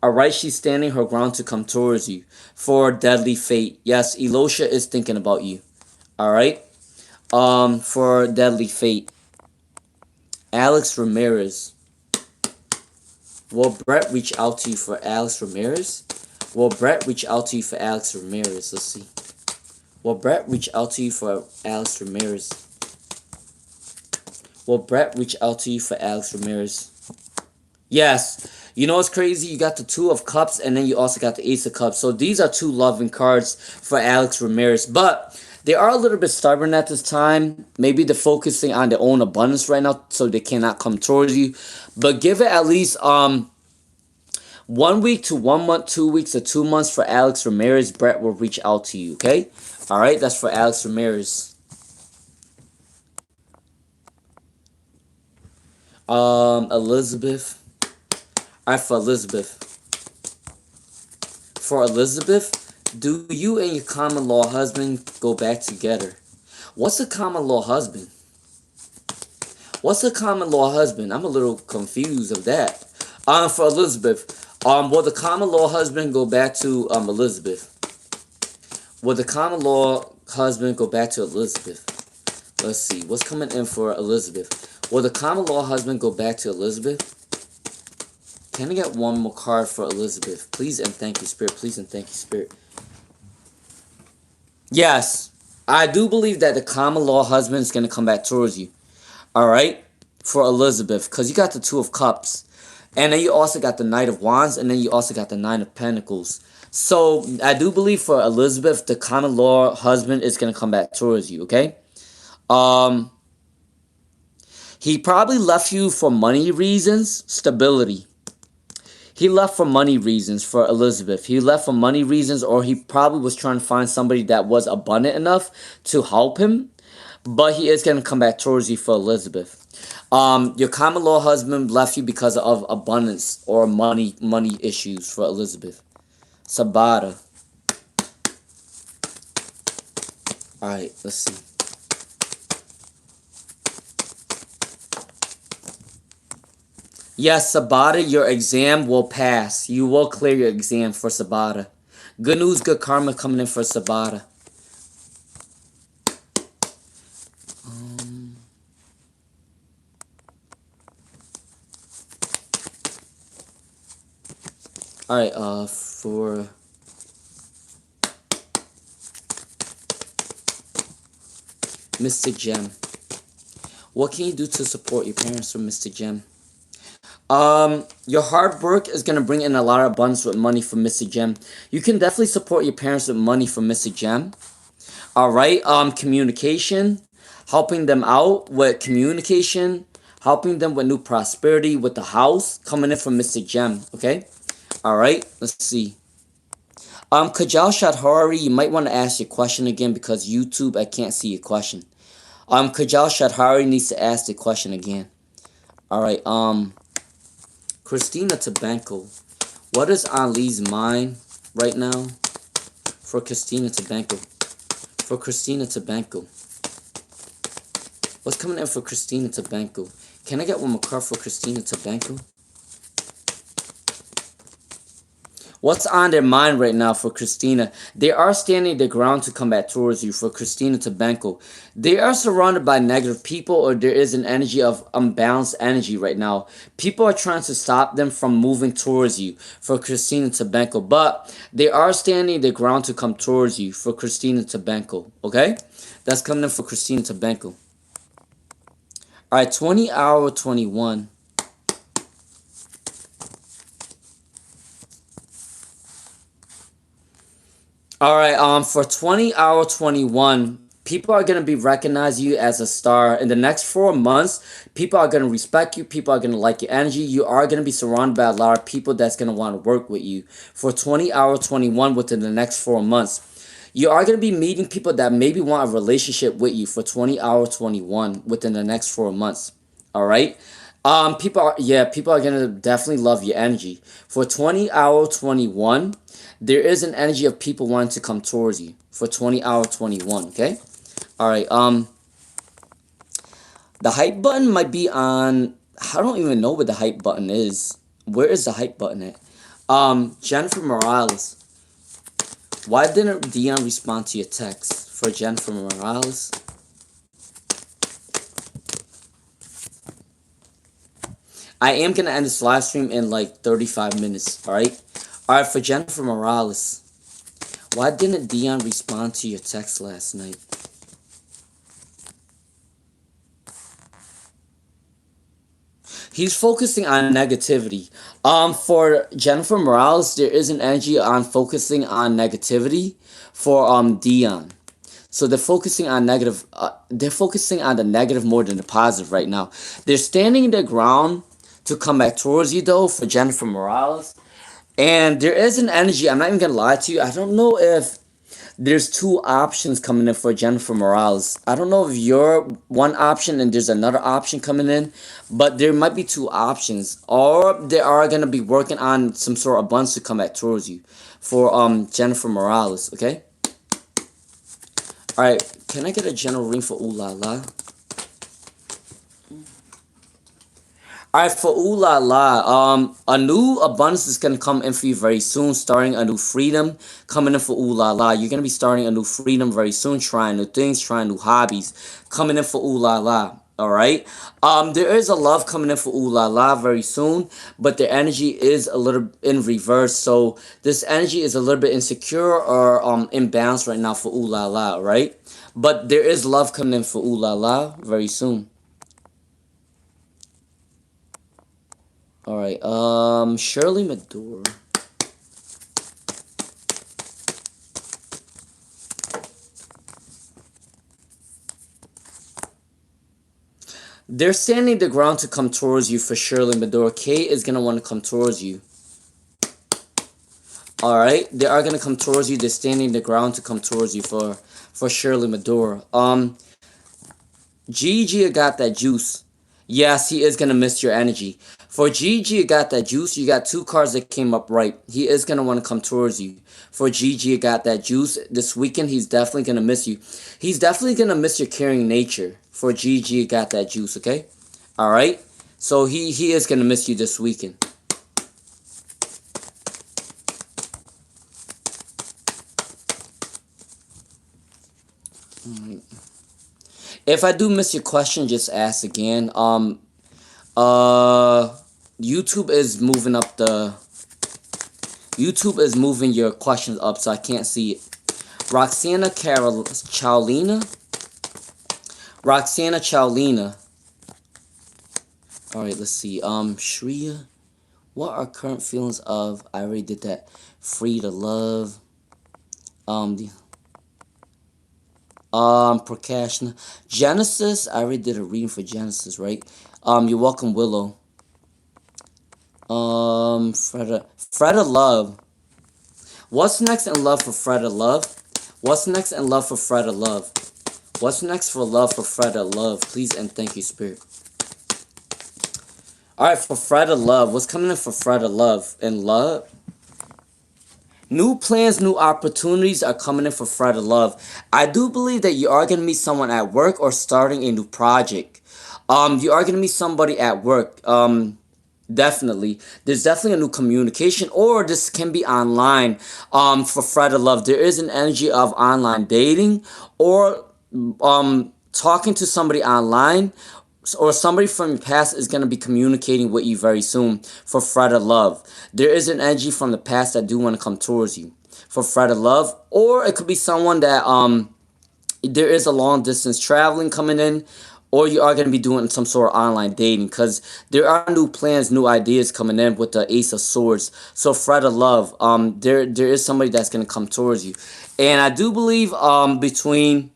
Alright, she's standing her ground to come towards you. For Deadly Fate, yes, Elosha is thinking about you. Alright. For Deadly Fate. Alex Ramirez. Will Brett reach out to you for Alex Ramirez? Will Brett reach out to you for Alex Ramirez? Let's see. Will Brett reach out to you for Alex Ramirez? Will Brett reach out to you for Alex Ramirez? Yes. You know what's crazy? You got the 2 of Cups and then you also got the Ace of Cups. So these are 2 loving cards for Alex Ramirez. But they are a little bit stubborn at this time. Maybe they're focusing on their own abundance right now, so they cannot come towards you. But give it at least 1 week to 1 month, 2 weeks or 2 months for Alex Ramirez. Brett will reach out to you, okay? Alright, that's for Alex Ramirez. Elizabeth. Alright, for Elizabeth. For Elizabeth. Do you and your common law husband go back together? What's a common law husband? What's a common law husband? I'm a little confused of that. For Elizabeth. Will the common law husband go back to Elizabeth? Will the common law husband go back to Elizabeth? Let's see. What's coming in for Elizabeth? Will the common law husband go back to Elizabeth? Can I get one more card for Elizabeth? Please and thank you, Spirit. Please and thank you, Spirit. Yes, I do believe that the common law husband is going to come back towards you. Alright? For Elizabeth. Because you got the 2 of Cups. And then you also got the Knight of Wands. And then you also got the 9 of Pentacles. So, I do believe for Elizabeth, the common law husband is going to come back towards you. Okay? He probably left you for money reasons. Stability. He left for money reasons for Elizabeth. He left for money reasons, or he probably was trying to find somebody that was abundant enough to help him. But he is going to come back towards you for Elizabeth. Your common law husband left you because of abundance or money issues for Elizabeth. Sabata. All right, let's see. Yes, Sabata, your exam will pass. You will clear your exam for Sabata. Good news, good karma coming in for Sabata. All right, for Mystic Gem. What can you do to support your parents for Mystic Gem? Your hard work is gonna bring in a lot of abundance with money from Mystic Gem. You can definitely support your parents with money from Mystic Gem. All right. Communication, helping them out with communication, helping them with new prosperity with the house coming in from Mystic Gem. Okay. All right. Let's see. Kajal Shadhari, you might want to ask your question again because YouTube, I can't see your question. Kajal Shadhari needs to ask the question again. All right. Christina Tabanko, what is Ali's mind right now for Christina Tabanko? For Christina Tabanko. What's coming in for Christina Tabanko? Can I get one more card for Christina Tabanko? What's on their mind right now for Christina? They are standing their ground to come back towards you for Christina Tabanko. They are surrounded by negative people, or there is an energy of unbalanced energy right now. People are trying to stop them from moving towards you for Christina Tabanko. But they are standing their ground to come towards you for Christina Tabanko. Okay? That's coming in for Christina Tabanko. Alright, 20 hour 21. Alright, for 20 hour 21, people are going to be recognizing you as a star. In the next 4 months, people are going to respect you. People are going to like your energy. You are going to be surrounded by a lot of people that's going to want to work with you. For 20 hour 21 within the next 4 months. You are going to be meeting people that maybe want a relationship with you for 20 hour 21 within the next 4 months. Alright? People are going to definitely love your energy. For 20 hour 21, there is an energy of people wanting to come towards you for 20 hour 21, okay? All right, the hype button might be on, I don't even know what the hype button is. Where is the hype button at? Jennifer Morales. Why didn't Dion respond to your text for Jennifer Morales? I am going to end this live stream in like 35 minutes, all right? All right, for Jennifer Morales. Why didn't Dion respond to your text last night? He's focusing on negativity. For Jennifer Morales, there is an energy on focusing on negativity for Dion. So they're focusing on negative. They're focusing on the negative more than the positive right now. They're standing their ground to come back towards you though for Jennifer Morales. And there is an energy, I'm not even going to lie to you. I don't know if there's two options coming in for Jennifer Morales. I don't know if you're one option and there's another option coming in. But there might be two options. Or they are going to be working on some sort of abundance to come back towards you for Jennifer Morales, okay? Alright, can I get a general reading for Ooh La La? Alright, for Ooh La La, a new abundance is going to come in for you very soon, starting a new freedom coming in for Ooh La La. You're going to be starting a new freedom very soon, trying new things, trying new hobbies, coming in for Ooh La La. Alright, there is a love coming in for Ooh La La very soon, but the energy is a little in reverse, so this energy is a little bit insecure or imbalanced right now for Ooh La La, right? But there is love coming in for Ooh La La very soon. Alright, Shirley Medora. They're standing the ground to come towards you for Shirley Medora. Kate is going to want to come towards you. Alright, they are going to come towards you. They're standing the ground to come towards you for Shirley Medora. Gigi got that juice. Yes, he is gonna miss your energy. For Gigi, you got that juice. You got two cards that came up right. He is gonna want to come towards you. For Gigi, you got that juice. This weekend, he's definitely gonna miss you. He's definitely gonna miss your caring nature. For Gigi, you got that juice. Okay, all right. So he is gonna miss you this weekend. All right. If I do miss your question, just ask again. Uh, YouTube is moving up the. YouTube is moving your questions up, so I can't see it. Roxana Chowlina. Roxana Chowlina. All right, let's see. Shreya, what are current feelings of? I already did that. Free to love. The Prakashna. Genesis, I already did a reading for Genesis, right? You're welcome, Willow. Freda Love. What's next in love for Freda Love? What's next in love for Freda Love? What's next for love for Freda Love? Please and thank you, Spirit. Alright, for Freda Love. What's coming in for Freda Love? In love? New plans, new opportunities are coming in for Freda Love. I do believe that you are going to meet someone at work or starting a new project. You are going to meet somebody at work. Definitely. There's definitely a new communication, or this can be online. For Freda Love, there is an energy of online dating, or talking to somebody online, or somebody from your past is going to be communicating with you very soon. For Freda Love, there is an energy from the past that do want to come towards you. For Freda Love, or it could be someone that there is a long distance traveling coming in, or you are going to be doing some sort of online dating, because there are new plans, new ideas coming in with the Ace of Swords. So Freda Love, there is somebody that's going to come towards you, and I do believe between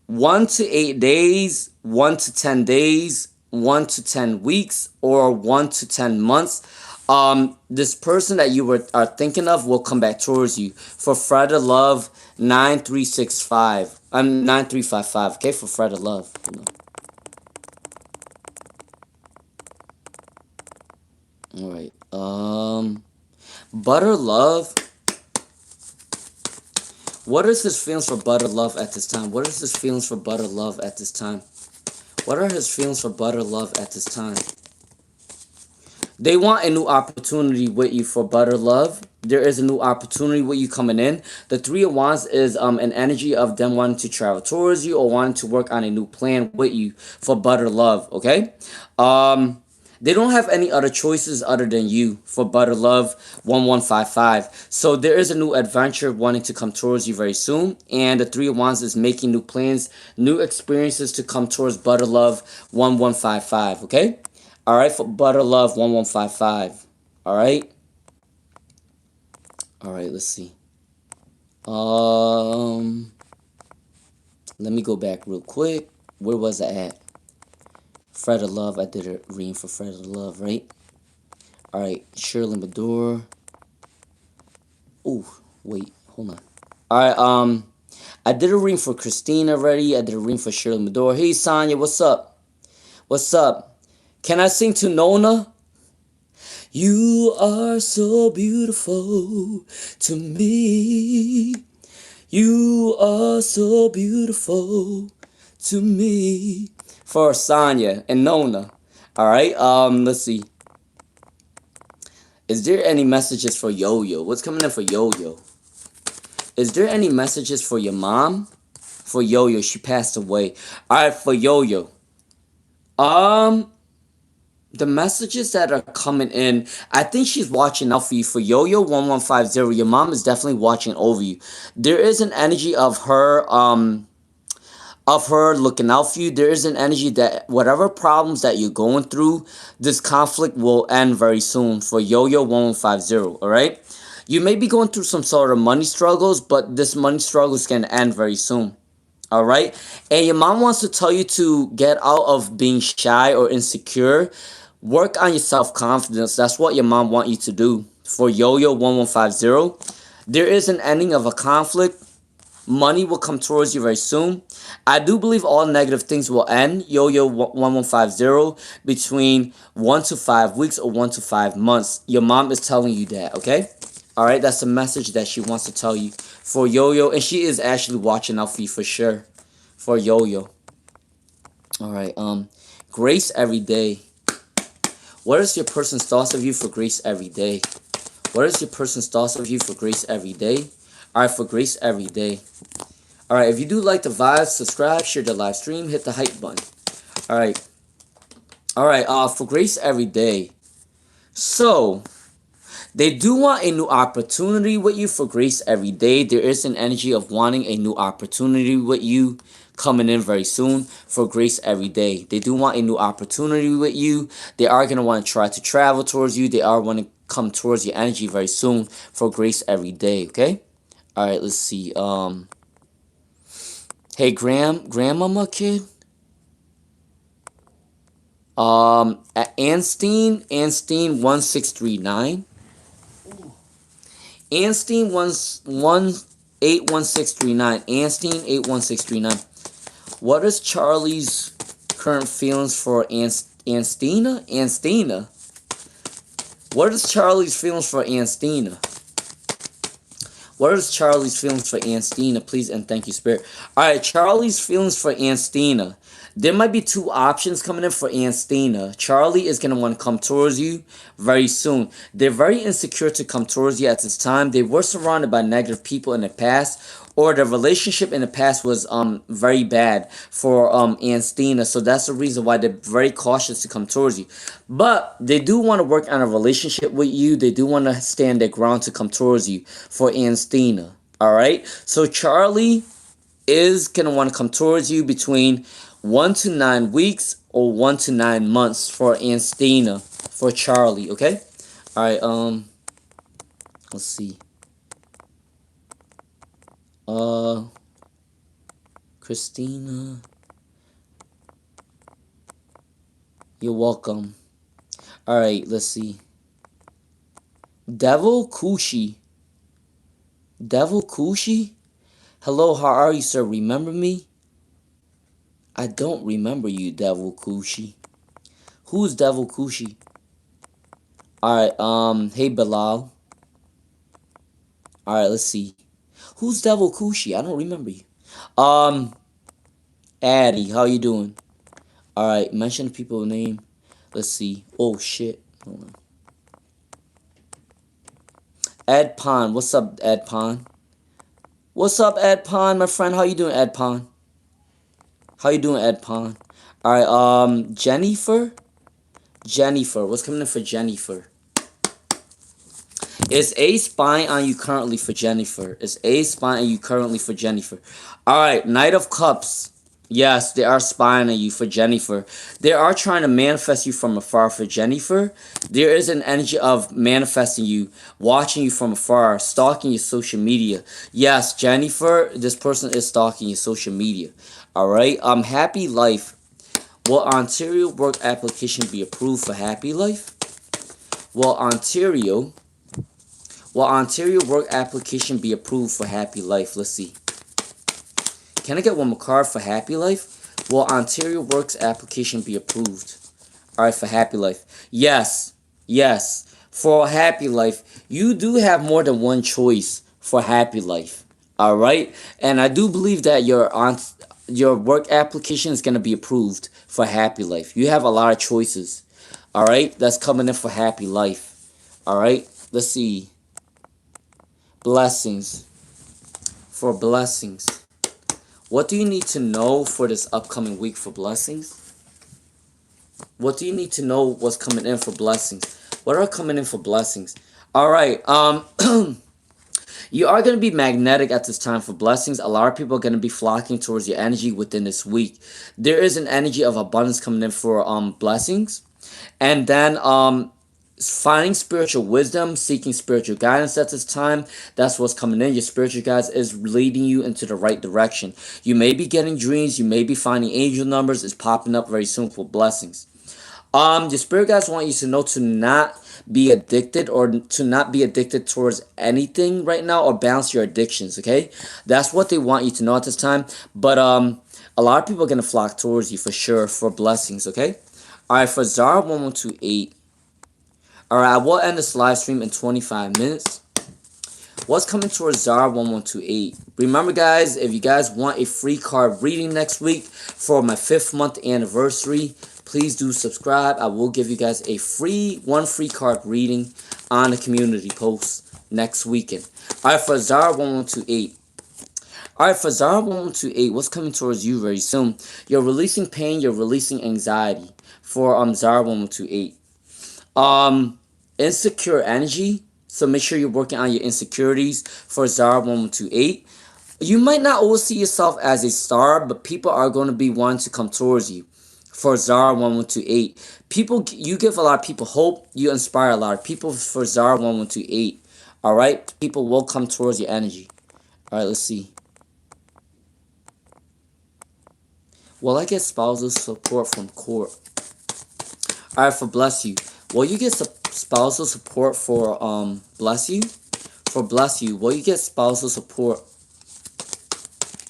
1 to 8 days, 1 to 10 days, 1 to 10 weeks, or 1 to 10 months, this person that you are thinking of will come back towards you. For Freda Love, 9365. 9355. Okay, for Freda Love. All right. Butter Love. What is his feelings for Butter Love at this time? What is his feelings for Butter Love at this time? What are his feelings for Butter Love at this time? They want a new opportunity with you for Butter Love. There is a new opportunity with you coming in. The Three of Wands is an energy of them wanting to travel towards you or wanting to work on a new plan with you for Butter Love, okay? They don't have any other choices other than you for Butter Love 1155. So there is a new adventure wanting to come towards you very soon. And the Three of Wands is making new plans, new experiences to come towards Butter Love 1155, okay? All right, for Butter Love 1155. All right. All right, let's see. Let me go back real quick. Where was I at? Freda Love. I did a reading for Freda Love, right? All right, Shirley Madore. Oh, wait, hold on. All right, I did a reading for Christine already. I did a reading for Shirley Madore. Hey, Sonya, what's up? What's up? Can I sing to Nona? You are so beautiful to me. You are so beautiful to me. For Sonya and Nona. Alright, let's see. Is there any messages for Yo-Yo? What's coming in for Yo-Yo? Is there any messages for your mom? For Yo-Yo, she passed away. Alright, for Yo-Yo. The messages that are coming in, I think she's watching out for you. For Yo-Yo 1150, your mom is definitely watching over you. There is an energy of her looking out for you. There is an energy that whatever problems that you're going through, this conflict will end very soon. For Yo-Yo 1150, all right? You may be going through some sort of money struggles, but this money struggle is going to end very soon. All right? And your mom wants to tell you to get out of being shy or insecure. Work on your self-confidence. That's what your mom wants you to do. For Yo-Yo 1150, there is an ending of a conflict. Money will come towards you very soon. I do believe all negative things will end, Yo-Yo 1150, between 1 to 5 weeks or 1 to 5 months. Your mom is telling you that, okay? All right, that's a message that she wants to tell you for Yo-Yo, and she is actually watching out for you for sure, for Yo-Yo. All right, Grace every day. What is your person's thoughts of you for Grace every day? What is your person's thoughts of you for Grace every day? All right, for Grace every day. All right, if you do like the vibes, subscribe, share the live stream, hit the hype button. All right. All right, for Grace every day. So, they do want a new opportunity with you for Grace every day. There is an energy of wanting a new opportunity with you coming in very soon for Grace every day. They do want a new opportunity with you. They are going to want to try to travel towards you. They are want to come towards your energy very soon for Grace every day, okay? All right, let's see. Hey, grandmama kid? Anstein 1639. Anstein 81639. Anstein 81639. What is Charlie's current feelings for Anstina? Anstina. What is Charlie's feelings for Anstina? What is Charlie's feelings for Anstina? Please and thank you, Spirit. Alright, Charlie's feelings for Anstina. There might be two options coming in for Anstina. Charlie is going to want to come towards you very soon. They're very insecure to come towards you at this time. They were surrounded by negative people in the past, or the relationship in the past was very bad for Anstina. So that's the reason why they're very cautious to come towards you. But they do want to work on a relationship with you. They do want to stand their ground to come towards you for Anstina. Alright? So Charlie is going to want to come towards you between 1 to 9 weeks or 1 to 9 months for Anstina, for Charlie, okay? Alright, let's see. Christina. You're welcome. Alright, let's see. Devil Kushi. Devil Kushi? Hello, how are you, sir? Remember me? I don't remember you, Devil Kushi. Who's Devil Kushi? Alright, hey Bilal. Alright, let's see. Who's Devil Kushi? I don't remember you. Addy, how you doing? Alright, mention the people's name. Let's see. Oh shit. Hold on. Ed Pond. What's up, Ed Pond? What's up, Ed Pond, my friend? How you doing, Ed Pond? How you doing, Ed Pond? Alright, Jennifer? Jennifer. What's coming in for Jennifer? Is A spying on you currently for Jennifer? Is A spying on you currently for Jennifer? Alright, Knight of Cups. Yes, they are spying on you for Jennifer. They are trying to manifest you from afar for Jennifer. There is an energy of manifesting you, watching you from afar, stalking your social media. Yes, Jennifer, this person is stalking your social media. Alright, Happy Life. Will Ontario work application be approved for Happy Life? Will Ontario work application be approved for Happy Life? Let's see. Can I get one more card for Happy Life? Will Ontario Works application be approved? Alright, for Happy Life. Yes. Yes. For Happy Life, you do have more than one choice for Happy Life. Alright? And I do believe that your work application is going to be approved for Happy Life. You have a lot of choices. Alright? That's coming in for Happy Life. Alright? Let's see. Blessings. For blessings. What do you need to know for this upcoming week for blessings? What do you need to know what's coming in for blessings? What are coming in for blessings? Alright, you are going to be magnetic at this time for blessings. A lot of people are going to be flocking towards your energy within this week. There is an energy of abundance coming in for blessings. And then finding spiritual wisdom, seeking spiritual guidance at this time. That's what's coming in. Your spiritual guides is leading you into the right direction. You may be getting dreams. You may be finding angel numbers. It's popping up very soon for blessings. Your spirit guides want you to know to not be addicted or to not be addicted towards anything right now or balance your addictions, okay? That's what they want you to know at this time. But a lot of people are gonna flock towards you for sure for blessings, okay? Alright, for Zara 1128. Alright, I will end this live stream in 25 minutes. What's coming towards Zara 1128? Remember, guys, if you guys want a free card reading next week for my 5th month anniversary, please do subscribe. I will give you guys a one free card reading on the community post next weekend. Alright, for Zara 1128. Alright, for Zara 1128, what's coming towards you very soon? You're releasing pain, you're releasing anxiety for Zara 1128. Insecure energy. So make sure you're working on your insecurities for Zara 1128. You might not always see yourself as a star, but people are going to be wanting to come towards you for Zara 1128. People, you give a lot of people hope. You inspire a lot of people for Zara 1128. All right? People will come towards your energy. All right, let's see. Will I get spousal support from court? All right, for bless you. Will you get spousal support for bless you? For bless you, will you get spousal support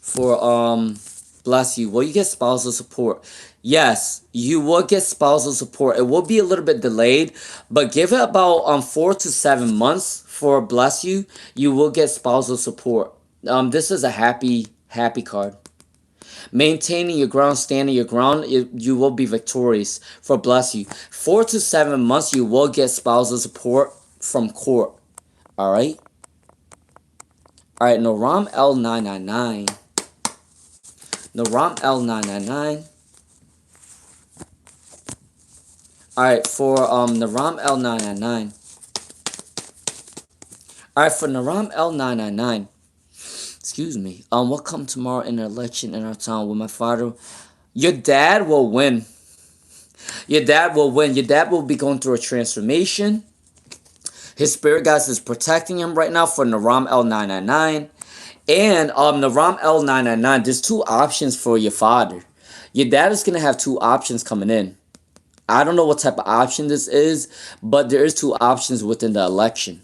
for bless you? Will you get spousal support? Yes, you will get spousal support. It will be a little bit delayed, but give it about 4 to 7 months for bless you. You will get spousal support. This is a happy card. Maintaining your ground, standing your ground, you will be victorious for bless you. 4 to 7 months, you will get spousal support from court. Alright? Alright, Naram L999. Naram L999. Alright, for Naram L999. Alright, for Naram L999. Excuse me. What come tomorrow in the election in our town with my father? Your dad will win. Your dad will win. Your dad will be going through a transformation. His spirit guides is protecting him right now for Naram L999. And Naram L999, there's 2 options for your father. Your dad is going to have 2 options coming in. I don't know what type of option this is, but there is 2 options within the election.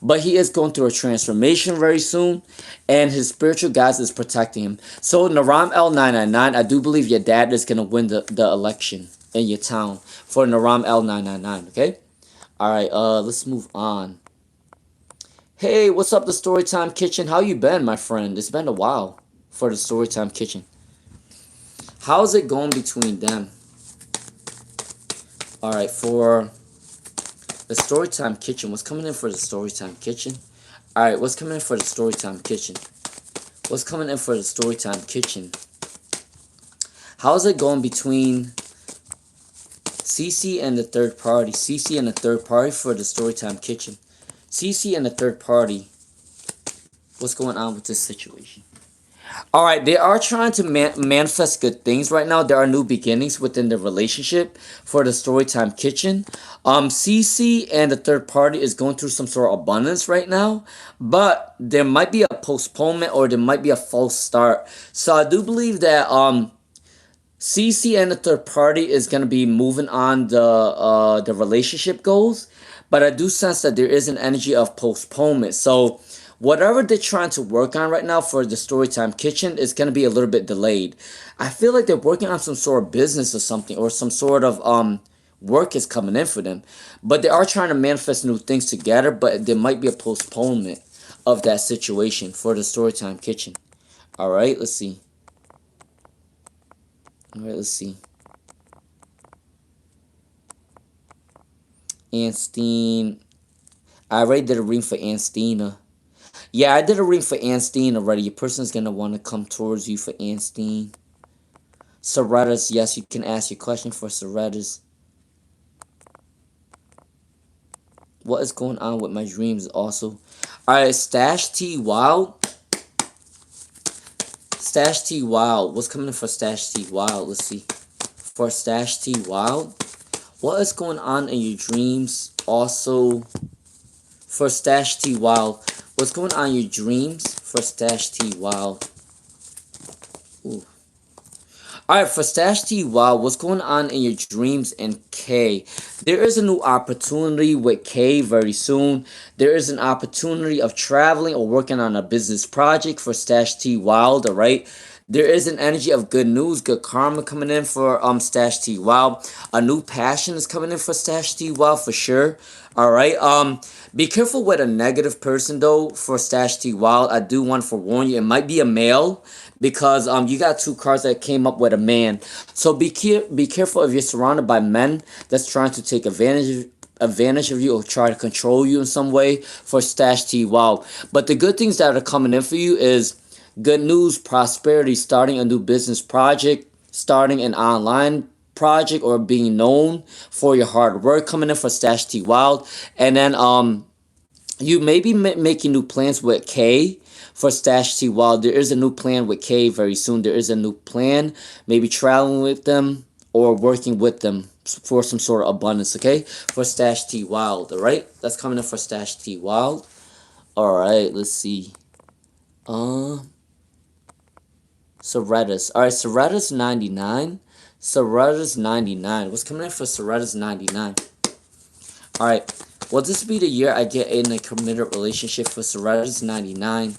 But he is going through a transformation very soon, and his spiritual guides is protecting him. So Naram L999, I do believe your dad is going to win the election in your town for Naram L999, okay? Alright, let's move on. Hey, what's up, the Storytime Kitchen? How you been, my friend? It's been a while for the Storytime Kitchen. How's it going between them? Alright, for the Storytime Kitchen. What's coming in for the Storytime Kitchen? Alright, what's coming in for the Storytime Kitchen? What's coming in for the Storytime Kitchen? How's it going between CC and the third party? CC and the third party for the Storytime Kitchen. CC and the third party. What's going on with this situation? Alright, they are trying to manifest good things right now. There are new beginnings within the relationship for the Storytime Kitchen. CC and the third party is going through some sort of abundance right now. But there might be a postponement or there might be a false start. So I do believe that CC and the third party is going to be moving on the relationship goals. But I do sense that there is an energy of postponement. So whatever they're trying to work on right now for the Storytime Kitchen is going to be a little bit delayed. I feel like they're working on some sort of business or something, or some sort of work is coming in for them. But they are trying to manifest new things together, but there might be a postponement of that situation for the Storytime Kitchen. Alright, let's see. Alright, let's see. Anstein. I already did a reading for Anstina. Yeah, I did a reading for Anstein already. Your person's going to want to come towards you for Anstein. Soretas, yes, you can ask your question for Soretas. What is going on with my dreams also? Alright, Stash T Wild. Stash T Wild. What's coming in for Stash T Wild? Let's see. For Stash T Wild. What is going on in your dreams also for Stash T Wild? What's going on in your dreams for Stash T Wild? Ooh. Alright, for Stash T Wild, what's going on in your dreams and K. There is a new opportunity with K very soon. There is an opportunity of traveling or working on a business project for Stash T Wild, alright? There is an energy of good news, good karma coming in for Stash T Wild. A new passion is coming in for Stash T Wild for sure. Alright. Be careful with a negative person though for Stash T Wild. I do want to forewarn you. It might be a male because you got two cards that came up with a man. So be careful if you're surrounded by men that's trying to take advantage of you or try to control you in some way for Stash T Wild. But the good things that are coming in for you is good news, prosperity, starting a new business project, starting an online project, or being known for your hard work coming in for Stash T Wild. And then you may be making new plans with K for Stash T Wild. There is a new plan with K very soon. There is a new plan, maybe traveling with them or working with them for some sort of abundance, okay? For Stash T Wild, all right? That's coming in for Stash T Wild. All right, let's see. Soretta's. All right, Soretta's 99. Soretta's 99. What's coming in for Soretta's 99? All right. Will this be the year I get in a committed relationship for Soretta's 99?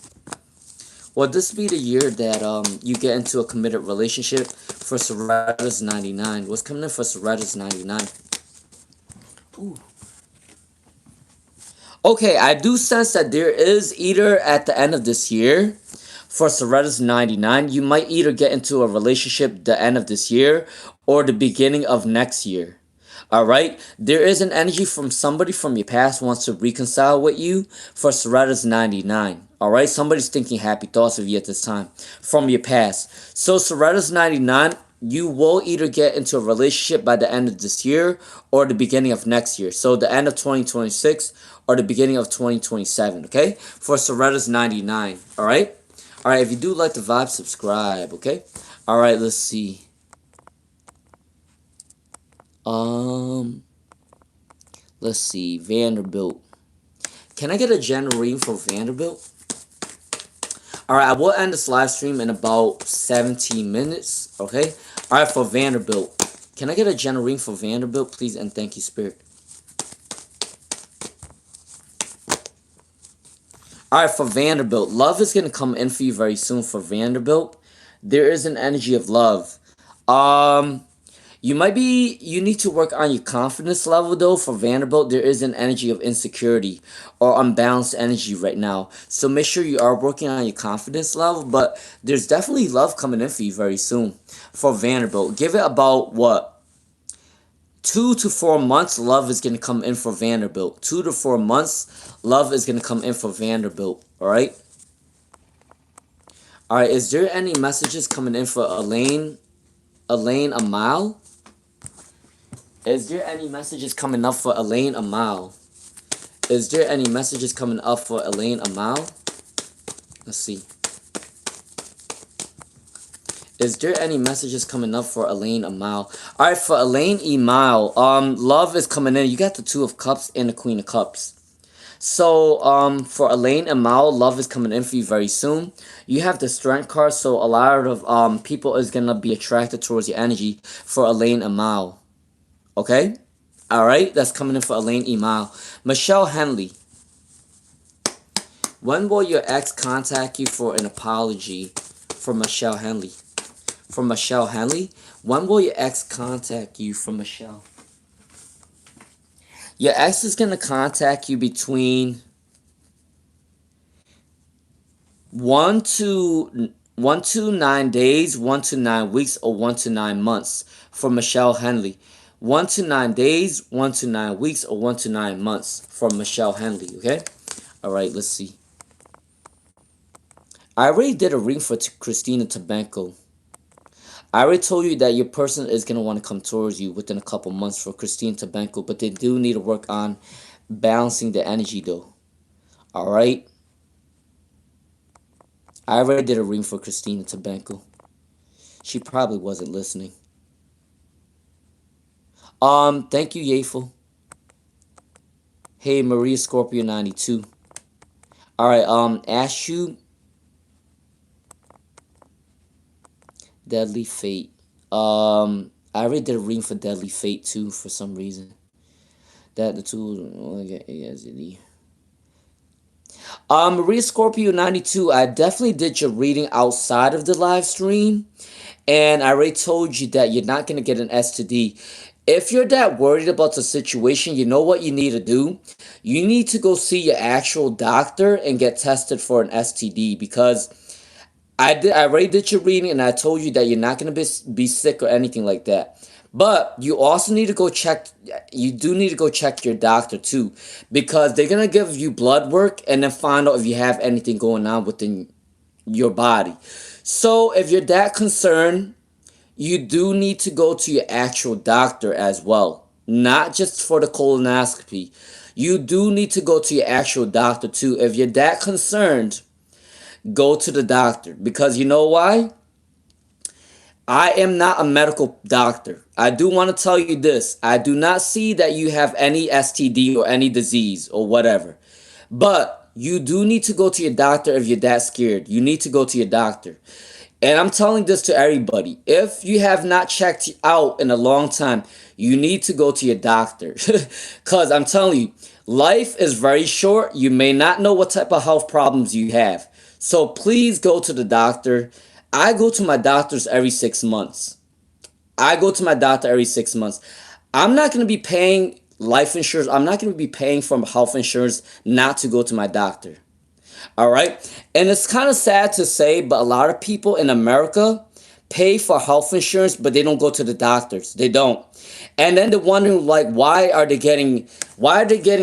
Will this be the year that you get into a committed relationship for Soretta's 99? What's coming in for Soretta's 99? Ooh. Okay, I do sense that there is either at the end of this year for Soretta's 99, you might either get into a relationship the end of this year or the beginning of next year. Alright? There is an energy from somebody from your past wants to reconcile with you for Soretta's 99. Alright? Somebody's thinking happy thoughts of you at this time from your past. So Soretta's 99, you will either get into a relationship by the end of this year or the beginning of next year. So the end of 2026 or the beginning of 2027. Okay? For Soretta's 99. Alright? Alright, if you do like the vibe, subscribe, okay? Alright, let's see. Let's see, Vanderbilt. Can I get a general reading for Vanderbilt? Alright, I will end this live stream in about 17 minutes, okay? Alright, for Vanderbilt. Can I get a general reading for Vanderbilt, please? And thank you, Spirit. Alright, for Vanderbilt, love is going to come in for you very soon for Vanderbilt. There is an energy of love. You need to work on your confidence level though for Vanderbilt. There is an energy of insecurity or unbalanced energy right now. So make sure you are working on your confidence level, but there's definitely love coming in for you very soon for Vanderbilt. Give it about, what? 2 to 4 months, love is going to come in for Vanderbilt. 2 to 4 months, love is going to come in for Vanderbilt. Alright? Alright, is there any messages coming in for Elaine Amal? Is there any messages coming up for Elaine Amal? Is there any messages coming up for Elaine Amal? Let's see. Is there any messages coming up for Elaine Amal? Alright, for Elaine Amal, love is coming in. You got the Two of Cups and the Queen of Cups. So, for Elaine Amal, love is coming in for you very soon. You have the Strength card, so a lot of people is going to be attracted towards your energy for Elaine Amal. Okay? Alright, that's coming in for Elaine Amal. Michelle Henley. When will your ex contact you for an apology for Michelle Henley? For Michelle Henley? When will your ex contact you for Michelle? Your ex is going to contact you between 1 to 9 days, 1 to 9 weeks, or 1 to 9 months for Michelle Henley. 1 to 9 days, 1 to 9 weeks, or 1 to 9 months for Michelle Henley, okay? Alright, let's see. I already did a reading for Christina Tabenko. I already told you that your person is going to want to come towards you within a couple months for Christine Tabenko, but they do need to work on balancing the energy though. Alright? I already did a reading for Christina Tabenko. She probably wasn't listening. Thank you, Yafel. Hey, Maria Scorpio 92. Alright, Ashu. Deadly Fate. I I already did a reading for Deadly Fate too for some reason. That the two Maria Scorpio 92, I definitely did your reading outside of the live stream. And I already told you that you're not going to get an STD. If you're that worried about the situation, you know what you need to do? You need to go see your actual doctor and get tested for an STD, because I already did your reading and I told you that you're not going to be sick or anything like that. But you also need to go check, you do need to go check your doctor too, because they're going to give you blood work and then find out if you have anything going on within your body. So if you're that concerned, you do need to go to your actual doctor as well. Not just for the colonoscopy. You do need to go to your actual doctor too. If you're that concerned, go to the doctor. Because you know why? I am not a medical doctor. I do want to tell you this. I do not see that you have any STD or any disease or whatever. But you do need to go to your doctor if you're that scared. You need to go to your doctor. And I'm telling this to everybody. If you have not checked out in a long time, you need to go to your doctor. Because I'm telling you, life is very short. You may not know what type of health problems you have. So please go to the doctor. I go to my doctors every 6 months. I go to my doctor every 6 months. I'm not going to be paying life insurance. I'm not going to be paying for health insurance not to go to my doctor. All right. And it's kind of sad to say, but a lot of people in America pay for health insurance, but they don't go to the doctors. They don't. And then they're wondering, like, why are they getting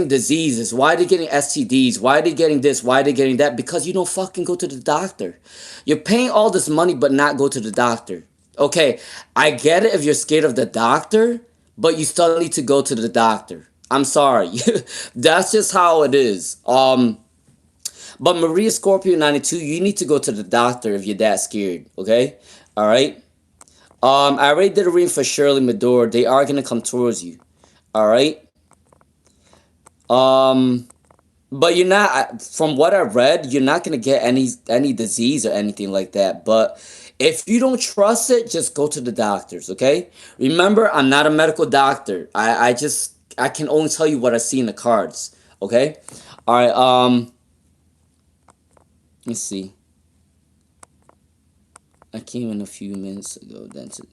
diseases? Why are they getting STDs? Why are they getting this? Why are they getting that? Because you don't fucking go to the doctor. You're paying all this money, but not go to the doctor. Okay, I get it if you're scared of the doctor, but you still need to go to the doctor. I'm sorry. That's just how it is. But Maria Scorpio 92, you need to go to the doctor if you're that scared, okay? All right? I already did a reading for Shirley Medora. They are going to come towards you, all right? But you're not, from what I read, you're not going to get any disease or anything like that. But if you don't trust it, just go to the doctors, okay? Remember, I'm not a medical doctor. I can only tell you what I see in the cards, okay? All right, let's see. I came in a few minutes ago. Dented.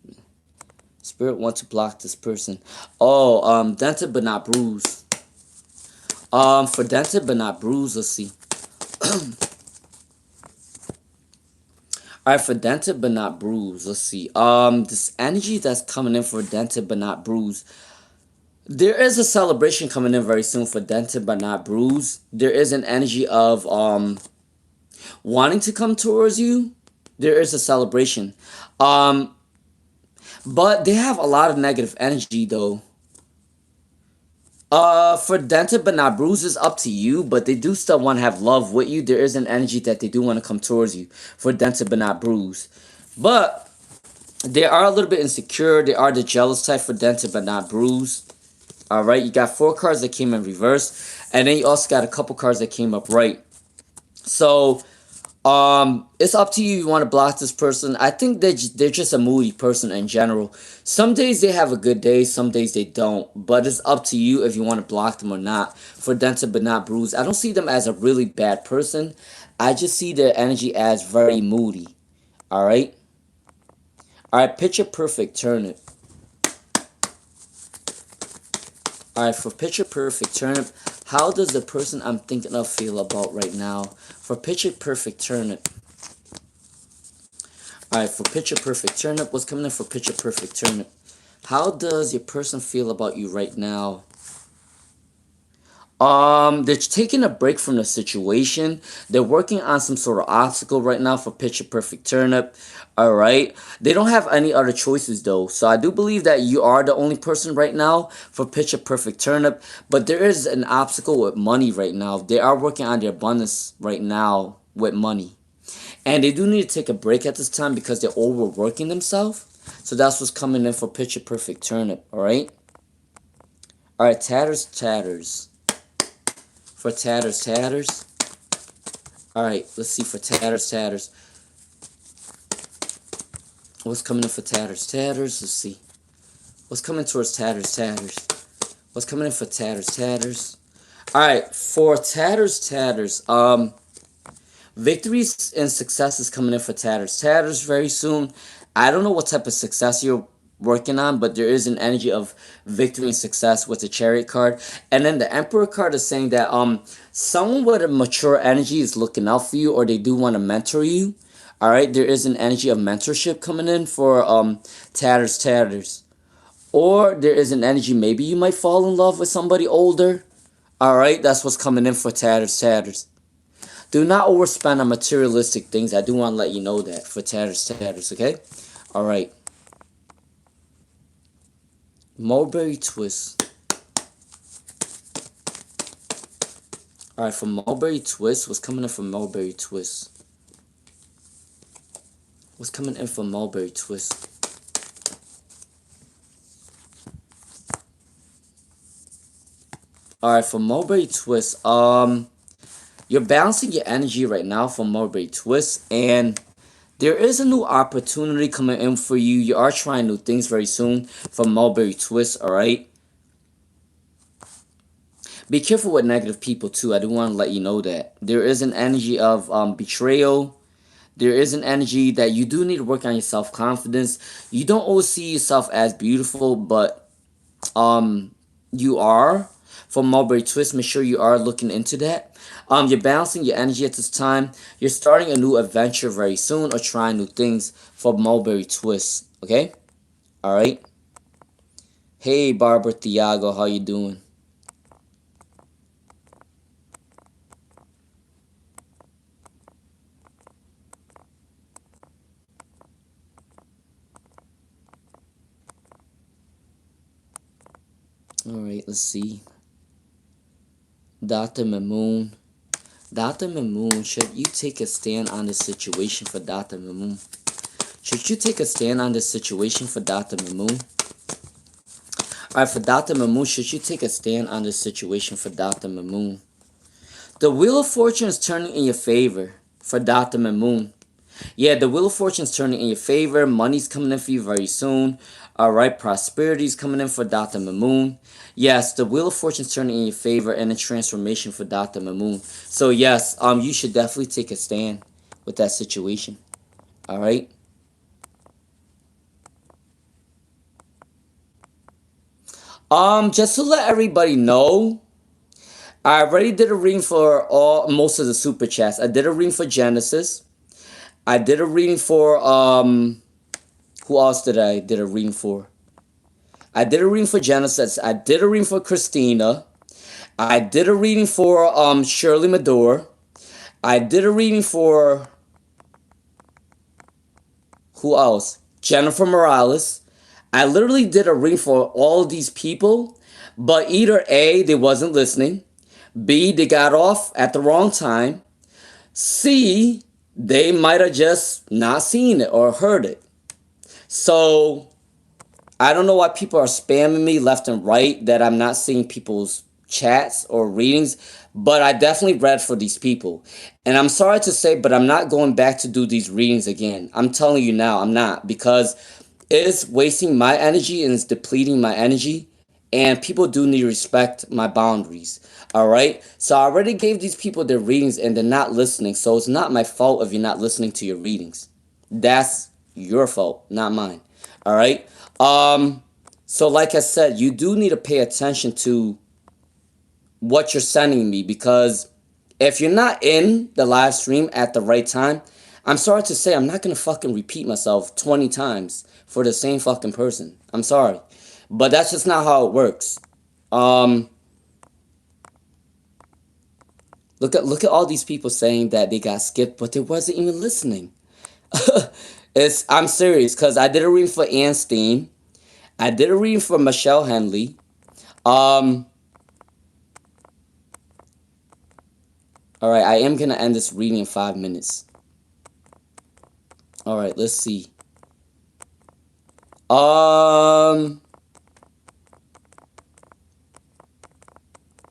Spirit want to block this person. Oh, dented but not bruised. For dented but not bruised, let's see. Alright, for dented but not bruised, let's see. This energy that's coming in for dented but not bruised. There is a celebration coming in very soon for dented but not bruised. There is an energy of wanting to come towards you. There is a celebration. But they have a lot of negative energy though. For dented but not bruised is up to you, but they do still want to have love with you. There is an energy that they do want to come towards you for dented but not bruised. But they are a little bit insecure. They are the jealous type for dented but not bruised. Alright, you got 4 cards that came in reverse. And then you also got a couple cards that came up right. So, it's up to you if you want to block this person. I think they're just a moody person in general. Some days they have a good day, some days they don't. But it's up to you if you want to block them or not. For dented but not bruised, I don't see them as a really bad person. I just see their energy as very moody. Alright? Alright, picture perfect turnip. Alright, for picture perfect turnip, how does the person I'm thinking of feel about right now? For picture perfect turnip. Alright, for picture perfect turnip, what's coming in for picture perfect turnip? How does your person feel about you right now? They're taking a break from the situation. They're working on some sort of obstacle right now for picture perfect turnip. Alright. They don't have any other choices though. So I do believe that you are the only person right now for picture perfect turnip. But there is an obstacle with money right now. They are working on their abundance right now with money. And they do need to take a break at this time because they're overworking themselves. So that's what's coming in for picture perfect turnip. Alright. Alright, tatters. For tatters. Alright, let's see for tatters. What's coming in for tatters? Let's see. What's coming towards Tatters? Tatters. What's coming in for Tatters? Tatters. Alright, for Tatters. Victories and success is coming in for Tatters. Tatters very soon. I don't know what type of success you're working on, but there is an energy of victory and success with the Chariot card. And then the Emperor card is saying that someone with a mature energy is looking out for you, or they do want to mentor you. Alright, there is an energy of mentorship coming in for Tatters. Or there is an energy, maybe you might fall in love with somebody older. Alright, that's what's coming in for Tatters. Do not overspend on materialistic things. I do want to let you know that for Tatters, okay? Alright. Mulberry Twist. Alright, for Mulberry Twist, what's coming in for Mulberry Twist? What's coming in for Mulberry Twist? Alright, for Mulberry Twist, you're balancing your energy right now for Mulberry Twist, and there is a new opportunity coming in for you. You are trying new things very soon for Mulberry Twist, alright? Be careful with negative people too. I do want to let you know that. There is an energy of betrayal. There is an energy that you do need to work on your self-confidence. You don't always see yourself as beautiful, but you are. For Mulberry Twist, make sure you are looking into that. You're balancing your energy at this time. You're starting a new adventure very soon, or trying new things for Mulberry Twist. Okay? Alright? Hey, Barbara Thiago, how you doing? Alright, let's see. Dr. Mamoon. Dr. Mamoon, should you take a stand on this situation for Dr. Mamoon? Should you take a stand on this situation for Dr. Mamoon? Alright, for Dr. Mamoon, should you take a stand on this situation for Dr. Mamoon? The Wheel of Fortune is turning in your favor for Dr. Mamoon. Yeah, the Wheel of Fortune is turning in your favor. Money's coming in for you very soon. Alright, prosperity is coming in for Dr. Mamoon. Yes, the Wheel of Fortune is turning in your favor, and a transformation for Dr. Mamoon. So yes, you should definitely take a stand with that situation. Alright? Just to let everybody know, I already did a reading for most of the super chats. I did a reading for Genesis. I did a reading for who else did I did a reading for? I did a reading for Genesis. I did a reading for Christina. I did a reading for Shirley Madore. I did a reading for who else? Jennifer Morales. I literally did a reading for all of these people, but either A, they wasn't listening, B, they got off at the wrong time, C, they might have just not seen it or heard it. So I don't know why people are spamming me left and right that I'm not seeing people's chats or readings, but I definitely read for these people. And I'm sorry to say, but I'm not going back to do these readings again. I'm telling you now, I'm not, because it's wasting my energy and it's depleting my energy. And people do need to respect my boundaries. Alright? So I already gave these people their readings and they're not listening. So it's not my fault if you're not listening to your readings. That's your fault, not mine. Alright? So like I said, you do need to pay attention to what you're sending me, because if you're not in the live stream at the right time, I'm sorry to say, I'm not going to fucking repeat myself 20 times for the same fucking person. I'm sorry. But that's just not how it works. Look at all these people saying that they got skipped, but they wasn't even listening. I'm serious, because I did a reading for Ann Steen. I did a reading for Michelle Henley. Alright, I am going to end this reading in 5 minutes. Alright, let's see.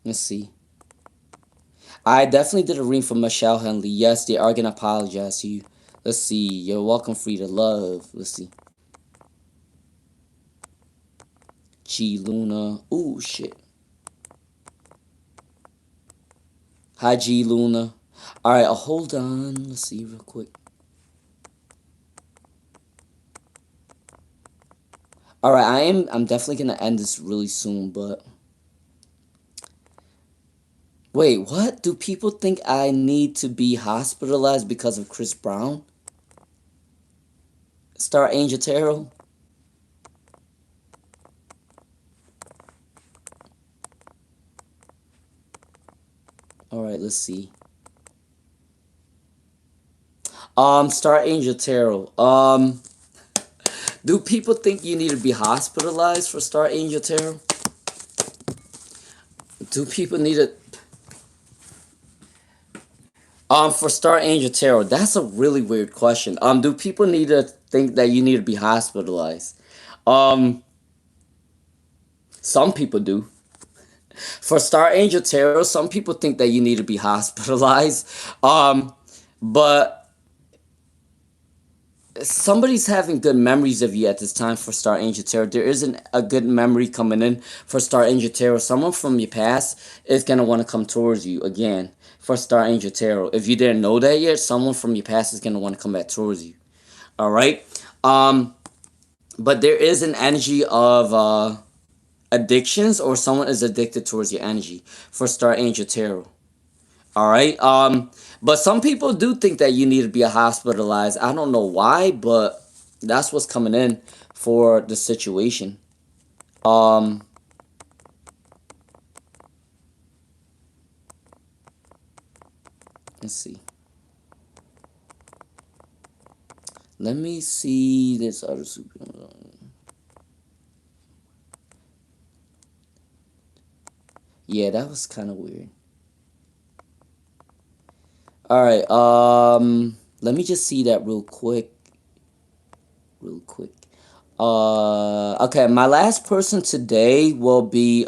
Let's see. I definitely did a reading for Michelle Henley. Yes, they are going to apologize to you. Let's see. You're welcome, free to love. Let's see. G Luna. Ooh, shit. Hi, G Luna. Alright, hold on. Let's see real quick. Alright, I'm definitely gonna end this really soon, but wait, what? Do people think I need to be hospitalized because of Chris Brown? Star Angel Tarot? Alright, let's see. Star Angel Tarot. Do people think you need to be hospitalized for Star Angel Tarot? Do people need to for Star Angel Tarot? That's a really weird question. Do people need to think that you need to be hospitalized? Um some people do. For Star Angel Tarot, some people think that you need to be hospitalized. But somebody's having good memories of you at this time for Star Angel Tarot. There isn't a good memory coming in for Star Angel Tarot. Someone from your past is gonna want to come towards you again for Star Angel Tarot. If you didn't know that yet, someone from your past is gonna want to come back towards you. All right. But there is an energy of addictions, or someone is addicted towards your energy for Star Angel Tarot. All right. But some people do think that you need to be hospitalized. I don't know why, but that's what's coming in for the situation. Um, let's see. Let me see this other super. Yeah, that was kind of weird. All right. Let me just see that real quick. Real quick. Okay, my last person today will be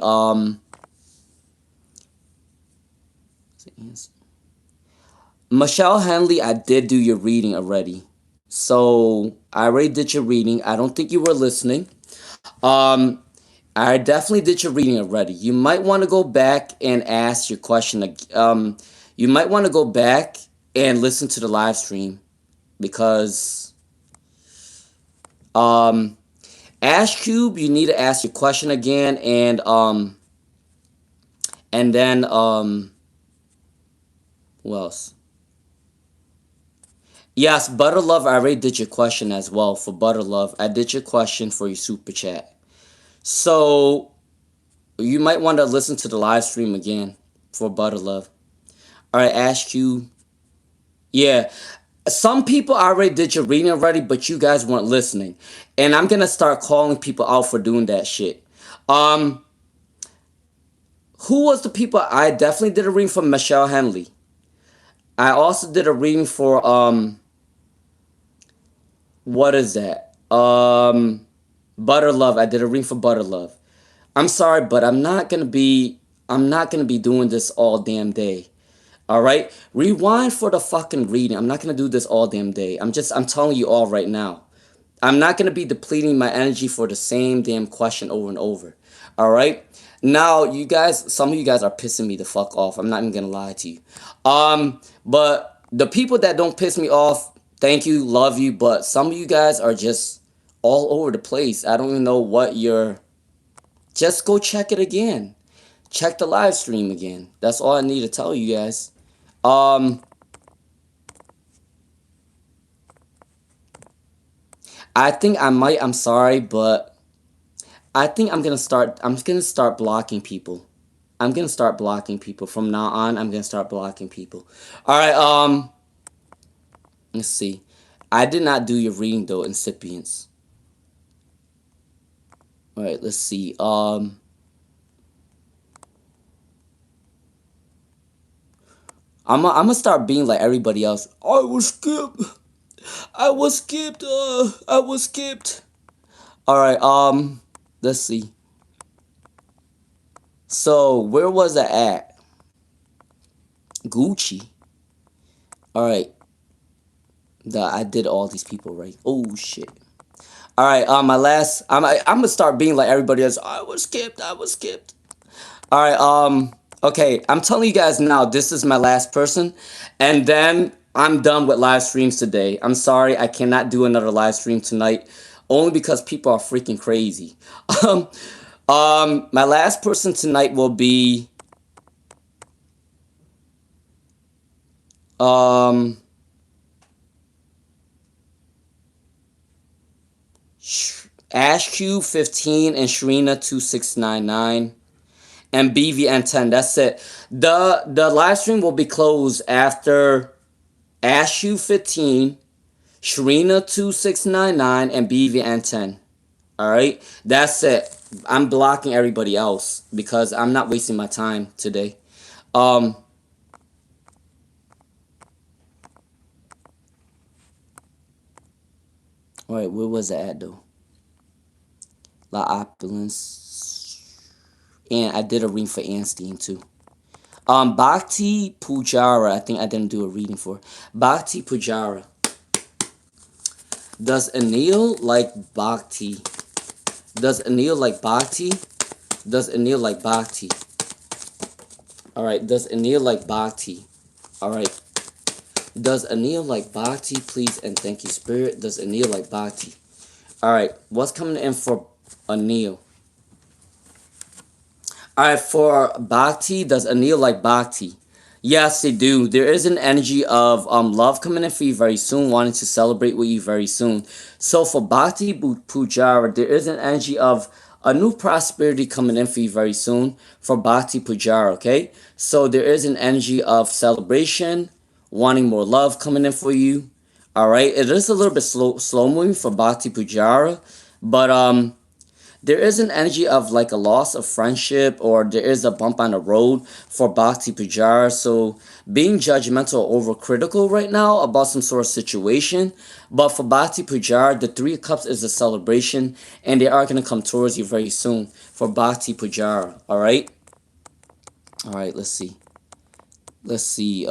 Michelle Henley. I did do your reading already. So I already did your reading. I don't think you were listening. Um, I definitely did your reading already. You might want to go back and ask your question. You might want to go back and listen to the live stream because um, Ash Cube, you need to ask your question again, and then who else? Yes, Butter Love. I already did your question as well for Butter Love. I did your question for your super chat. So you might want to listen to the live stream again for Butter Love. All right, Ash Q. Yeah, some people already did your reading already, but you guys weren't listening, and I'm gonna start calling people out for doing that shit. Um, who was the people? I definitely did a reading for Michelle Henley. I also did a reading for what is that? Butter Love. I did a reading for Butter Love. I'm sorry, but I'm not gonna be doing this all damn day. All right, rewind for the fucking reading. I'm not gonna do this all damn day. I'm telling you all right now. I'm not gonna be depleting my energy for the same damn question over and over. All right. Now, you guys, some of you guys are pissing me the fuck off. I'm not even gonna lie to you. But the people that don't piss me off, thank you, love you. But some of you guys are just all over the place. I don't even know what you're. Just go check it again. Check the live stream again. That's all I need to tell you guys. Um, I think I might. I'm sorry, but I think I'm gonna start. I'm gonna start blocking people. I'm gonna start blocking people from now on. I'm gonna start blocking people. All right. Let's see. I did not do your reading though, incipients. All right. Let's see. I'm gonna start being like everybody else. I was skipped. I was skipped. I was skipped. All right. Let's see. So where was I at? Gucci. All right. I did all these people right. Oh shit. All right. My last. I'm gonna start being like everybody else. I was skipped. I was skipped. All right. Okay. I'm telling you guys now. This is my last person, and then I'm done with live streams today. I'm sorry. I cannot do another live stream tonight, only because people are freaking crazy. Um. My last person tonight will be um. AshQ15 and Sharina2699 and BVN10. That's it. The live stream will be closed after AshQ15, Sharina2699 and BVN10. All right, that's it. I'm blocking everybody else because I'm not wasting my time today. Um, wait, where was it at though? La Opulence, and I did a reading for Anstein too. Bhakti Pujara, I think I didn't do a reading for. Bhakti Pujara. Does Anil like Bhakti? Does Anil like Bhakti? Does Anil like Bhakti? Alright, does Anil like Bhakti? Alright. Does Anil like Bhakti? Please and thank you, Spirit. Does Anil like Bhakti? Alright, what's coming in for Anil? Alright, for Bhakti, does Anil like Bhakti? Yes, they do. There is an energy of love coming in for you very soon, wanting to celebrate with you very soon. So for Bhakti Pujara, there is an energy of a new prosperity coming in for you very soon for Bhakti Pujara, okay? So there is an energy of celebration, wanting more love coming in for you. Alright, it is a little bit slow moving for Bhakti Pujara, but there is an energy of like a loss of friendship, or there is a bump on the road for Bhakti Pujar. So being judgmental or overcritical right now about some sort of situation. But for Bhakti Pujar, the Three of Cups is a celebration, and they are going to come towards you very soon for Bhakti Pujar. All right. All right. Let's see. Let's see. I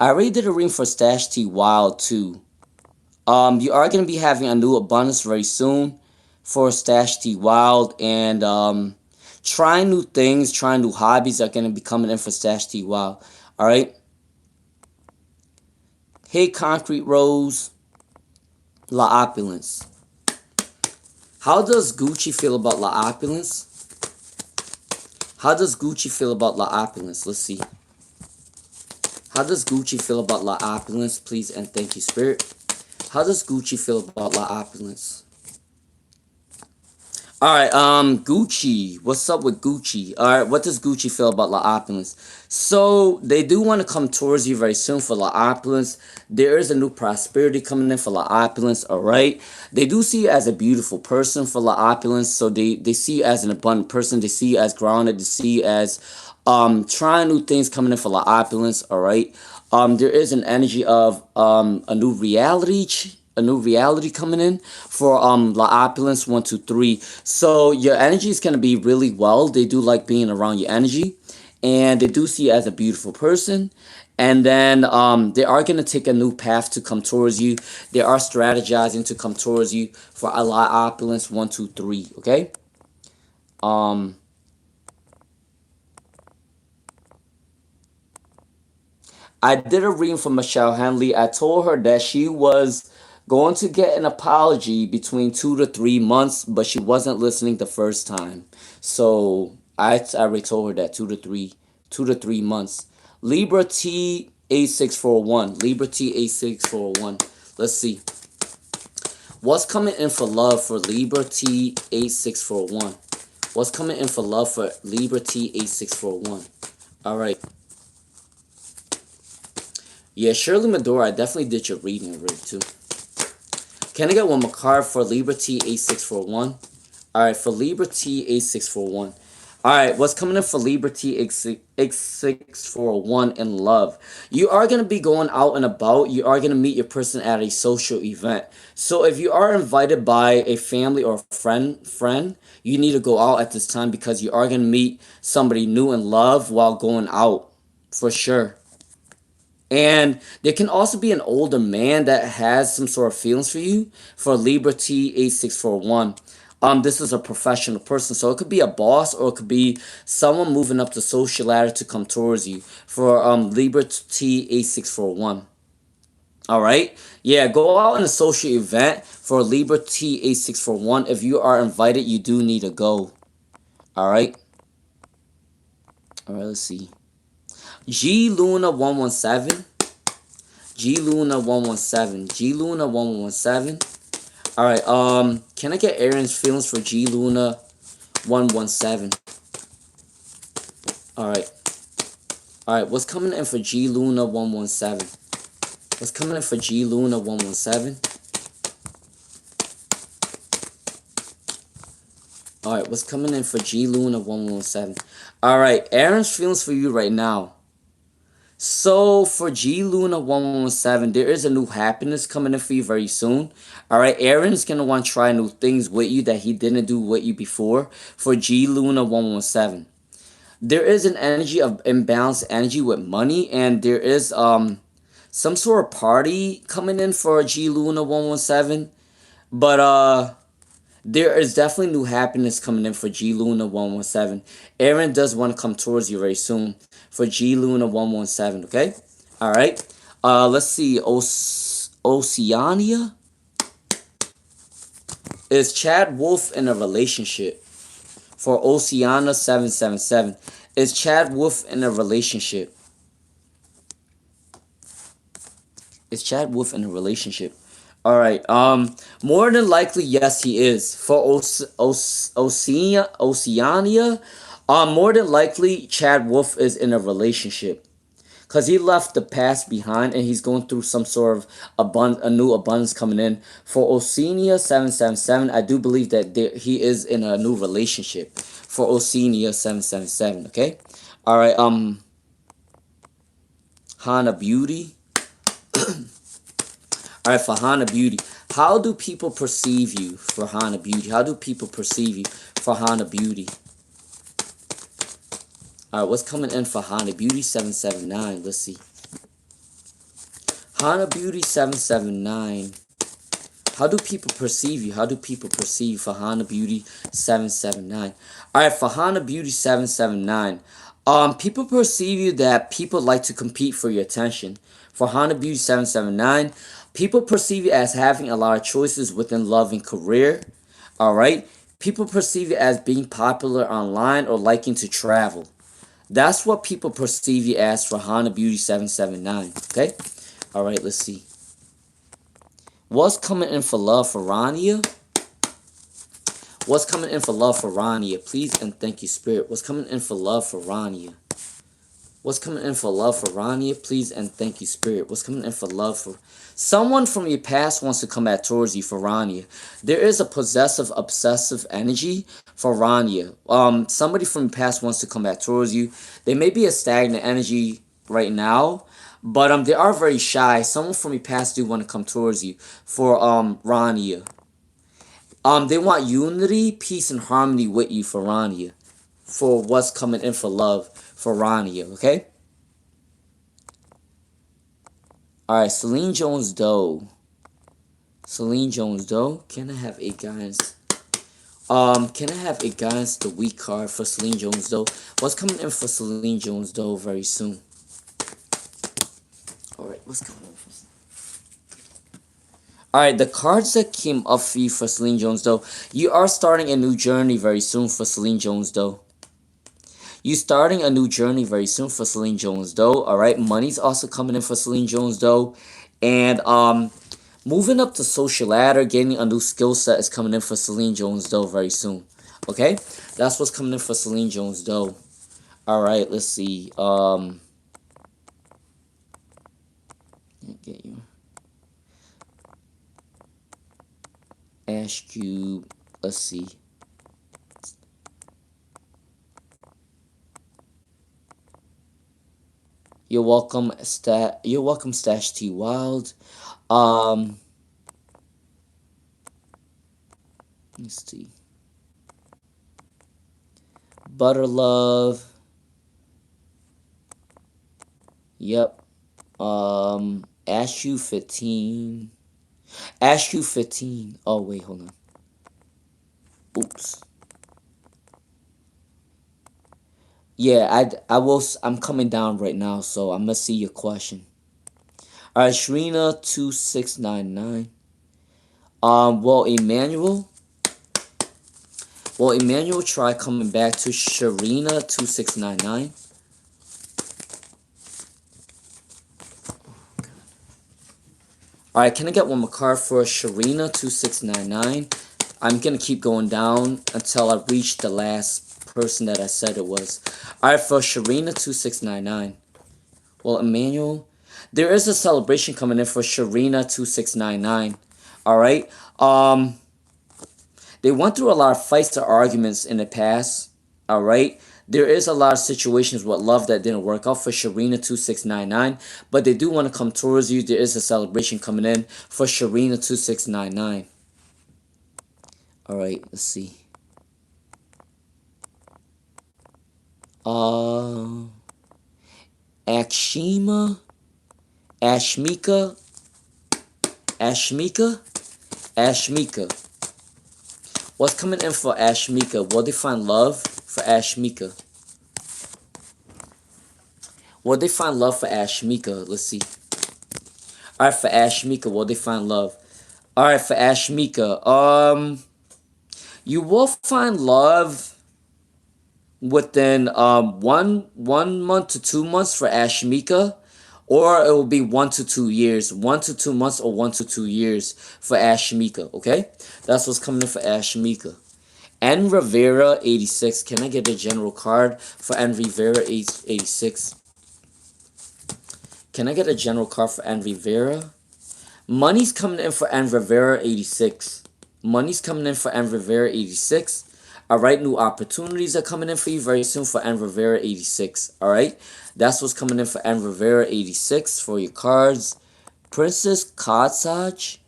already did a reading for Stash T Wild too. You are going to be having a new abundance very soon for Stash T Wild, and trying new things, trying new hobbies are going to be coming in for Stash T Wild. All right. Hey, Concrete Rose, La Opulence. How does Gucci feel about La Opulence? How does Gucci feel about La Opulence? Let's see. How does Gucci feel about La Opulence? Please and thank you, Spirit. How does Gucci feel about La Opulence? Alright, Gucci. What's up with Gucci? Alright, what does Gucci feel about La Opulence? So, they do want to come towards you very soon for La Opulence. There is a new prosperity coming in for La Opulence, alright? They do see you as a beautiful person for La Opulence, so they see you as an abundant person. They see you as grounded. They see you as trying new things coming in for La Opulence, alright? There is an energy of a new reality coming in for La Opulence 123. So your energy is going to be really well. They do like being around your energy, and they do see you as a beautiful person. And then they are going to take a new path to come towards you. They are strategizing to come towards you for a La Opulence 123. Okay. I did a reading for Michelle Henley. I told her that she was going to get an apology between 2 to 3 months, but she wasn't listening the first time. So I already told her that 2 to 3 months. Libra T A641. Libra T A641. Let's see. What's coming in for love for Libra T A641? What's coming in for love for Libra T A641? All right. Yeah, Shirley Medora, I definitely did your reading already too. Can I get one more card for Libra T A641? Alright, for Libra T A641. Alright, what's coming in for Libra T A641 in love? You are going to be going out and about. You are going to meet your person at a social event. So if you are invited by a family or friend, you need to go out at this time because you are going to meet somebody new in love while going out. For sure. And there can also be an older man that has some sort of feelings for you. For Libra T8641, this is a professional person, so it could be a boss or it could be someone moving up the social ladder to come towards you. For Libra T8641. All right, yeah, go out in a social event for Libra T8641. If you are invited, you do need to go. All right, all right. Let's see. G Luna 117. G Luna 117. G Luna 117. All right. Can I get Aaron's feelings for G Luna 117? All right. All right. What's coming in for G Luna 117? What's coming in for G Luna 117? All right. What's coming in for G Luna 117? All right. Aaron's feelings for you right now. So for G Luna 117, there is a new happiness coming in for you very soon. Alright, Aaron's gonna want to try new things with you that he didn't do with you before. For G Luna 117. There is an energy of imbalanced energy with money, and there is some sort of party coming in for G Luna 117. But there is definitely new happiness coming in for G Luna 117. Aaron does want to come towards you very soon for G Luna 117, okay? All right. Let's see. Oceania? Is Chad Wolf in a relationship? For Oceana 777. Is Chad Wolf in a relationship? Is Chad Wolf in a relationship? All right. More than likely, yes, he is. For Oceania, more than likely, Chad Wolf is in a relationship because he left the past behind and he's going through some sort of a new abundance coming in. For Oceania 777, I do believe that he is in a new relationship. For Oceania 777, okay. All right. Hana Beauty. All right, for Hana Beauty. How do people perceive you for Hana Beauty? How do people perceive you for Hana Beauty? All right, what's coming in for Hana Beauty 779? Let's see. Hana Beauty 779. How do people perceive you? How do people perceive for Hana Beauty 779? All right, for Hana Beauty 779. People perceive you that people like to compete for your attention. For Hana Beauty 779, people perceive you as having a lot of choices within love and career. All right, people perceive you as being popular online or liking to travel. That's what people perceive you as for Hana Beauty 779. Okay, all right, let's see. What's coming in for love for Rania? What's coming in for love for Rania? Please and thank you, Spirit. What's coming in for love for Rania? What's coming in for love for Rania? Please and thank you, Spirit. What's coming in for love for... Someone from your past wants to come back towards you for Rania. There is a possessive, obsessive energy for Rania. Somebody from your past wants to come back towards you. They may be a stagnant energy right now, but they are very shy. Someone from your past do want to come towards you for Rania. They want unity, peace, and harmony with you for Rania. For what's coming in for love for Rania, okay? Alright, Celine Jones Doe. Celine Jones Doe. Can I have a guidance? Can I have a guidance the week card for Celine Jones Doe? What's coming in for Celine Jones Doe very soon? Alright, what's coming in for... Alright, the cards that came up for you for Celine Jones Doe. You are starting a new journey very soon for Celine Jones Doe. You starting a new journey very soon for Celine Jones Doe. Alright, money's also coming in for Celine Jones Doe. And moving up the social ladder, gaining a new skill set is coming in for Celine Jones Doe very soon. Okay? That's what's coming in for Celine Jones Doe. Alright, let's see. Get you. Ash Cube. Let's see. You're welcome, Stash T Wild. Let's see. Butter Love. Yep. Ask you 15. Ask you 15. Oh, wait, hold on. Oops. Yeah, I'm coming down right now, so I'm gonna see your question. Alright, Shrina 2699. Well, Emmanuel try coming back to Sharina 2699. Alright, can I get one more card for Sharina 2699? I'm gonna keep going down until I reach the last person that I said it was. Alright, for Sharina 2699. Well, Emmanuel, there is a celebration coming in for Sharina 2699. Alright? They went through a lot of fights or arguments in the past. Alright? There is a lot of situations with love that didn't work out for Sharina 2699, but they do want to come towards you. There is a celebration coming in for Sharina 2699. Alright, let's see. Akshima, Ashmika, Ashmika. What's coming in for Ashmika? Will they find love for Ashmika? Will they find love for Ashmika? Let's see. Alright, for Ashmika, will they find love? Alright, for Ashmika, you will find love within one month to 2 months for Ashmika, or it will be 1 to 2 years, 1 to 2 months, or 1 to 2 years for Ashmika. Okay, that's what's coming in for Ashmika. N Rivera 86. Can I get a general card for N Rivera 86? Can I get a general card for N Rivera? Money's coming in for N Rivera 86. Money's coming in for N Rivera 86. Alright, new opportunities are coming in for you very soon for N Rivera 86. Alright, that's what's coming in for N Rivera 86 for your cards. Princess Kadsaj.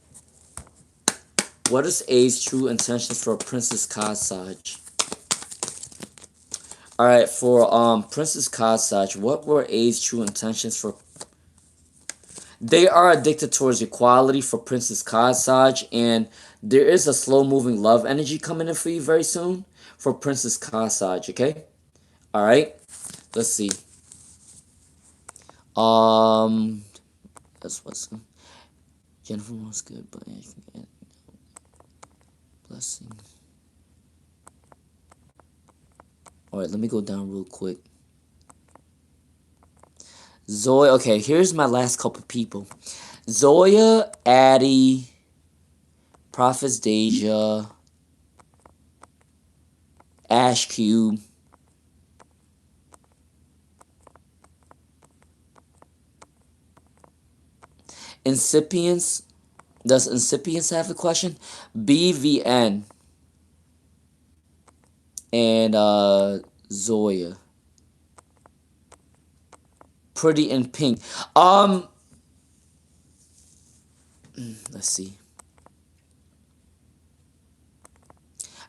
What is A's true intentions for Princess Kadsaj? Alright, for Princess Kadsaj, what were A's true intentions for? They are addicted towards equality for Princess Kadsaj, and there is a slow-moving love energy coming in for you very soon for Princess Kadsaj, okay? Alright, let's see. That's what's Jennifer was good, but I can get blessings. Alright, let me go down real quick. Zoya, okay, here's my last couple people. Zoya, Addie, Prophets Deja, Ash Cube, Incipients. Does Incipients have a question? BVN and Zoya. Pretty in pink. Let's see.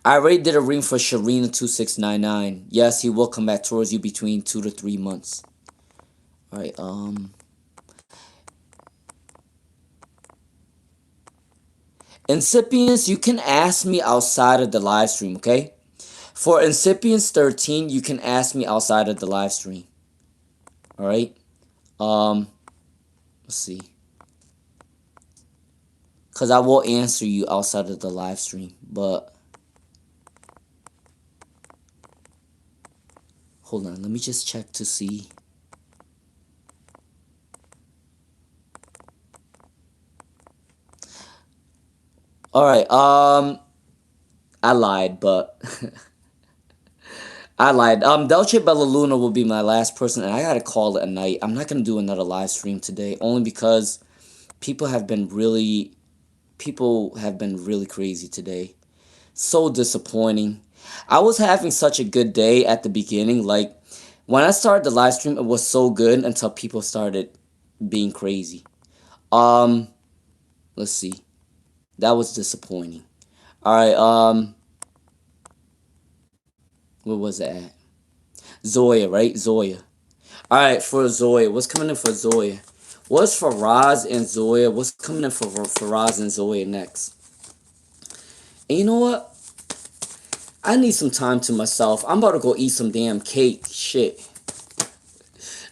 I already did a ring for Sharina 2699. Yes, he will come back towards you between 2 to 3 months. Alright, Incipients, you can ask me outside of the live stream, okay? For Incipients 13, you can ask me outside of the live stream. Alright? Let's see. Because I will answer you outside of the live stream, but hold on, let me just check to see. Alright, I lied, but I lied. Dolce Bella Luna will be my last person, and I gotta call it a night. I'm not gonna do another live stream today, only because people have been really crazy today. So disappointing. I was having such a good day at the beginning. Like, when I started the live stream, it was so good until people started being crazy. Let's see. That was disappointing. Alright, where was it at? Zoya, right? Zoya. Alright, for Zoya. What's coming in for Zoya? What's for Roz and Zoya? What's coming in for Roz and Zoya next? And you know what? I need some time to myself. I'm about to go eat some damn cake. Shit.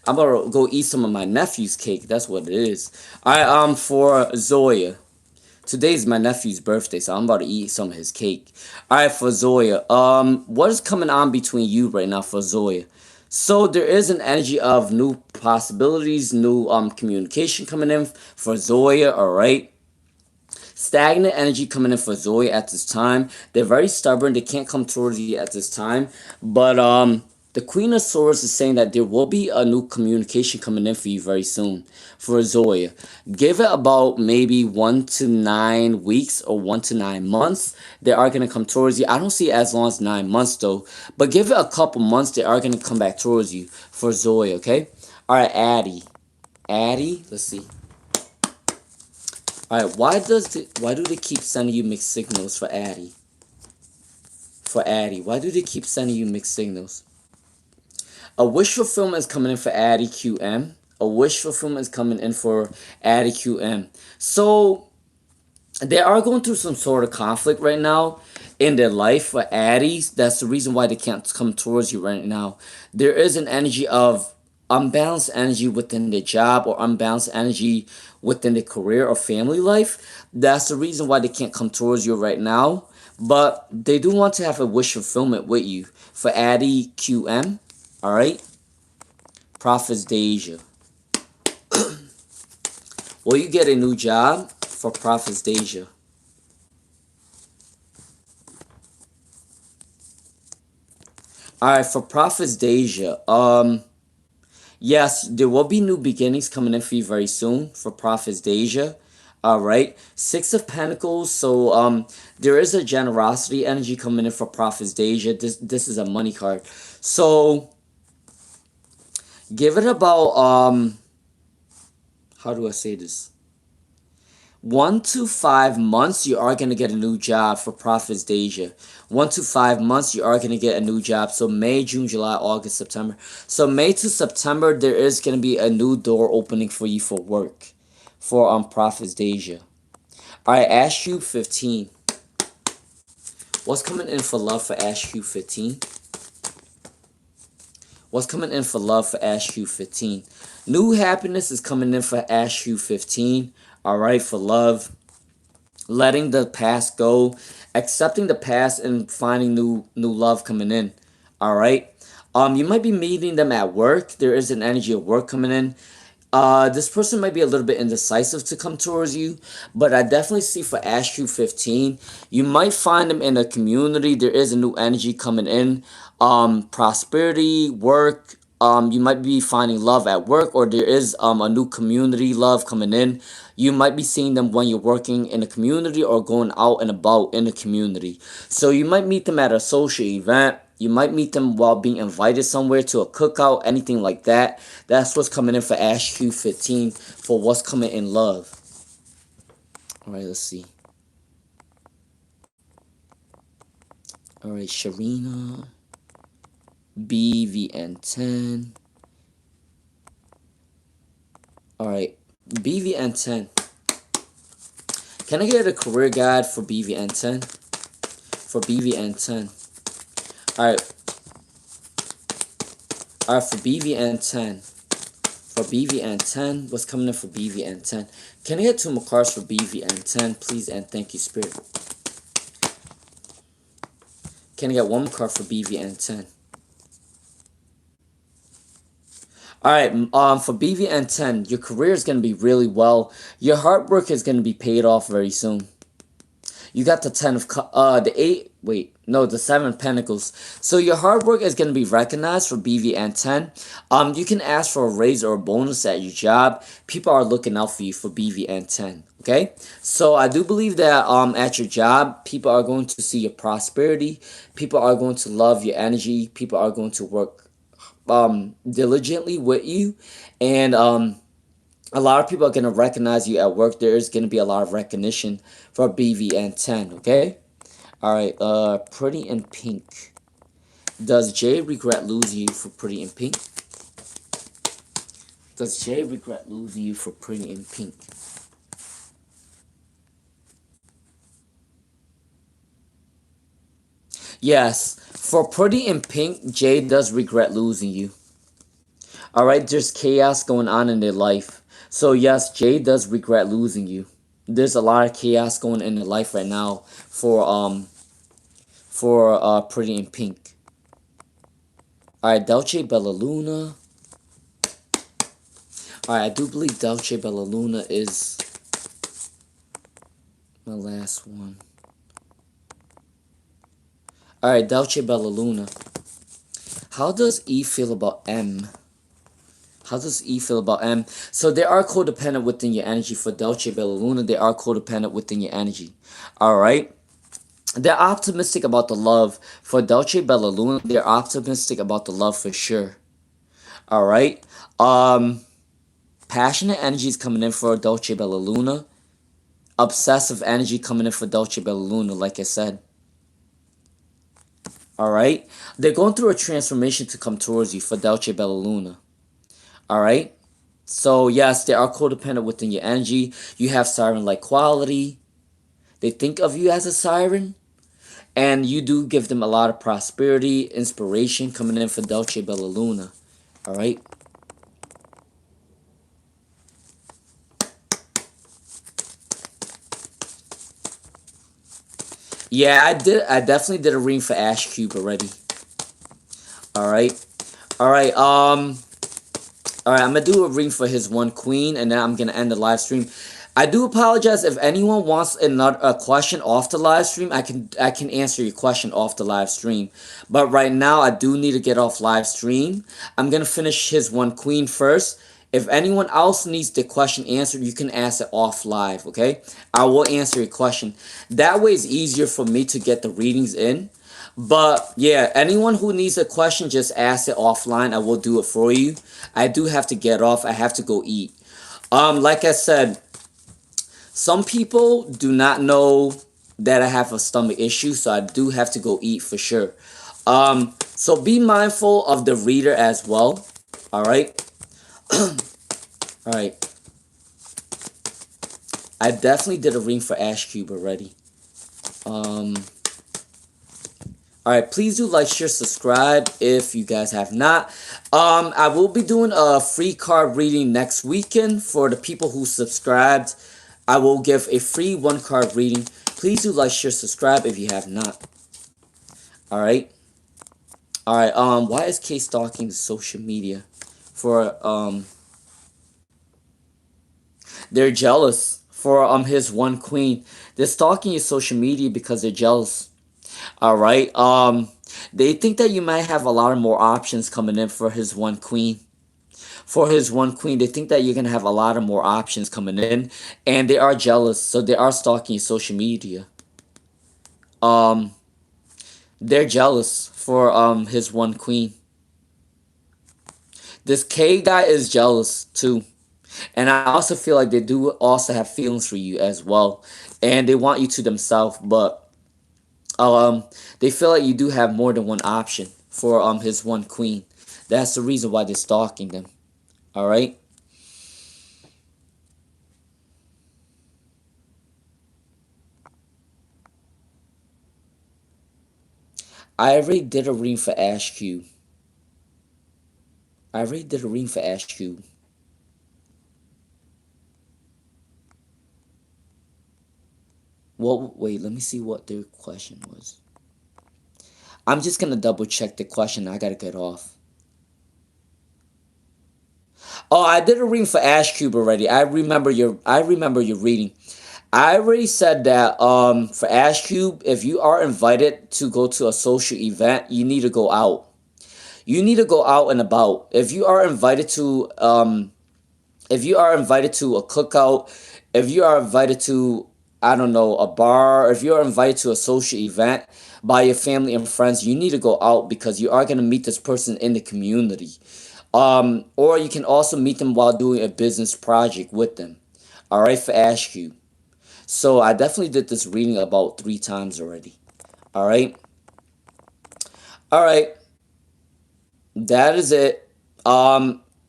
I'm about to go eat some of my nephew's cake. That's what it is. Alright, for Zoya. Today's my nephew's birthday, so I'm about to eat some of his cake. Alright, for Zoya. What is coming on between you right now for Zoya? So there is an energy of new possibilities, new communication coming in for Zoya, alright? Stagnant energy coming in for Zoya at this time. They're very stubborn. They can't come towards you at this time. But the Queen of Swords is saying that there will be a new communication coming in for you very soon for Zoya. Give it about maybe 1 to 9 weeks or 1 to 9 months. They are going to come towards you. I don't see it as long as 9 months though. But give it a couple months. They are going to come back towards you for Zoya, okay? Alright, Addie. Addie, let's see. Alright, why do they keep sending you mixed signals for Addie? For Addie, why do they keep sending you mixed signals? A wish fulfillment is coming in for Addie QM. A wish fulfillment is coming in for Addie QM. So they are going through some sort of conflict right now in their life for Addies. That's the reason why they can't come towards you right now. There is an energy of unbalanced energy within their job or unbalanced energy within their career or family life. That's the reason why they can't come towards you right now. But they do want to have a wish fulfillment with you for Addie QM. Alright? Prophet's Deja. Will you get a new job for Prophet's Deja? Alright, for Prophet's Deja, yes, there will be new beginnings coming in for you very soon for Prophet's Deja. Alright, Six of Pentacles, so there is a generosity energy coming in for Prophet's Deja. This is a money card. So give it about how do I say this? 1 to 5 months, you are going to get a new job for Prophet's Deja. 1 to 5 months, you are going to get a new job. So May, June, July, August, September. So May to September, there is going to be a new door opening for you for work. For Prophet's Deja. Alright, Ash Cube 15. What's coming in for love for Ash Cube 15? What's coming in for love for Ash Cube 15? New happiness is coming in for Ash Cube 15. Alright, for love. Letting the past go. Accepting the past and finding new love coming in. Alright. You might be meeting them at work. There is an energy of work coming in. This person might be a little bit indecisive to come towards you, but I definitely see for Ash Cube 15, you might find them in a community. There is a new energy coming in. Prosperity, work. You might be finding love at work, or there is a new community love coming in. You might be seeing them when you're working in a community or going out and about in the community. So you might meet them at a social event. You might meet them while being invited somewhere to a cookout, anything like that. That's what's coming in for Ash Q 15 for what's coming in love. Alright, let's see. Alright, Sharina. BVN10. Alright, BVN10. Can I get a career guide for BVN10? For BVN10. Alright. Alright, for BVN10. For BVN10, what's coming in for BVN10? Can I get 2 more cards for BVN10, please, and thank you, Spirit. Can I get 1 more card for BVN10? Alright, for BVN10, your career is going to be really well. Your hard work is going to be paid off very soon. You got the 10 of, the 7 of Pentacles. So your hard work is going to be recognized for BVN10. You can ask for a raise or a bonus at your job. People are looking out for you for BVN10. Okay? So I do believe that at your job, people are going to see your prosperity. People are going to love your energy. People are going to work diligently with you. And a lot of people are going to recognize you at work. There is going to be a lot of recognition for BVN10, okay? Alright, Pretty in Pink. Does Jay regret losing you for Pretty in Pink? Does Jay regret losing you for Pretty in Pink? Yes, for Pretty in Pink, Jay does regret losing you. Alright, there's chaos going on in their life. So yes, Jay does regret losing you. There's a lot of chaos going in their life right now for Pretty in Pink. Alright, Dolce Bella Luna. Alright, I do believe Dolce Bella Luna is my last one. Alright, Dolce Bella Luna. How does E feel about M? How does E feel about M? So they are codependent within your energy. For Dolce Bella Luna, they are codependent within your energy. Alright? They're optimistic about the love. For Dolce Bella Luna, they're optimistic about the love for sure. Alright? Passionate energy is coming in for Dolce Bella Luna. Obsessive energy coming in for Dolce Bella Luna, like I said. Alright? They're going through a transformation to come towards you for Dolce Bella Luna. Alright? So, yes, they are codependent within your energy. You have siren-like quality. They think of you as a siren. And you do give them a lot of prosperity, inspiration coming in for Dolce Bella Luna. Alright? Yeah, I did. I definitely did a reading for Ash Cube already. Alright? Alright, Alright, I'm gonna do a reading for his one queen, and then I'm gonna end the live stream. I do apologize if anyone wants another a question off the live stream. I can answer your question off the live stream, but right now I do need to get off live stream. I'm gonna finish his one queen first. If anyone else needs the question answered, you can ask it off live. Okay, I will answer your question. That way, it's easier for me to get the readings in. But yeah, anyone who needs a question, just ask it offline. I will do it for you. I do have to get off. I have to go eat. Like I said, some people do not know that I have a stomach issue, so I do have to go eat for sure. So be mindful of the reader as well. All right. All right. I definitely did a reading for Ash Cube already. Alright, please do like, share, subscribe if you guys have not. I will be doing a free card reading next weekend for the people who subscribed. I will give a free one card reading. Please do like, share, subscribe if you have not. Alright. Alright, why is K stalking social media? They're jealous for his one queen. They're stalking your social media because they're jealous. All right. They think that you might have a lot of more options coming in for his one queen. For his one queen, they think that you're gonna have a lot of more options coming in, and they are jealous, so they are stalking social media. Um, they're jealous for his one queen. This K guy is jealous too, and I also feel like they do also have feelings for you as well, and they want you to themselves, but they feel like you do have more than one option for his one queen. That's the reason why they're stalking them. All right. I already did a reading for Ash Cube. I already did a reading for Ash Cube. Well, wait. Let me see what their question was. I'm just gonna double check the question. I gotta get off. Oh, I did a reading for Ash Cube already. I remember your reading. I already said that for Ash Cube, if you are invited to go to a social event, you need to go out. You need to go out and about. If you are invited to a cookout, if you are invited to, I don't know, a bar, if you are invited to a social event by your family and friends, you need to go out because you are going to meet this person in the community. Or you can also meet them while doing a business project with them. All right, for Ash Cube. So I definitely did this reading about 3 times already. All right. All right. That is it.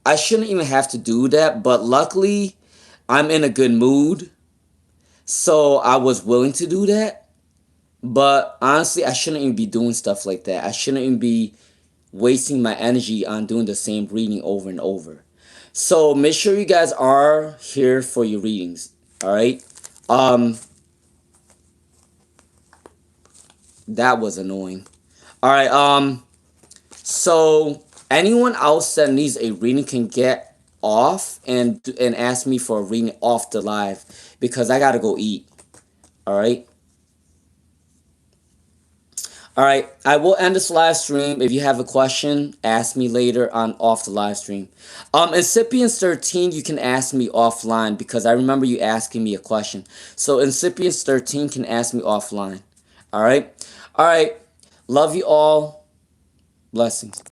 I shouldn't even have to do that, but luckily I'm in a good mood, so I was willing to do that. But honestly, I shouldn't even be doing stuff like that. I shouldn't even be wasting my energy on doing the same reading over and over. So make sure you guys are here for your readings. All right. Um, that was annoying. All right. So anyone else that needs a reading can get off and ask me for a reading off the live because I gotta go eat. All right. All right, I will end this live stream. If you have a question, ask me later on off the live stream. Incipients 13, you can ask me offline because I remember you asking me a question. So Incipients 13 can ask me offline. All right, all right. Love you all. Blessings.